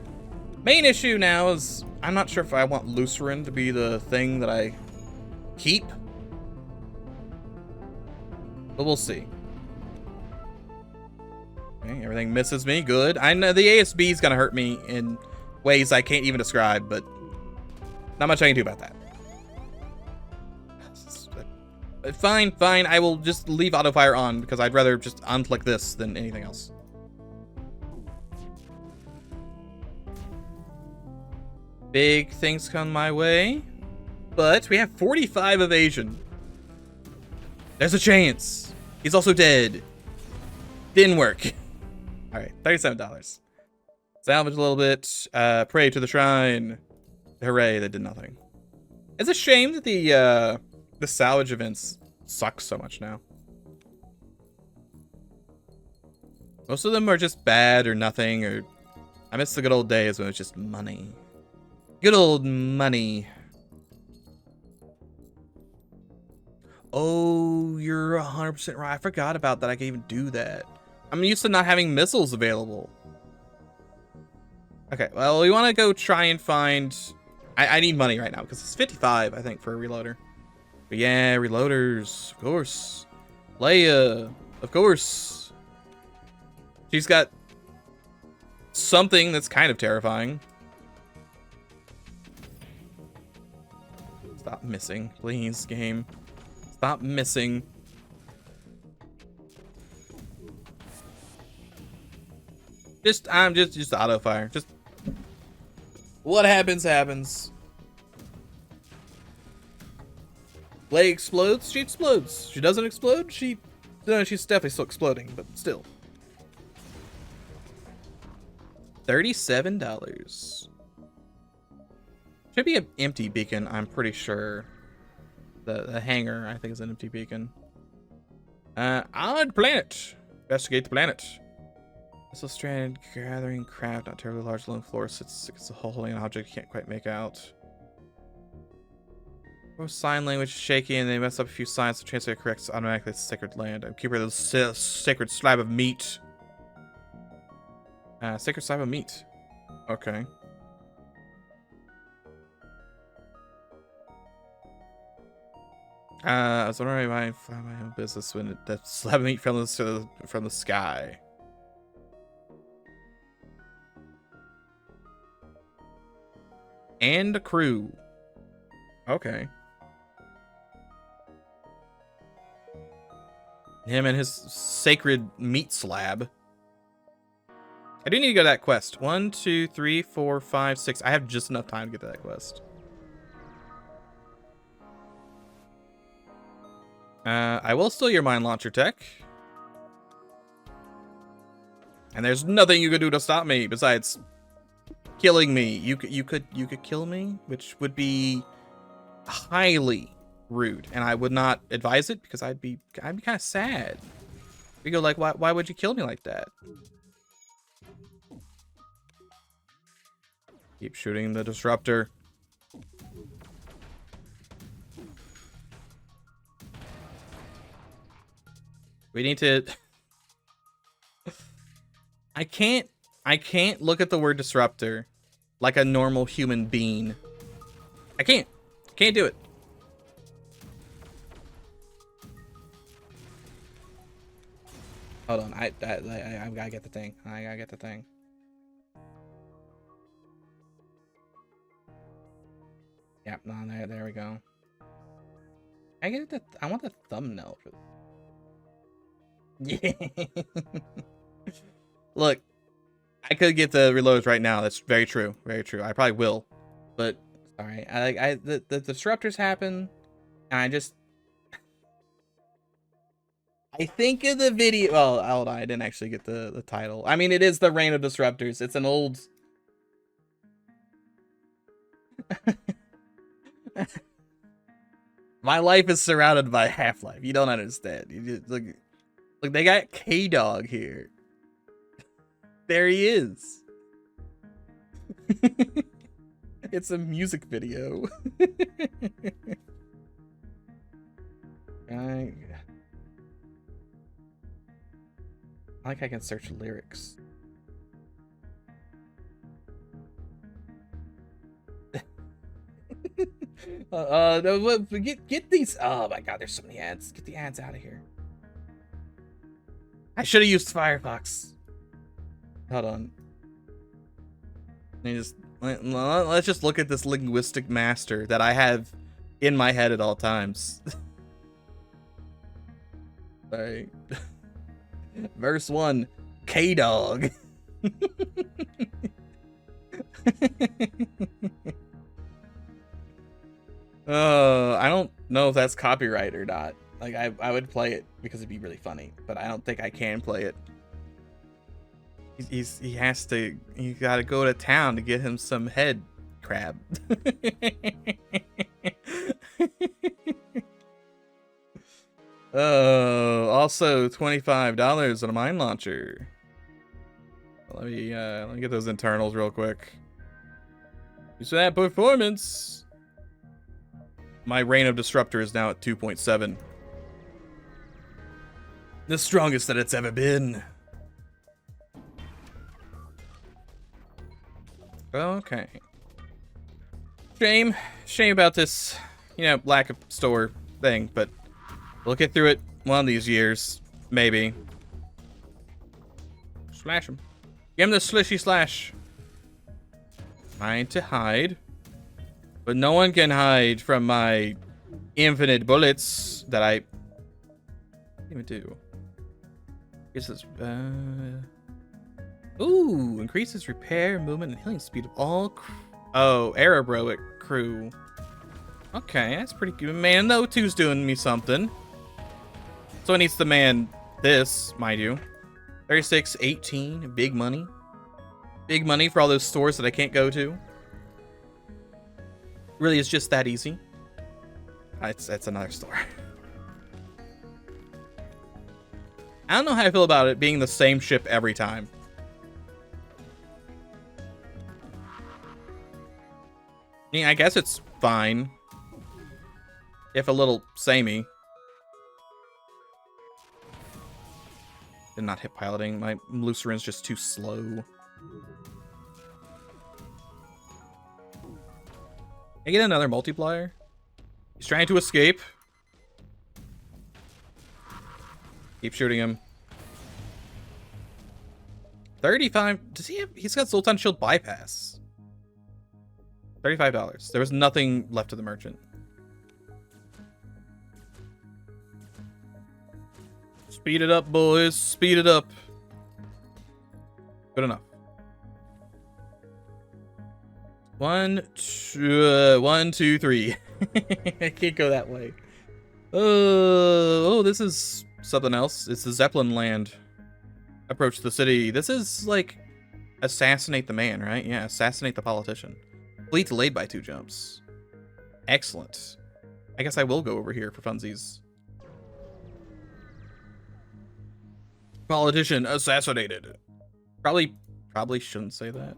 Main issue now is I'm not sure if I want Lucerin to be the thing that I keep, but we'll see. Okay, everything misses me. Good. I know the ASB is gonna hurt me in ways I can't even describe, but not much I can do about that. Fine. I will just leave auto fire on because I'd rather just unflick this than anything else. Big things come my way, but we have 45 evasion. There's a chance. He's also dead. Didn't work. All right, $37. Salvage a little bit. Pray to the shrine. Hooray! That did nothing. It's a shame that the salvage events suck so much now. Most of them are just bad or nothing. Or I miss the good old days when it was just money. Good old money. Oh, you're 100% right. I forgot about that. I can even do that. I'm used to not having missiles available. Okay, well, we want to go try and find... I need money right now because it's 55, I think, for a reloader. But yeah, reloaders, of course. Leia, of course. She's got something that's kind of terrifying. Stop missing, please, game. Stop missing. I'm just auto fire. Just what happens happens. Leia explodes, she explodes. She doesn't explode, she's definitely still exploding, but still. $37. Should be an empty beacon, I'm pretty sure. The hangar, I think, is an empty beacon. Odd planet. Investigate the planet. Missile strand, gathering craft, not terribly large, lone floor. It's a holding an object you can't quite make out. Most sign language is shaky, and they mess up a few signs, so translate corrects automatically. It's sacred land. I'm keeper of the sacred slab of meat. Sacred slab of meat. Okay. I was wondering why I find my own business when that slab of meat from the sky. And a crew. Okay. Him and his sacred meat slab. I do need to go to that quest. 1, 2, 3, 4, 5, 6. I have just enough time to get to that quest. I will steal your mine launcher tech. And there's nothing you could do to stop me besides killing me. You could kill me, which would be highly rude, and I would not advise it because I'd be kind of sad. We go like, why would you kill me like that? Keep shooting the disruptor. We need to... I can't look at the word disruptor like a normal human being. I can't do it. Hold on, I gotta get the thing. I gotta get the thing. Yep, no, there we go. I get the. I want the thumbnail for. Yeah. Look, I could get the reloads right now. That's very true. Very true. I probably will, but sorry. The disruptors happen, and I think in the video. Well, hold on. I didn't actually get the title. I mean, it is the Reign of Disruptors. It's an old. My life is surrounded by Half-Life. You don't understand. You just look. Look, they got K-Dog here. There he is. It's a music video. I like I can search lyrics. Get these. Oh my god, there's so many ads. Get the ads out of here. I should have used Firefox. Hold on. Let's just look at this linguistic master that I have in my head at all times. Sorry. Verse 1, K-Dog. I don't know if that's copyright or not. Like, I would play it because it'd be really funny, but I don't think I can play it. He gotta go to town to get him some head crab. Oh, also $25 on a mine launcher. Let me get those internals real quick. So that performance. My Reign of Disruptor is now at 2.7. The strongest that it's ever been. Okay. Shame about this, lack of store thing, but we'll get through it one of these years, maybe. Slash him. Give him the slishy slash. Trying to hide, but no one can hide from my infinite bullets that I didn't even do. Guess this. Ooh, increases repair, movement, and healing speed of all. Aerobroic crew. Okay, that's pretty good. Man, no two's doing me something. So it needs to man this, mind you. 36, 18, big money. Big money for all those stores that I can't go to. Really, it's just that easy. It's another store. I don't know how I feel about it being the same ship every time. Yeah, I guess it's fine. If a little samey. Did not hit piloting. My Lucerin's just too slow. I get another multiplier. He's trying to escape. Keep shooting him. 35. Does he have? He's got Sultan Shield bypass. $35. There was nothing left of the merchant. Speed it up, boys. Speed it up. Good enough. 1, 2, 3. I can't go that way. Oh, this is something else. It's the Zeppelin land. Approach the city. This is like assassinate the man, right? Yeah, assassinate the politician. Fleet delayed by 2 jumps. Excellent. I guess I will go over here for funsies. Politician assassinated. Probably shouldn't say that.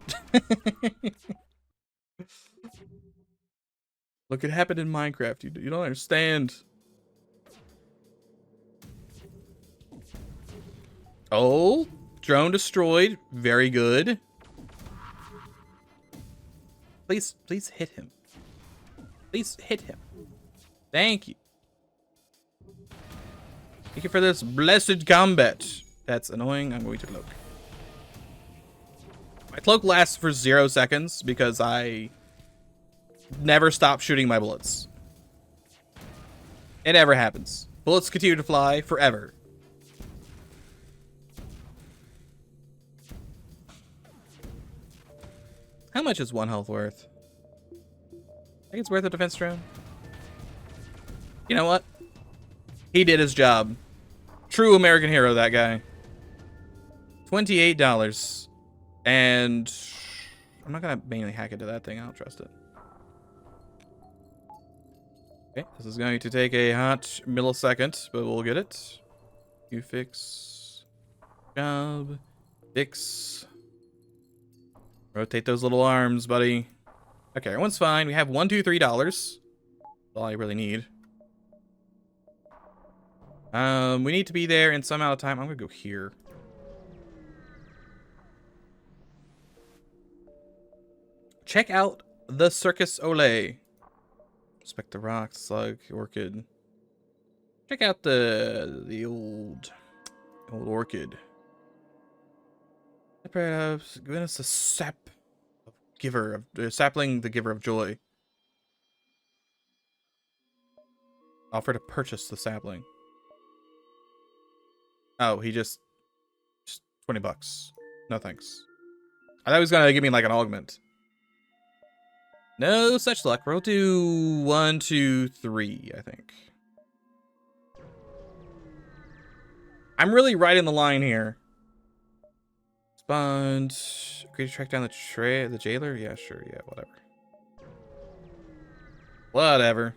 Look, it happened in Minecraft. You don't understand. Oh, drone destroyed. Very good. Please hit him. Please hit him. Thank you. Thank you for this blessed combat. That's annoying. I'm going to cloak. My cloak lasts for 0 seconds because I never stop shooting my bullets. It never happens. Bullets continue to fly forever. How much is 1 health worth? I think it's worth a defense drone. You know what? He did his job. True American hero, that guy. $28. And I'm not going to mainly hack into that thing. I don't trust it. Okay, this is going to take a hot millisecond, but we'll get it. You fix. Job. Fix. Rotate those little arms, buddy. Okay, everyone's fine. We have $1, $2, $3. That's all I really need. We need to be there in some amount of time. I'm gonna go here. Check out the Circus Olay. Inspect the rock, slug, orchid. Check out the old orchid. Give us a sap of giver of sapling, the giver of joy. Offer to purchase the sapling. Oh, he just $20. No thanks. I thought he was gonna give me like an augment. No such luck. We'll do 1, 2, 3, I think. I'm really right in the line here. Sponge. Agree to track down the jailer? Yeah, sure. Yeah, whatever. Whatever.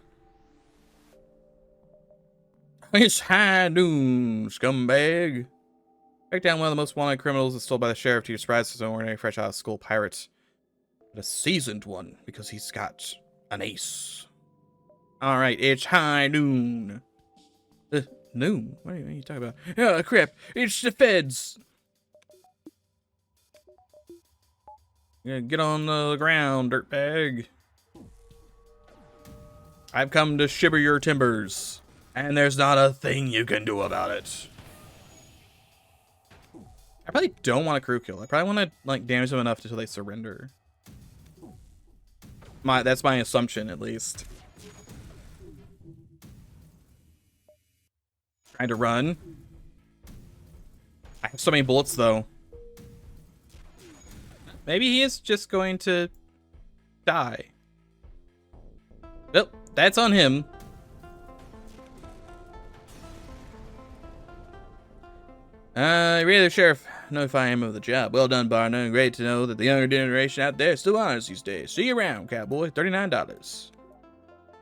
It's high noon, scumbag. Track down one of the most wanted criminals installed by the sheriff to your surprise as an ordinary fresh out of school pirate. But a seasoned one, because he's got an ace. Alright, it's high noon. Noon? What are you talking about? Oh, crap. It's the feds. Yeah, get on the ground, dirtbag. I've come to shiver your timbers, and there's not a thing you can do about it. I probably don't want a crew kill. I probably want to like damage them enough until they surrender. That's my assumption, at least. Trying to run. I have so many bullets, though. Maybe he is just going to die. Nope, that's on him. Ready, the sheriff. Notify him of the job. Well done, Barna. Great to know that the younger generation out there is still honest these days. See you around, cowboy. $39.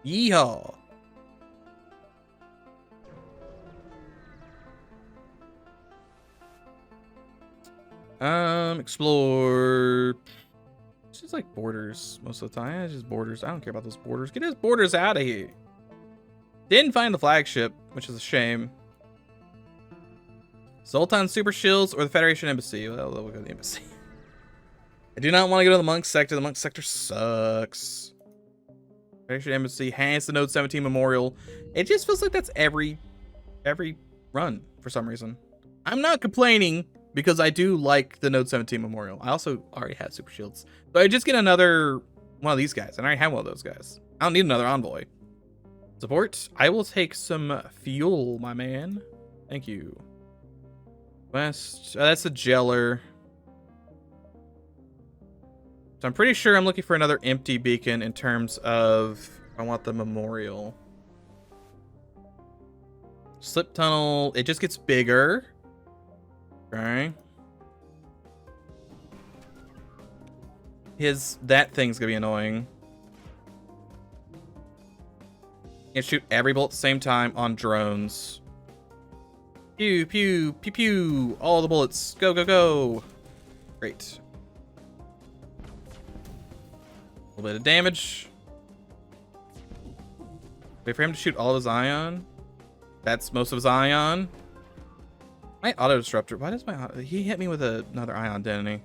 Yeehaw. Explore. It's just like borders most of the time. It's just borders. I don't care about those borders. Get his borders out of here. Didn't find the flagship, which is a shame. Sultan Super Shields or the Federation Embassy? Well, we'll go to the embassy. I do not want to go to the Monk Sector. The Monk Sector sucks. Federation Embassy has the Node 17 Memorial. It just feels like that's every run for some reason. I'm not complaining because I do like the Node 17 Memorial. I also already have Super Shields. So I just get another one of these guys. And I already have one of those guys. I don't need another envoy. Support. I will take some fuel, my man. Thank you. West. That's the Jeller. So I'm pretty sure I'm looking for another empty beacon in terms of I want the memorial. Slip tunnel. It just gets bigger. Okay. That thing's gonna be annoying. You can shoot every bolt at the same time on drones. Pew, pew, pew, pew. All the bullets. Go, go, go. Great. A little bit of damage. Wait for him to shoot all of his ion. That's most of his ion. My auto disruptor. Why does he hit me with another ion, didn't he?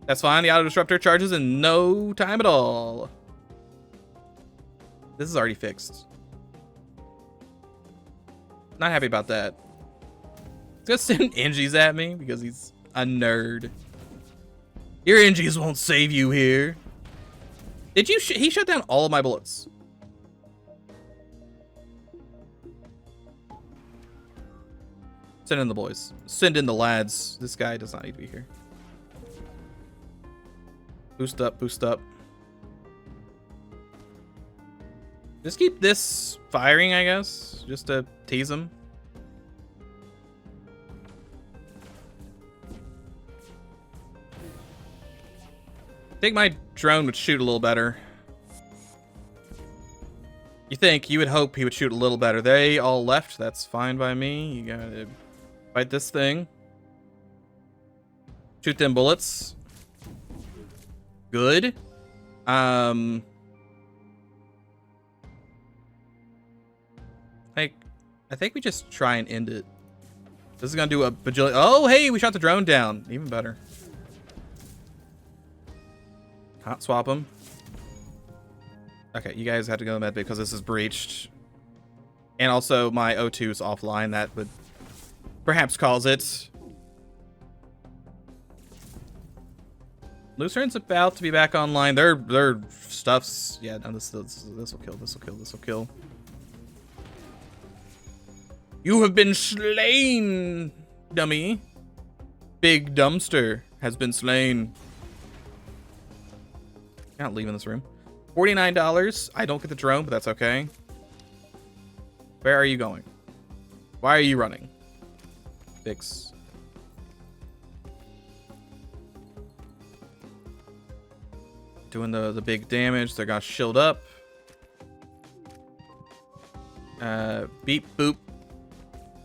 That's fine. The auto disruptor charges in no time at all. This is already fixed. Not happy about that. gonna send Engies at me because he's a nerd. Your Engies won't save you here. Did you? He shut down all of my bullets. Send in the boys. Send in the lads. This guy does not need to be here. Boost up, boost up. Just keep this firing, I guess, just to tease him. I think my drone would shoot a little better. You would hope he would shoot a little better. They all left. That's fine by me. You gotta fight this thing. Shoot them bullets. Good. I think we just try and end it. This is gonna do a bajillion. Oh, hey, we shot the drone down. Even better. Hot swap him. Okay, you guys have to go to medbay because this is breached. And also my O2 is offline. That would perhaps cause it. Lucern's about to be back online. Their stuff's... Yeah, no, this will kill. This will kill. You have been slain, dummy. Big dumpster has been slain. Not leaving this room. $49. I don't get the drone, but that's okay. Where are you going? Why are you running? Fix. Doing the big damage. They're gonna shield up. Beep boop.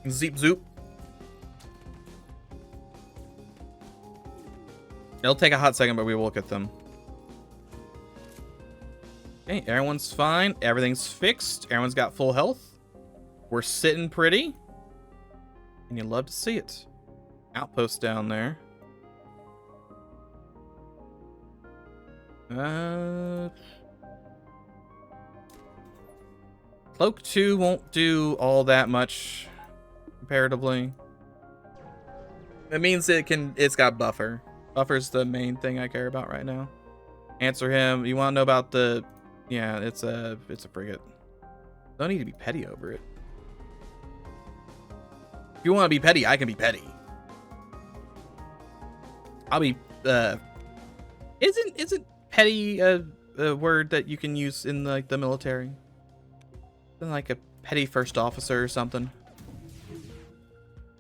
Zeep zoop. It'll take a hot second, but we will get them. Okay, everyone's fine. Everything's fixed. Everyone's got full health. We're sitting pretty. And you love to see it. Outpost down there. Cloak 2 won't do all that much comparatively. It means it's got buffer. Buffer's the main thing I care about right now. Answer him. You want to know about the... Yeah, it's a frigate. Don't need to be petty over it. If you want to be petty, I can be petty. I'll be... Isn't petty a word that you can use in like the military? Isn't like a petty first officer or something?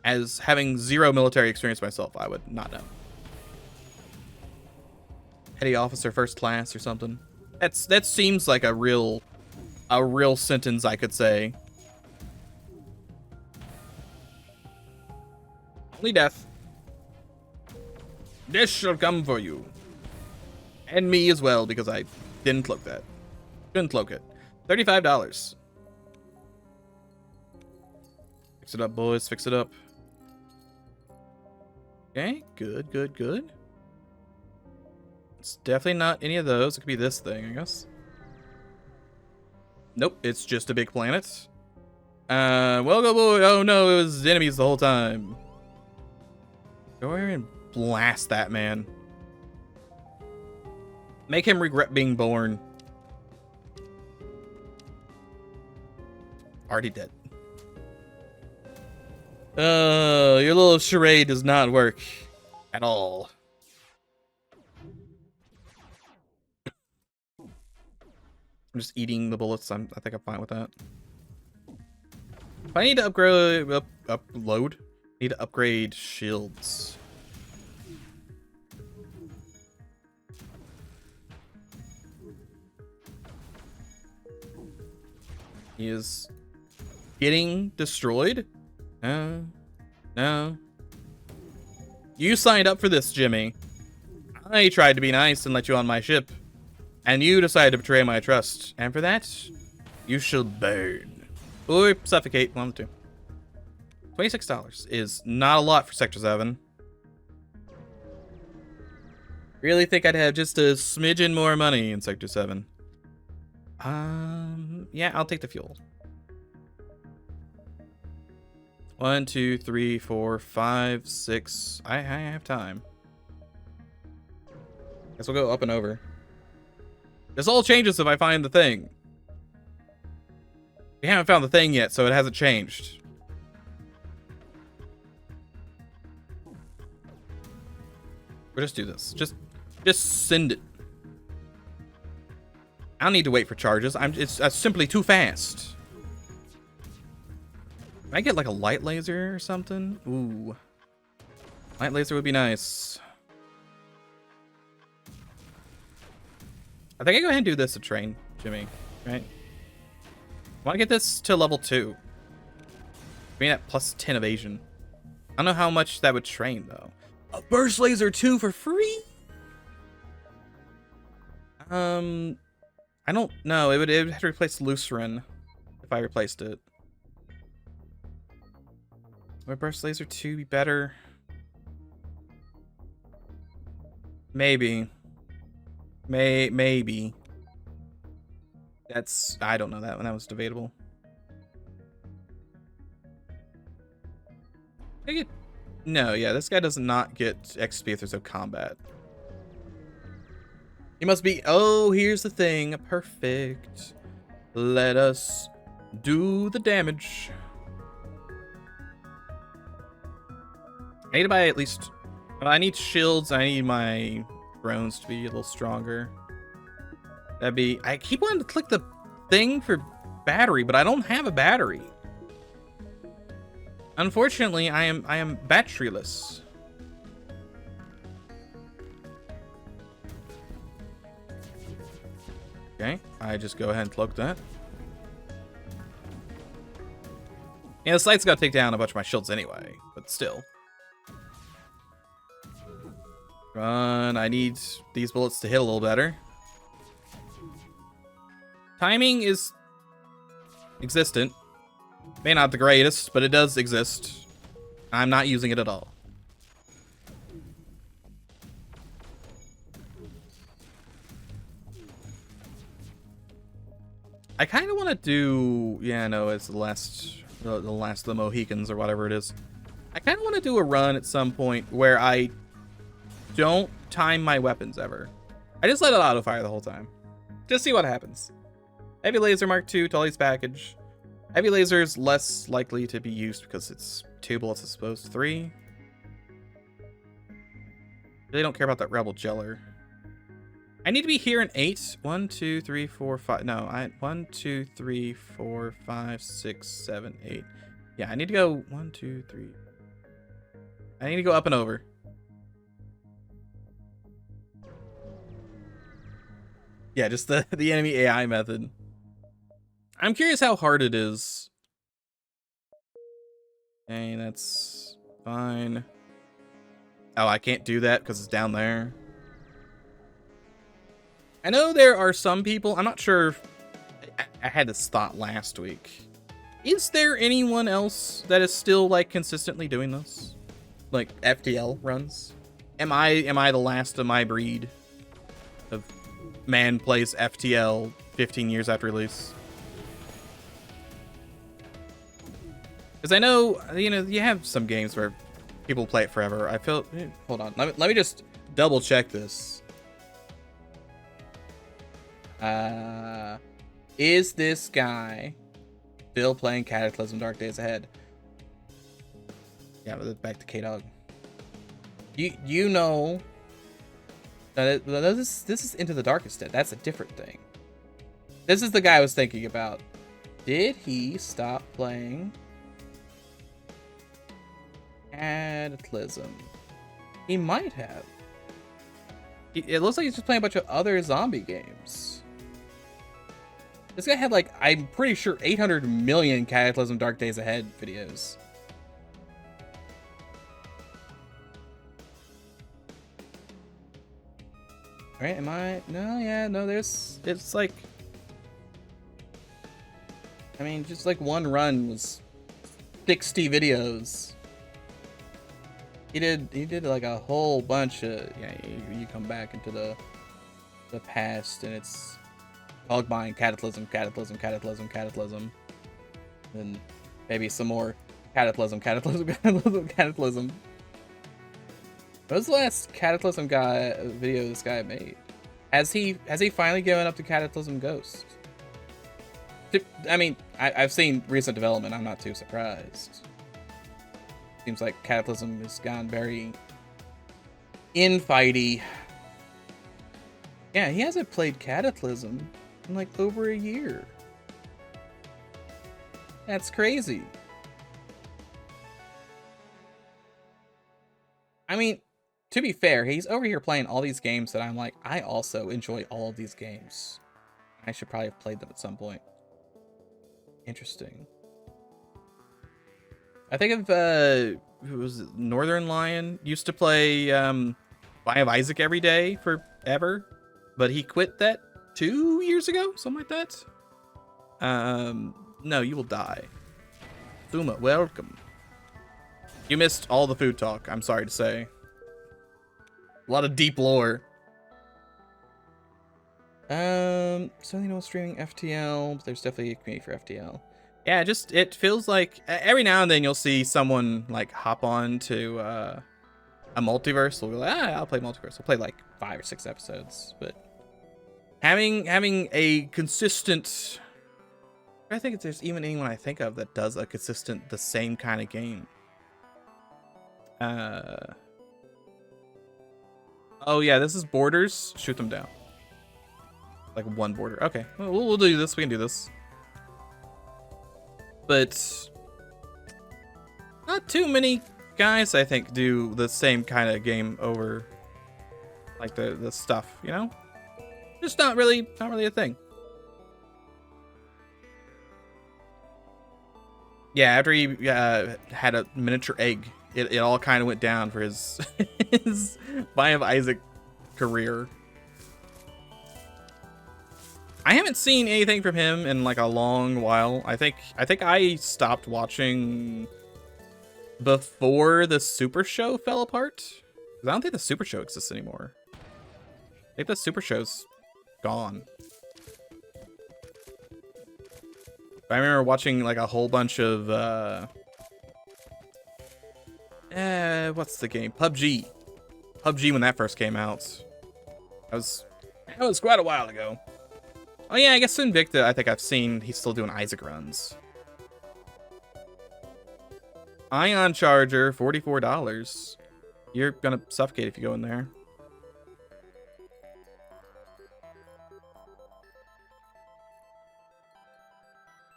As having zero military experience myself, I would not know. Petty officer first class or something. That seems like a real sentence I could say. Only death. This shall come for you. And me as well, because I didn't cloak that. Couldn't cloak it. $35. Fix it up, boys. Fix it up. Okay, good. It's definitely not any of those. It could be this thing, I guess. Nope, it's just a big planet. Well, go boy. Oh no, it was enemies the whole time. Go here and blast that man. Make him regret being born. Already dead. Your little charade does not work at all. I'm just eating the bullets. I think I'm fine with that. If I need to upgrade, need to upgrade shields. He is getting destroyed. No. You signed up for this, Jimmy. I tried to be nice and let you on my ship. And you decided to betray my trust. And for that, you shall burn. Or suffocate, one of the two. $26 is not a lot for Sector 7. Really think I'd have just a smidgen more money in Sector 7. Yeah, I'll take the fuel. 1, 2, 3, 4, 5, 6. I have time. Guess we'll go up and over. This all changes if I find the thing. We haven't found the thing yet, so it hasn't changed. We'll just do this. Just send it. I don't need to wait for charges. It's simply too fast. Can I get like a light laser or something? Ooh. Light laser would be nice. I think I go ahead and do this to train Jimmy, right? I want to get this to level 2. Being at plus 10 evasion. I don't know how much that would train though. A burst laser 2 for free? I don't know. It would have to replace Lucerin if I replaced it. Would burst laser 2 be better? Maybe. Maybe. That's, I don't know that one. That was debatable. No, yeah, this guy does not get XP if there's no combat. He must be, oh, here's the thing. Perfect. Let us do the damage. I need to buy at least, I need shields. I need my drones to be a little stronger. That'd be, I keep wanting to click the thing for battery, but I don't have a battery. Unfortunately, I am batteryless. Okay, I just go ahead and cloak that. Yeah, the site's got to take down a bunch of my shields anyway, but still. Run, I need these bullets to hit a little better. Timing is existent. May not the greatest, but it does exist. I'm not using it at all. I kind of want to do, yeah, no, it's the last of the Mohicans or whatever it is. I kind of want to do a run at some point where I don't time my weapons ever. I just let it auto fire the whole time. Just see what happens. Heavy laser Mark II, Tully's package. Heavy laser is less likely to be used because it's 2 bullets as opposed to 3. They don't care about that rebel jeller. I need to be here in 8. 1, 2, 3, 4, 5. No, 1, 2, 3, 4, 5, 6, 7, 8. Yeah, I need to go 1, 2, 3. I need to go up and over. Yeah, just the enemy AI method. I'm curious how hard it is. Okay, that's fine. Oh, I can't do that because it's down there. I know there are some people, I'm not sure. I had this thought last week. Is there anyone else that is still like consistently doing this? Like FTL runs? Am I the last of my breed of man plays FTL 15 years after release? Because I know, you know, you have some games where people play it forever. I feel, hold on, let me just double check this. Is this guy still playing Cataclysm Dark Days Ahead? Yeah, but back to K-Dog. You know that this is Into the Darkest Dead. That's a different thing. This is the guy I was thinking about. Did he stop playing Cataclysm? He might have. It looks like he's just playing a bunch of other zombie games. This guy had, like, I'm pretty sure 800 million Cataclysm Dark Days Ahead videos. Alright, am I? No, yeah, no, there's, it's like, I mean, just like one run was 60 videos. He did like a whole bunch of, yeah, you come back into the past and it's Hogbind, Cataclysm, Cataclysm, Cataclysm, Cataclysm. Then maybe some more Cataclysm, cataclysm, cataclysm, cataclysm. What was the last Cataclysm guy video this guy made? Has he finally given up to Cataclysm Ghost? I mean, I've seen recent development. I'm not too surprised. Seems like Cataclysm has gone very infighty. Yeah, he hasn't played Cataclysm in like over a year. That's crazy. I mean, to be fair, he's over here playing all these games that I'm like, I also enjoy all of these games. I should probably have played them at some point. Interesting. I think of, who was it? Northern Lion used to play Biome of Isaac every day forever, but he quit that 2 years ago, something like that. No, you will die. Thuma, welcome. You missed all the food talk, I'm sorry to say. A lot of deep lore. Certainly no streaming FTL, but there's definitely a community for FTL. Yeah, just, it feels like every now and then you'll see someone like hop on to a multiverse. They'll be like, I'll play multiverse. I'll play like 5 or 6 episodes, but having a consistent, I think if there's even anyone I think of that does a consistent, the same kind of game. Oh yeah, this is borders. Shoot them down. Like one border. Okay, we'll do this. We can do this. But not too many guys, I think, do the same kind of game over like the stuff, you know? Just not really a thing. Yeah, after he had a miniature egg, it all kind of went down for his his Biome of Isaac career. I haven't seen anything from him in like a long while. I think I stopped watching before the Super Show fell apart. 'Cause I don't think the Super Show exists anymore. I think the Super Show's gone. I remember watching like a whole bunch of what's the game? PUBG. PUBG when that first came out. That was quite a while ago. Oh yeah, I guess Invicta, I think I've seen he's still doing Isaac runs. Ion charger, $44. You're gonna suffocate if you go in there.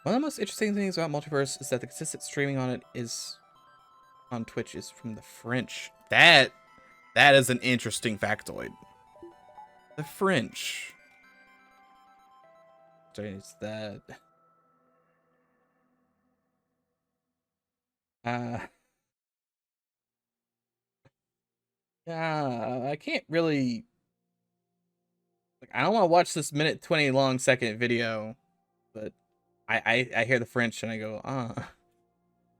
One of the most interesting things about Multiverse is that the consistent streaming on it is on Twitch is from the French. That is an interesting factoid. The French. What is that? Yeah, I can't really. Like, I don't want to watch this minute 20 long second video, but I hear the French and I go,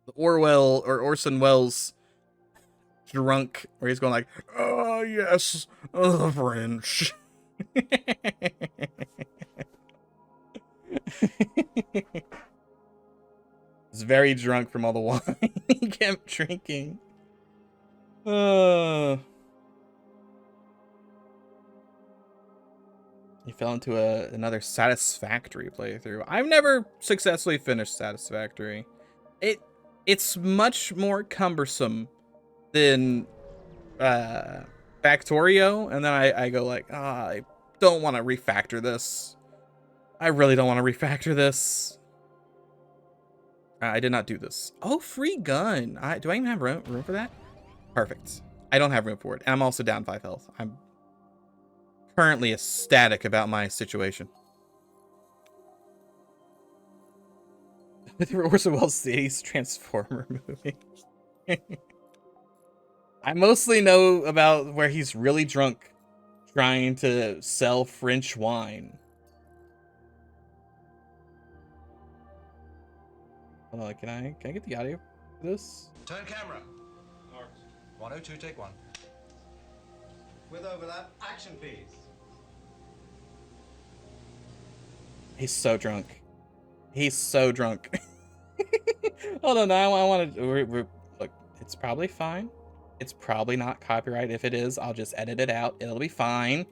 the Orwell or Orson Welles drunk, where he's going like, oh yes, the French. He's very drunk from all the wine he kept drinking. He fell into another Satisfactory playthrough. I've never successfully finished Satisfactory. It's much more cumbersome than Factorio, and then I go like, I don't want to refactor this. I really don't want to refactor this. I did not do this. Oh, free gun. Do I even have room for that? Perfect. I don't have room for it, and I'm also down 5 health. I'm currently ecstatic about my situation. With Orson Welles' 80s Transformer movie. I mostly know about where he's really drunk trying to sell French wine. Hold on, can I get the audio for this? Turn camera. Marked. 102, take 1. With overlap, action please. He's so drunk. He's so drunk. Hold on, I want to look. It's probably fine. It's probably not copyright. If it is, I'll just edit it out. It'll be fine.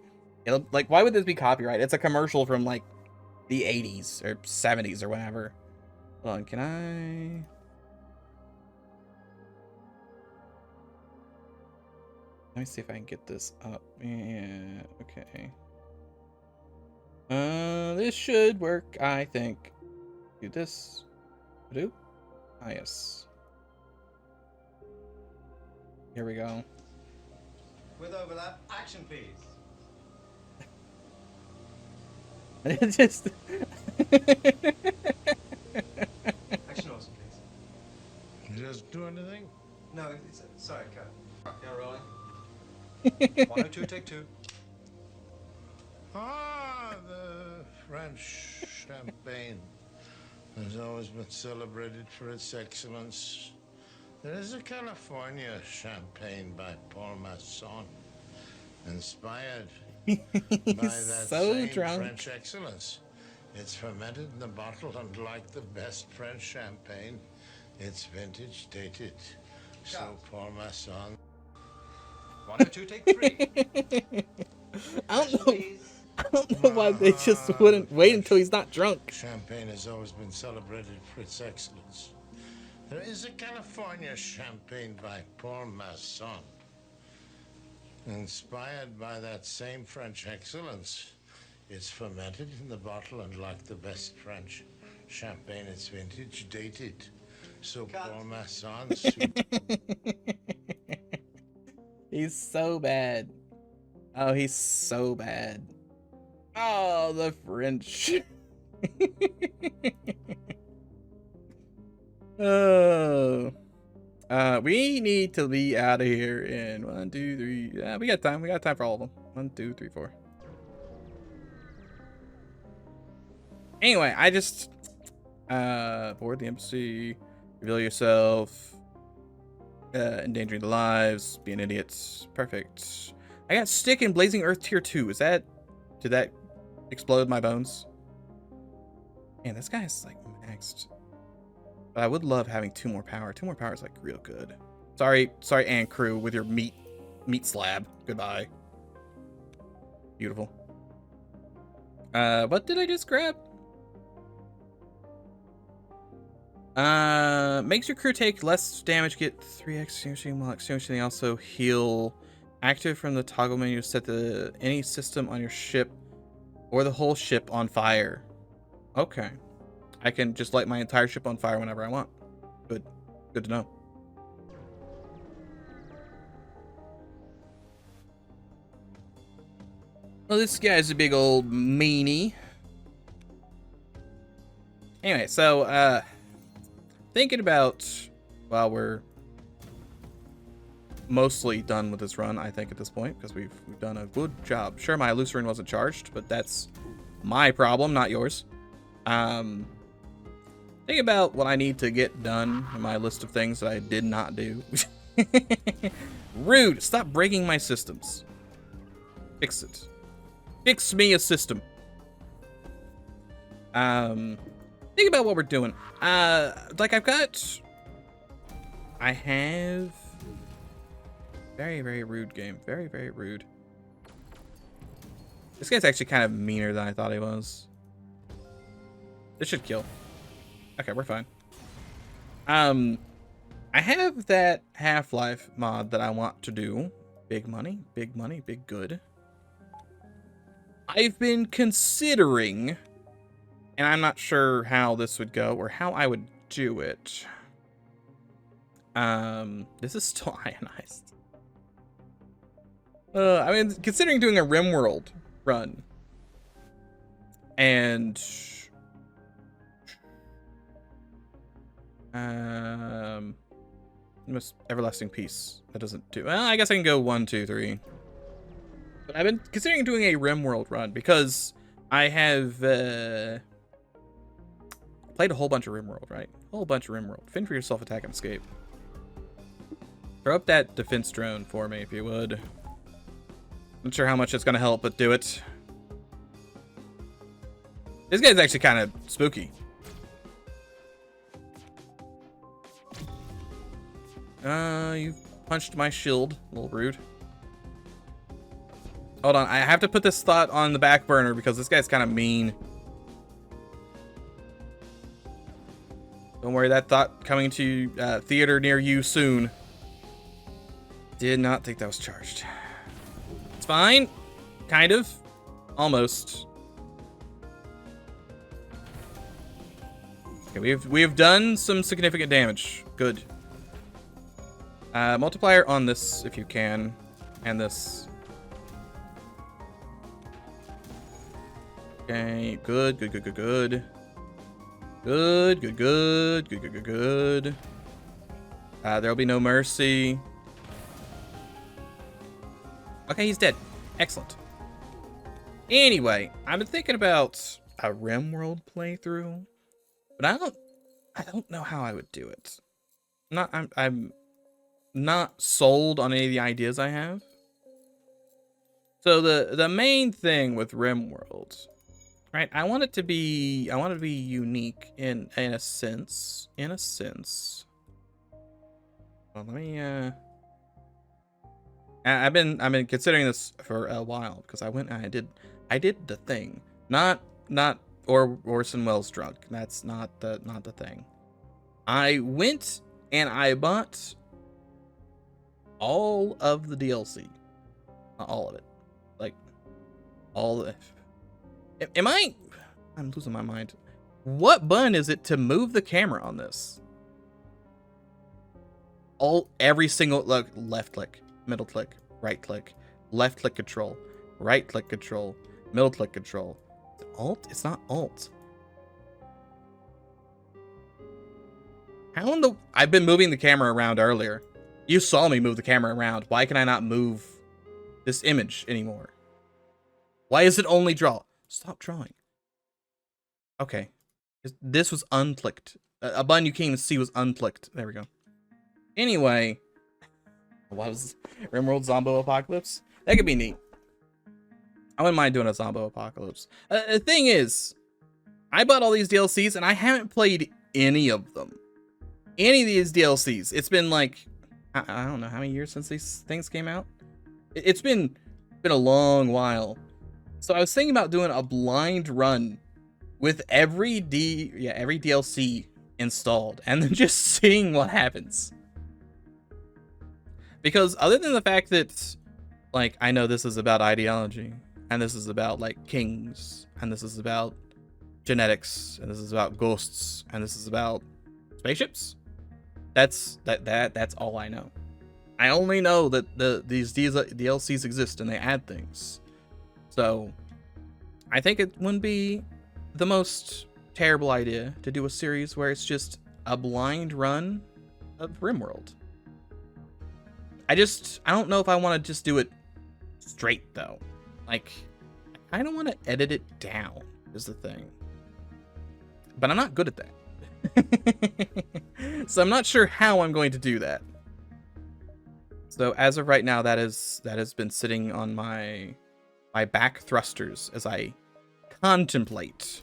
It'll like, why would this be copyright? It's a commercial from like the 80s or 70s or whatever. Hold on, can I? Let me see if I can get this up. Yeah, okay. This should work, I think. Do this. Do? Ah, yes. Here we go. With overlap, action please. It just. Action also please. Just do anything? No, it's, sorry, cut. Yeah, rolling. 102, take 2. Ah, the French champagne has always been celebrated for its excellence. There is a California champagne by Paul Masson, inspired by that so same drunk. French excellence. It's fermented in the bottle, and like the best French champagne, it's vintage dated. So Paul Masson. 102, take 3. I don't know why they just wouldn't wait until he's not drunk. Champagne has always been celebrated for its excellence. There is a California champagne by Paul Masson, inspired by that same French excellence. It's fermented in the bottle, and like the best French champagne, it's vintage dated. So Paul Masson. He's so bad. Oh, he's so bad. Oh, the French. Oh. We need to be out of here in 1, 2, 3. Yeah, we got time. We got time for all of them. 1, 2, 3, 4. Anyway, I just board the embassy, reveal yourself, endangering the lives, be an idiot. Perfect. I got stick in Blazing Earth tier 2. Did that explode my bones? Man, this guy's like maxed. But I would love having 2 more power. 2 more power is like real good. Sorry, Ant Crew with your meat slab. Goodbye. Beautiful. What did I just grab? Makes your crew take less damage, get 3x extinguishing while extinguishing. They also heal. Active from the toggle menu to set any system on your ship or the whole ship on fire. Okay. I can just light my entire ship on fire whenever I want. Good to know. Well, this guy's a big old meanie. Anyway, so thinking about, while we're mostly done with this run, I think, at this point, because we've done a good job. Sure, my Lucerne wasn't charged, but that's my problem, not yours. Think about what I need to get done in my list of things that I did not do. Rude! Stop breaking my systems. Fix it. Fix me a system. Think about what we're doing. Like I have very, very rude game. Very, very rude. This guy's actually kind of meaner than I thought he was. This should kill. Okay, we're fine. I have that Half-Life mod that I want to do. Big money, big good. I've been considering, and I'm not sure how this would go or how I would do it. This is still ionized. I mean, considering doing a RimWorld run and Everlasting Peace. That doesn't do. Well, I guess I can go 1, 2, 3. But I've been considering doing a RimWorld run because I have played a whole bunch of RimWorld, right? A whole bunch of RimWorld. Fend for yourself, attack, and escape. Throw up that defense drone for me, if you would. Not sure how much it's gonna help, but do it. This guy's actually kind of spooky. You punched my shield. A little rude. Hold on, I have to put this thought on the back burner because this guy's kind of mean. Don't worry, that thought coming to theater near you soon. Did not think that was charged. It's fine. Kind of. Almost. Okay, we have done some significant damage. Good. Multiplier on this if you can. And this. Okay, good. Good. There'll be no mercy. Okay, he's dead. Excellent. Anyway, I've been thinking about a RimWorld playthrough, but I don't know how I would do it. I'm not sold on any of the ideas I have. So the main thing with RimWorld, right? I want it to be unique in a sense. Well, let me I've been considering this for a while because I went and I did the thing. Not Orson Welles drunk. That's not the thing. I went and I bought all of the DLC. Not all of it. Like all of it. I'm losing my mind. What button is it to move the camera on this? Every single left click, middle click, right click, left click control, right click control, middle click control. Is it alt? It's not alt. I've been moving the camera around earlier. You saw me move the camera around. Why can I not move this image anymore? Why is it only draw? Stop drawing. Okay. This was unclicked. A button you can't even see was unclicked. There we go. Anyway, what was RimWorld Zombo Apocalypse? That could be neat. I wouldn't mind doing a Zombo Apocalypse. The thing is, I bought all these DLCs and I haven't played any of them. Any of these DLCs. It's been like, I don't know how many years since these things came out. It's been a long while. So I was thinking about doing a blind run with every DLC installed and then just seeing what happens. Because other than the fact that, like, I know this is about ideology, and this is about, like, kings, and this is about genetics, and this is about ghosts, and this is about spaceships. That's all I know. I only know that these DLCs exist and they add things. So, I think it wouldn't be the most terrible idea to do a series where it's just a blind run of RimWorld. I don't know if I want to just do it straight, though. Like, I don't want to edit it down, is the thing. But I'm not good at that. So I'm not sure how I'm going to do that. So as of right now, that has been sitting on my back thrusters as I contemplate.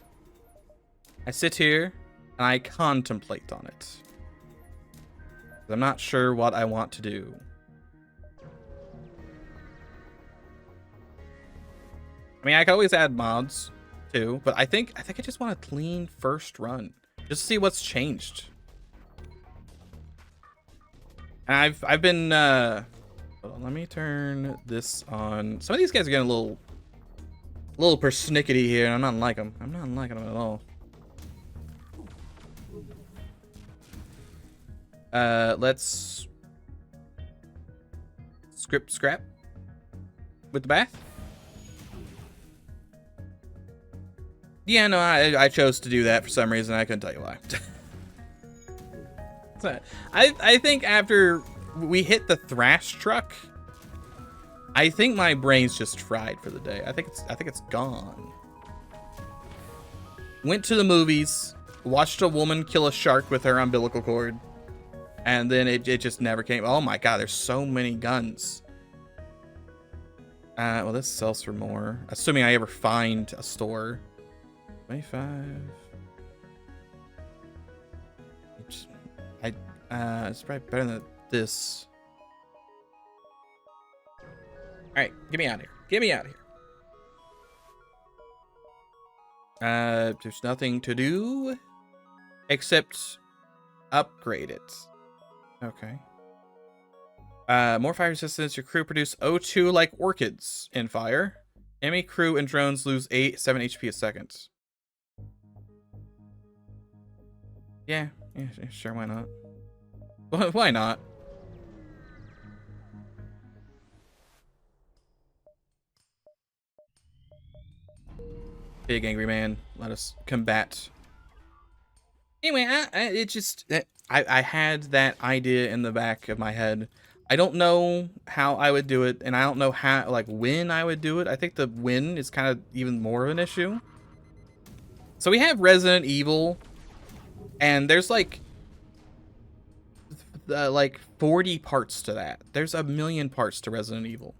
I sit here and I contemplate on it. I'm not sure what I want to do. I mean, I could always add mods too, but I think I just want a clean first run, just to see what's changed. And I've been hold on, let me turn this on. Some of these guys are getting a little persnickety here, and I'm not liking them. I'm not liking them at all. Let's scrap with the bath. Yeah, no, I chose to do that for some reason. I couldn't tell you why. So, I think after we hit the thrash truck, I think my brain's just fried for the day. I think it's gone. Went to the movies, watched a woman kill a shark with her umbilical cord, and then it just never came. Oh my god, there's so many guns. Well, this sells for more, assuming I ever find a store. 25. It's probably better than this. All right, get me out of here. Get me out of here. There's nothing to do except upgrade it. Okay. More fire resistance. Your crew produce O2 like orchids in fire. Enemy crew and drones lose 7 HP a second. Yeah, sure, why not? Why not? Big angry man, let us combat. Anyway, I had that idea in the back of my head. I don't know how I would do it, and I don't know how, like, when I would do it. I think the when is kind of even more of an issue. So we have Resident Evil, and there's like 40 parts to that. There's a million parts to Resident Evil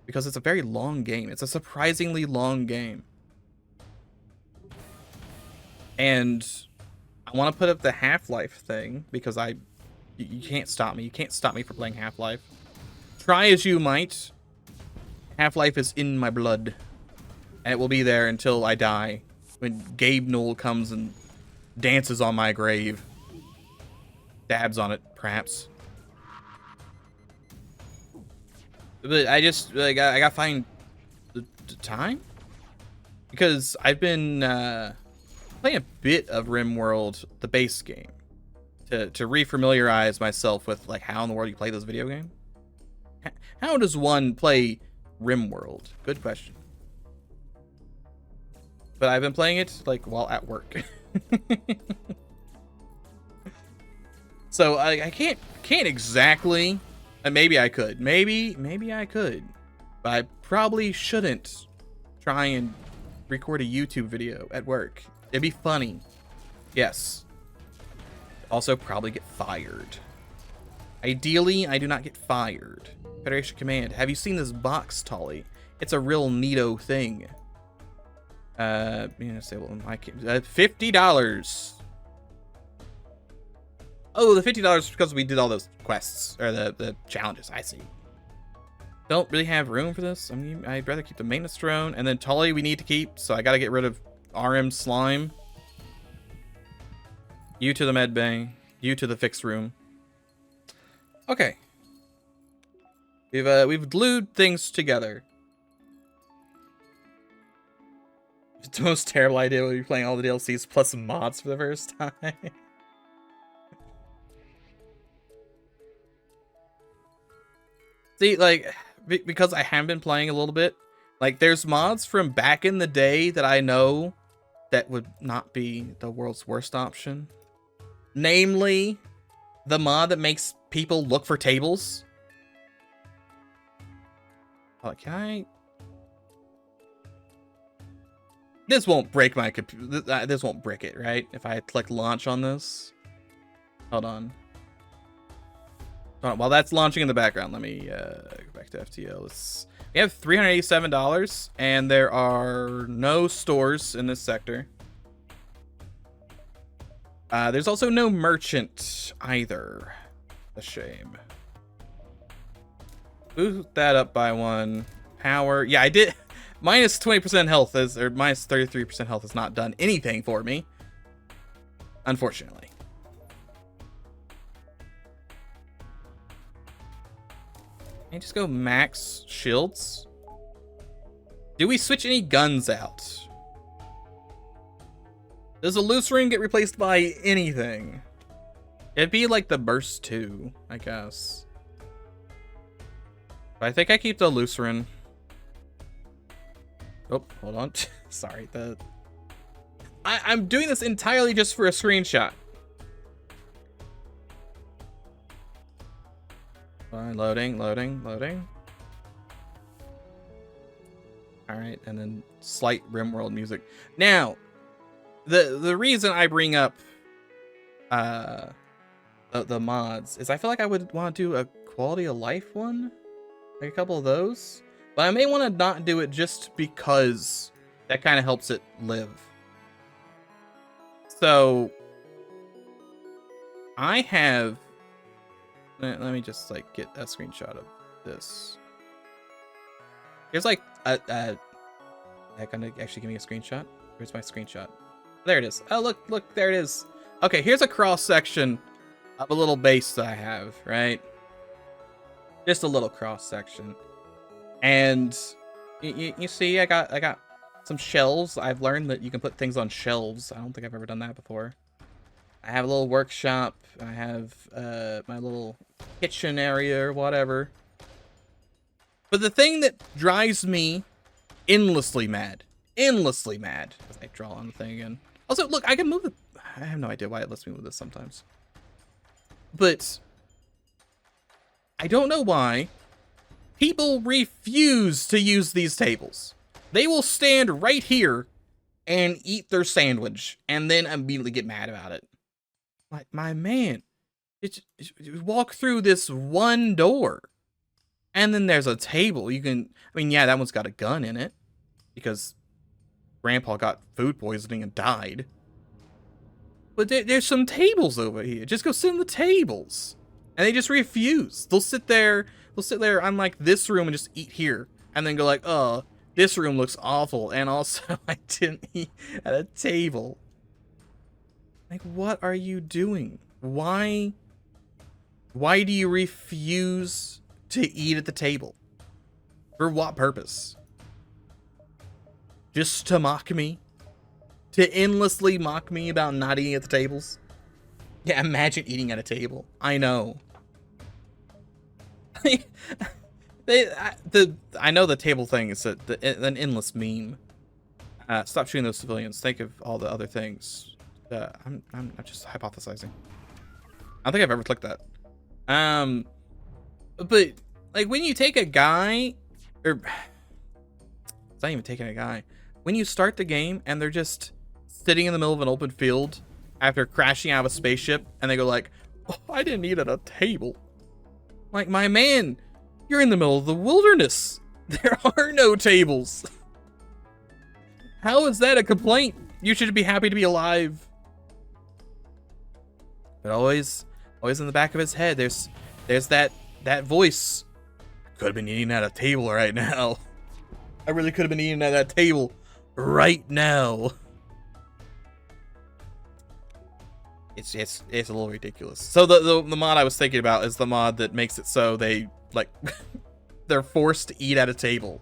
because it's a very long game. It's a surprisingly long game. And I want to put up the Half-Life thing because you can't stop me. You can't stop me from playing Half-Life. Try as you might, Half-Life is in my blood. And it will be there until I die. When Gabe Newell comes and dances on my grave. Dabs on it, perhaps. But I just, like, I gotta find the time? Because I've been playing a bit of RimWorld, the base game. To refamiliarize myself with, like, how in the world you play this video game. How does one play RimWorld? Good question. But I've been playing it, like, while at work. So I can't exactly. Maybe I could. Maybe I could. But I probably shouldn't try and record a YouTube video at work. It'd be funny. Yes. Also probably get fired. Ideally, I do not get fired. Federation Command. Have you seen this box, Tolly? It's a real neato thing. $50. Oh, the $50 because we did all those quests or the challenges. I see. Don't really have room for this. I mean, I'd rather keep the maintenance drone, and then Tully we need to keep, so I gotta get rid of RM slime. You to the med bay. You to the fixed room. Okay. We've glued things together. It's the most terrible idea when you're playing all the DLCs plus mods for the first time. See, like, because I have been playing a little bit, like, there's mods from back in the day that I know that would not be the world's worst option. Namely, the mod that makes people look for tables. Oh, can I? This won't break my computer. This won't brick it, right? If I click launch on this. Hold on. While that's launching in the background, let me go back to FTL. We have $387, and there are no stores in this sector. There's also no merchant either. A shame. Boot that up by one. Power. Yeah, I did. Minus 20% health or minus 33% health has not done anything for me. Unfortunately. Can I just go max shields? Do we switch any guns out? Does the Lucerne get replaced by anything? It'd be like the Burst 2, I guess. But I think I keep the Lucerne. Oh, hold on. Sorry, I'm doing this entirely just for a screenshot. Fine, loading. Alright, and then slight RimWorld music. Now, the reason I bring up the mods is I feel like I would want to do a quality of life one. Like a couple of those. But I may want to not do it just because that kind of helps it live. So I have Let me just like get a screenshot of this. Here's like heck, I'm actually giving me a screenshot. Where's my screenshot? There it is. Oh, look, there it is. Okay, here's a cross section of a little base that I have, right? Just a little cross section. And you see, I got some shelves. I've learned that you can put things on shelves. I don't think I've ever done that before. I have a little workshop. I have my little kitchen area or whatever. But the thing that drives me endlessly mad, as I draw on the thing again. Also, look, I can move it. I have no idea why it lets me move this sometimes. But I don't know why people refuse to use these tables. They will stand right here and eat their sandwich and then immediately get mad about it. Like, my man, it's walk through this one door and then there's a table. You can, I mean, yeah, that one's got a gun in it because Grandpa got food poisoning and died. But there's some tables over here. Just go sit on the tables. And they just refuse. They'll sit there on like this room and just eat here. And then go like, oh, this room looks awful. And also I didn't eat at a table. Like, what are you doing? Why do you refuse to eat at the table? For what purpose? Just to mock me? To endlessly mock me about not eating at the tables? Yeah, imagine eating at a table. I know. I know the table thing is an endless meme. Stop shooting those civilians. Think of all the other things. I'm just hypothesizing. I don't think I've ever clicked that. But like when you take a guy, or it's not even taking a guy. When you start the game and they're just sitting in the middle of an open field after crashing out of a spaceship, and they go like, oh, I didn't eat at a table. Like, my man, you're in the middle of the wilderness. There are no tables. How is that a complaint? You should be happy to be alive. But always in the back of his head, there's that voice. Could have been eating at a table right now. I really could have been eating at that table right now. It's a little ridiculous. So the mod I was thinking about is the mod that makes it so they like they're forced to eat at a table,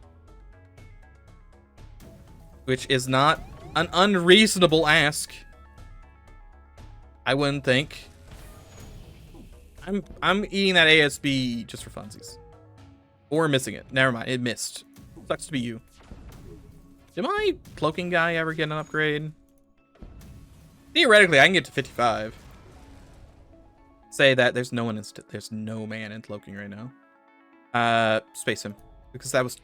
which is not an unreasonable ask. I wouldn't think. I'm eating that ASB just for funsies, or missing it. Never mind, it missed. Sucks to be you. Did my cloaking guy ever get an upgrade? Theoretically, I can get to 55. Say that there's no man in cloaking right now. Space him, because that was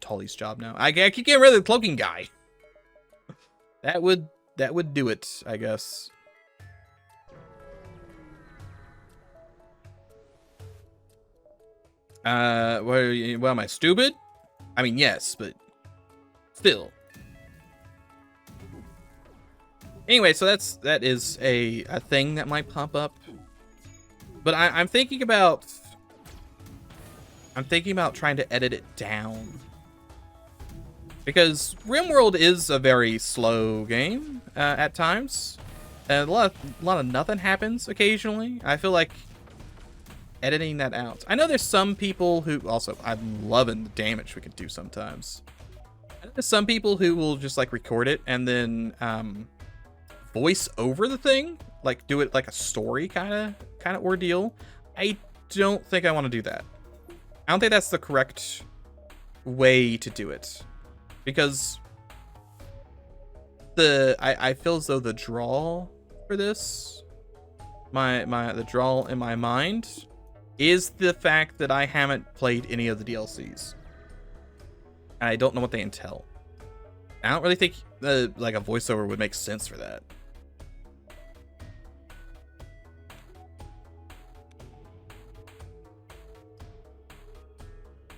Tully's job now. I keep getting rid of the cloaking guy. That would do it, I guess. What am I, stupid? I mean, yes, but still. Anyway, so that is a thing that might pop up. But I'm thinking about trying to edit it down. Because RimWorld is a very slow game at times. And a lot of nothing happens occasionally. I feel like editing that out. I know there's some people who also, I'm loving the damage we can do sometimes. I know there's some people who will just like record it and then voice over the thing, like do it like a story kind of ordeal. I don't think I want to do that. I don't think that's the correct way to do it, because I feel as though the draw for this, the draw in my mind is the fact that I haven't played any of the DLCs and I don't know what they entail. I don't really think like a voiceover would make sense for that.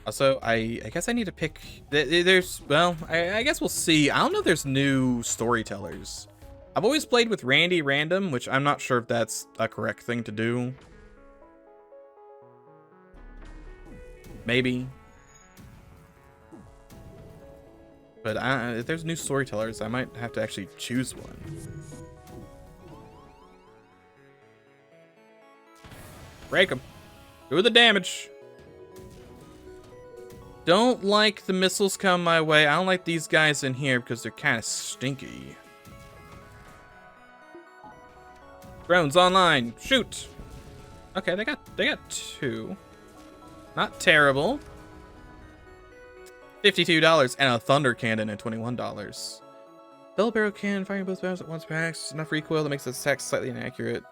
Also, I guess I need to pick. There's, well, I guess we'll see. I don't know if there's new storytellers. I've always played with Randy Random, which I'm not sure if that's a correct thing to do. Maybe. But if there's new storytellers, I might have to actually choose one. Break them. Do the damage. Don't like the missiles come my way. I don't like these guys in here because they're kind of stinky. Drones online. Shoot. Okay, they got 2. Not terrible. $52 and a thunder cannon at $21. Double barrel cannon firing both barrels at once packs. Enough recoil that makes the attack slightly inaccurate.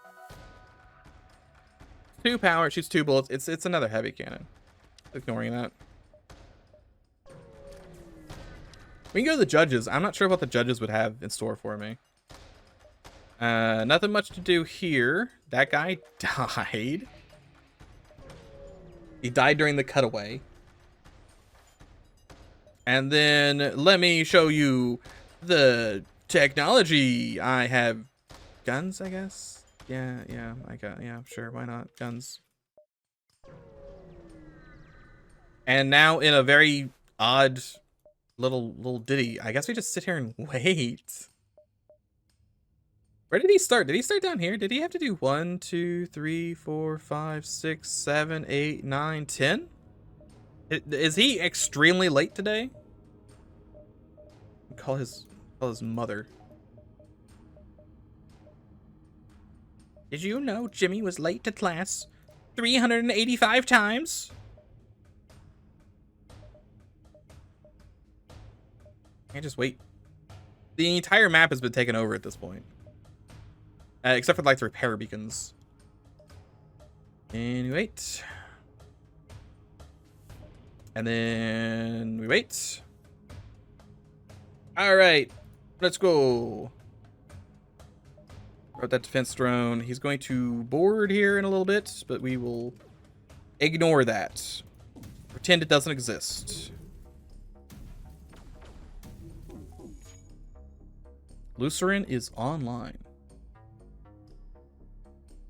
2 power, shoots 2 bullets. It's another heavy cannon. Ignoring that. We can go to the judges. I'm not sure what the judges would have in store for me. Nothing much to do here. That guy died. He died during the cutaway. And then let me show you the technology. I have guns, I guess. Yeah, sure, why not? Guns. And now in a very odd little ditty, I guess we just sit here and wait. Where did he start? Did he start down here? Did he have to do 1, 2, 3, 4, 5, 6, 7, 8, 9, 10? Is he extremely late today? Call his mother. Did you know Jimmy was late to class 385 times? Can't just wait. The entire map has been taken over at this point. Except for like the repair beacons. And we wait. And then we wait. All right, let's go. Wrote that defense drone. He's going to board here in a little bit, but we will ignore that. Pretend it doesn't exist. Lucerin is online.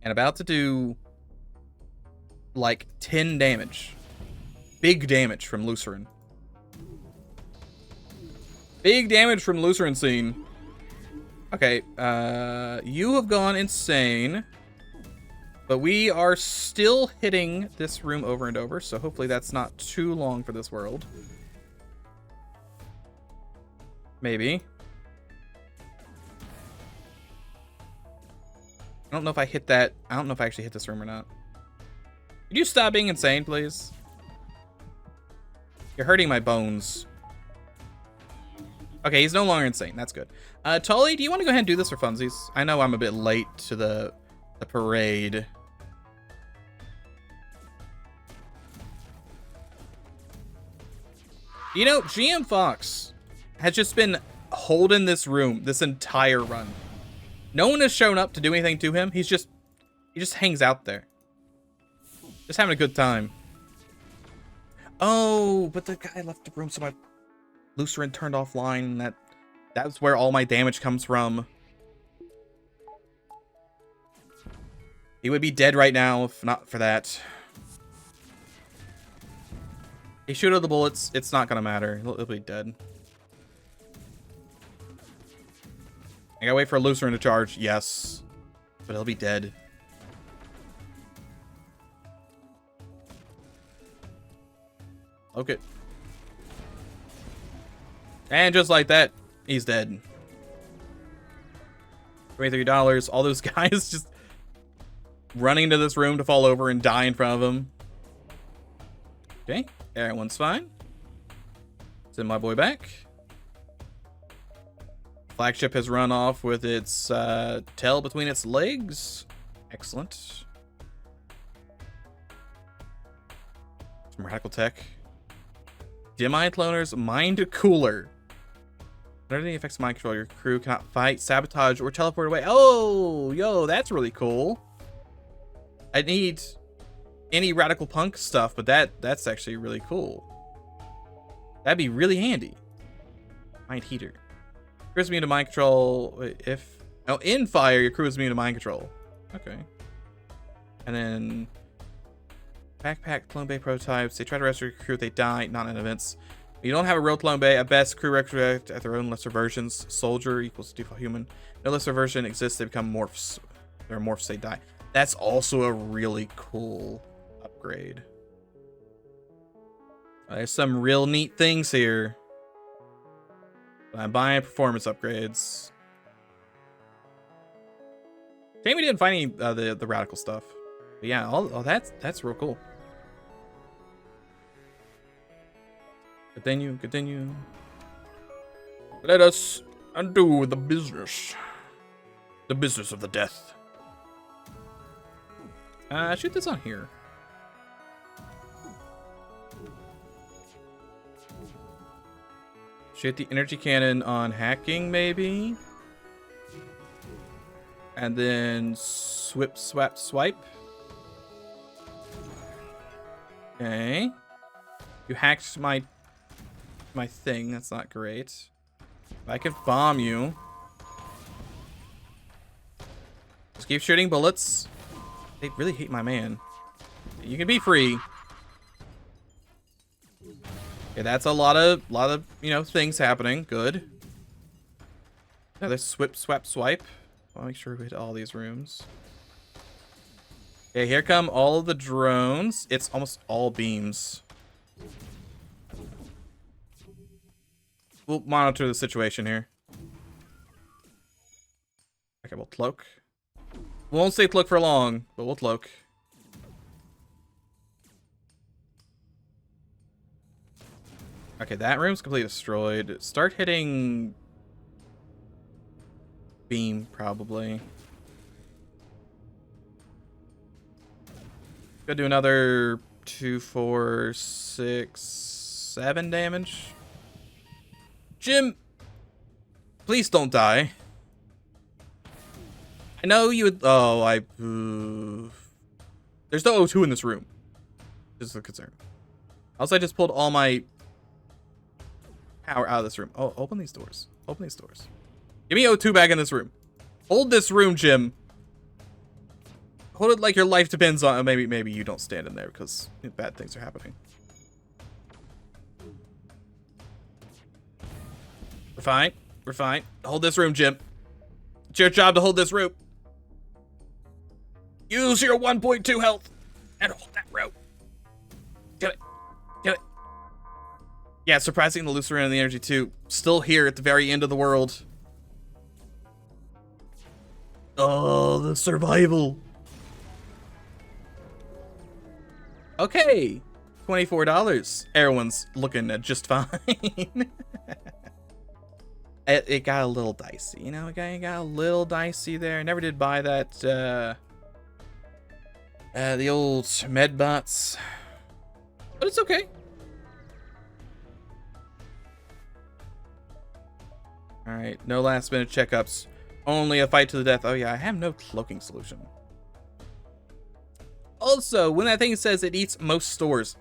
And about to do like 10 damage. Big damage from Lucerin. Big damage from Lucerin scene. Okay, you have gone insane. But we are still hitting this room over and over, so hopefully that's not too long for this world. Maybe. I don't know if I hit that. I don't know if I actually hit this room or not. Could you stop being insane, please? You're hurting my bones. Okay, he's no longer insane. That's good. Tully, do you want to go ahead and do this for funsies? I know I'm a bit late to the parade. You know, GM Fox has just been holding this room this entire run. No one has shown up to do anything to him. He just hangs out there. Just having a good time. Oh, but the guy left the room, so my Lucerin turned offline, and that's where all my damage comes from. He would be dead right now if not for that. He shoot out the bullets. It's not gonna matter. He'll be dead. I gotta wait for a Lucerin to charge. Yes, but he'll be dead. Okay. And just like that, he's dead. $23. All those guys just running into this room to fall over and die in front of him. Okay, everyone's fine. Send my boy back. Flagship has run off with its tail between its legs. Excellent. Some radical tech. Dim-eye cloners, mind cooler. Under the effects of mind control, your crew cannot fight, sabotage, or teleport away. Oh, yo, that's really cool. I need any radical punk stuff, but that's actually really cool. That'd be really handy. Mind heater. Crew is immune to mind control if... Oh, in fire, your crew is immune to mind control. Okay. And then... Backpack, clone bay prototypes. They try to rescue crew, they die, not in events. You don't have a real clone bay. At best, crew resurrect at their own lesser versions. Soldier equals default human. No lesser version exists, they become morphs. They're morphs, they die. That's also a really cool upgrade. There's some real neat things here. I'm buying performance upgrades. Shame we didn't find any the radical stuff. But yeah, all that's real cool. Continue. Let us undo the business. The business of the death. Shoot this on here. Shoot the energy cannon on hacking, maybe. And then swip, swap, swipe. Okay. You hacked my thing. That's not great. I could bomb you. Just keep shooting bullets. They really hate my man. You can be free. Okay, that's a lot of things happening. Good. Another swip, swap, swipe. I'll make sure we hit all these rooms. Okay, here come all of the drones. It's almost all beams. We'll monitor the situation here. Okay, we'll cloak. We won't stay cloak for long, but we'll cloak. Okay, that room's completely destroyed. Start hitting beam, probably. Go do another 2, 4, 6, 7 damage. Jim, please don't die. I know you would. Oh, there's no O2 in this room. This is a concern. Also, I just pulled all my power out of this room. Oh, open these doors. Open these doors. Give me O2 back in this room. Hold this room, Jim. Hold it like your life depends on. Maybe you don't stand in there because bad things are happening. We're fine. We're fine. Hold this room, Jim. It's your job to hold this room. Use your 1.2 health and hold that rope. Get it. Get it. Yeah, surprising the Lucifer and the energy too. Still here at the very end of the world. Oh, the survival. Okay. $24. Everyone's looking at just fine. It got a little dicey, you know. It got a little dicey there. I never did buy that. The old med bots, but it's okay. All right, no last minute checkups. Only a fight to the death. Oh yeah, I have no cloaking solution. Also, when that thing says it eats most stores,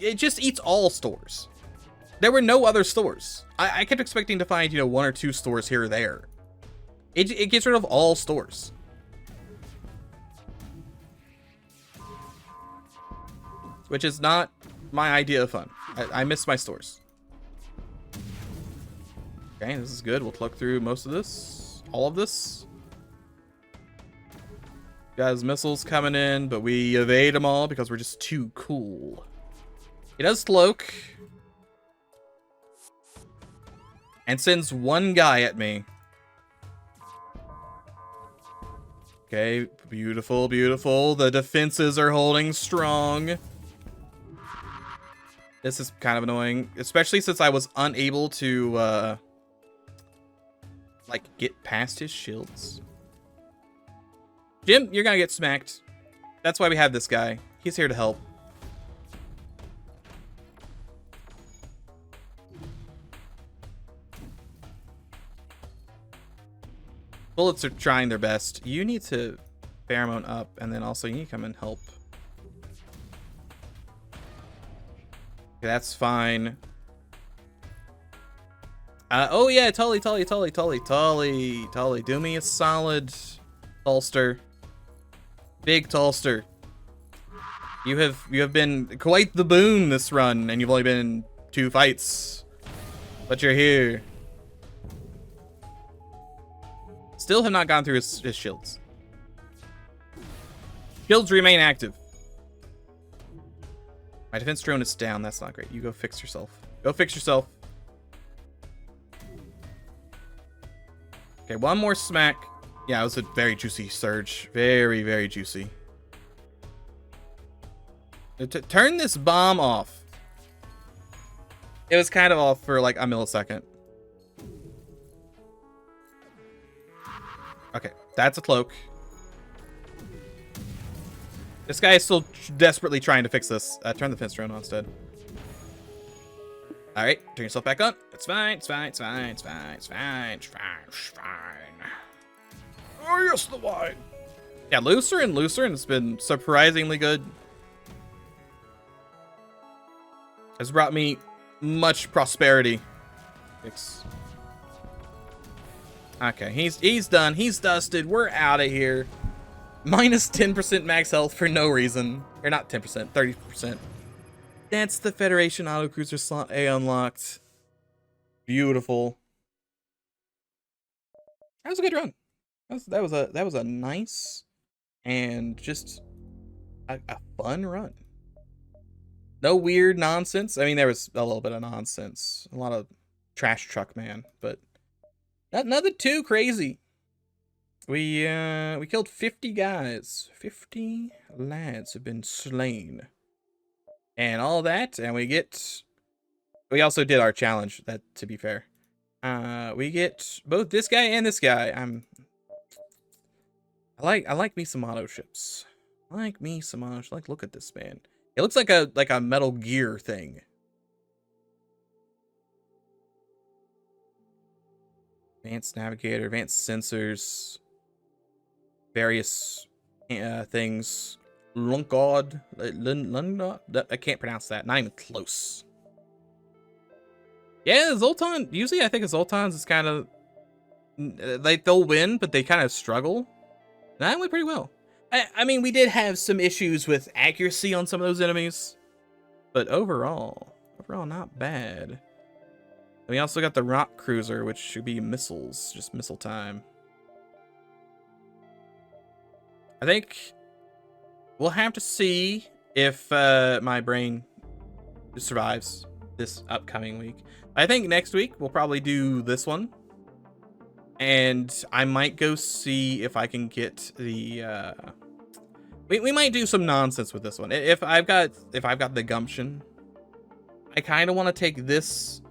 it just eats all stores. There were no other stores. I kept expecting to find, 1 or 2 stores here or there. It gets rid of all stores. Which is not my idea of fun. I miss my stores. Okay, this is good. We'll pluck through most of this. All of this. Guys, missiles coming in, but we evade them all because we're just too cool. He does cloak. And sends one guy at me. Okay, beautiful, beautiful. The defenses are holding strong. This is kind of annoying, especially since I was unable to, get past his shields. Jim, you're gonna get smacked. That's why we have this guy. He's here to help. Bullets are trying their best. You need to pheromone up, and then also you need to come and help. Okay, that's fine. Oh yeah, Tully. Do me a solid, Tulster. Big Tulster. You have been quite the boon this run, and you've only been in 2 fights. But you're here. Still have not gone through his shields. Shields remain active. My defense drone is down. That's not great. You go fix yourself. Go fix yourself. Okay, one more smack. Yeah, it was a very juicy surge. Very, very juicy. Turn this bomb off. It was kind of off for like a millisecond. Okay, that's a cloak. This guy is still desperately trying to fix this. Turn the fence drone on instead. All right, turn yourself back on. It's fine, it's fine, it's fine, it's fine, it's fine, it's fine, it's fine. Oh yes, the wine. Yeah, looser and it's been surprisingly good. Has brought me much prosperity. Okay, he's done. He's dusted. We're out of here. Minus 10% max health for no reason. Or not 10%, 30%. That's the Federation Autocruiser slot A unlocked. Beautiful. That was a good run. That was a nice and just a fun run. No weird nonsense. I mean, there was a little bit of nonsense. A lot of trash truck man, but nothing too crazy. We killed 50 guys. 50 lads have been slain. And all that, and we also did our challenge, that to be fair. We get both this guy and this guy. I like me some auto ships. Like, look at this man. It looks like a Metal Gear thing. Advanced navigator, advanced sensors, various things. Lunkod, I can't pronounce that. Not even close. Yeah, Zoltan. Usually, I think of Zoltans is kind of like they'll win, but they kind of struggle. That went pretty well. I mean, we did have some issues with accuracy on some of those enemies, but overall not bad. And we also got the rock cruiser, which should be missiles, just missile time. I think we'll have to see if my brain survives this upcoming week. I think next week we'll probably do this one, and I might go see if I can get the. We might do some nonsense with this one. If I've got the gumption, I kind of want to take this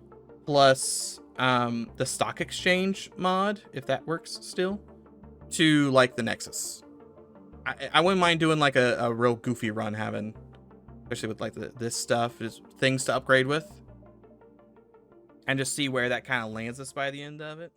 plus the stock exchange mod, if that works still, to like the Nexus. I wouldn't mind doing like a real goofy run, having, especially with like this stuff, is things to upgrade with, and just see where that kind of lands us by the end of it.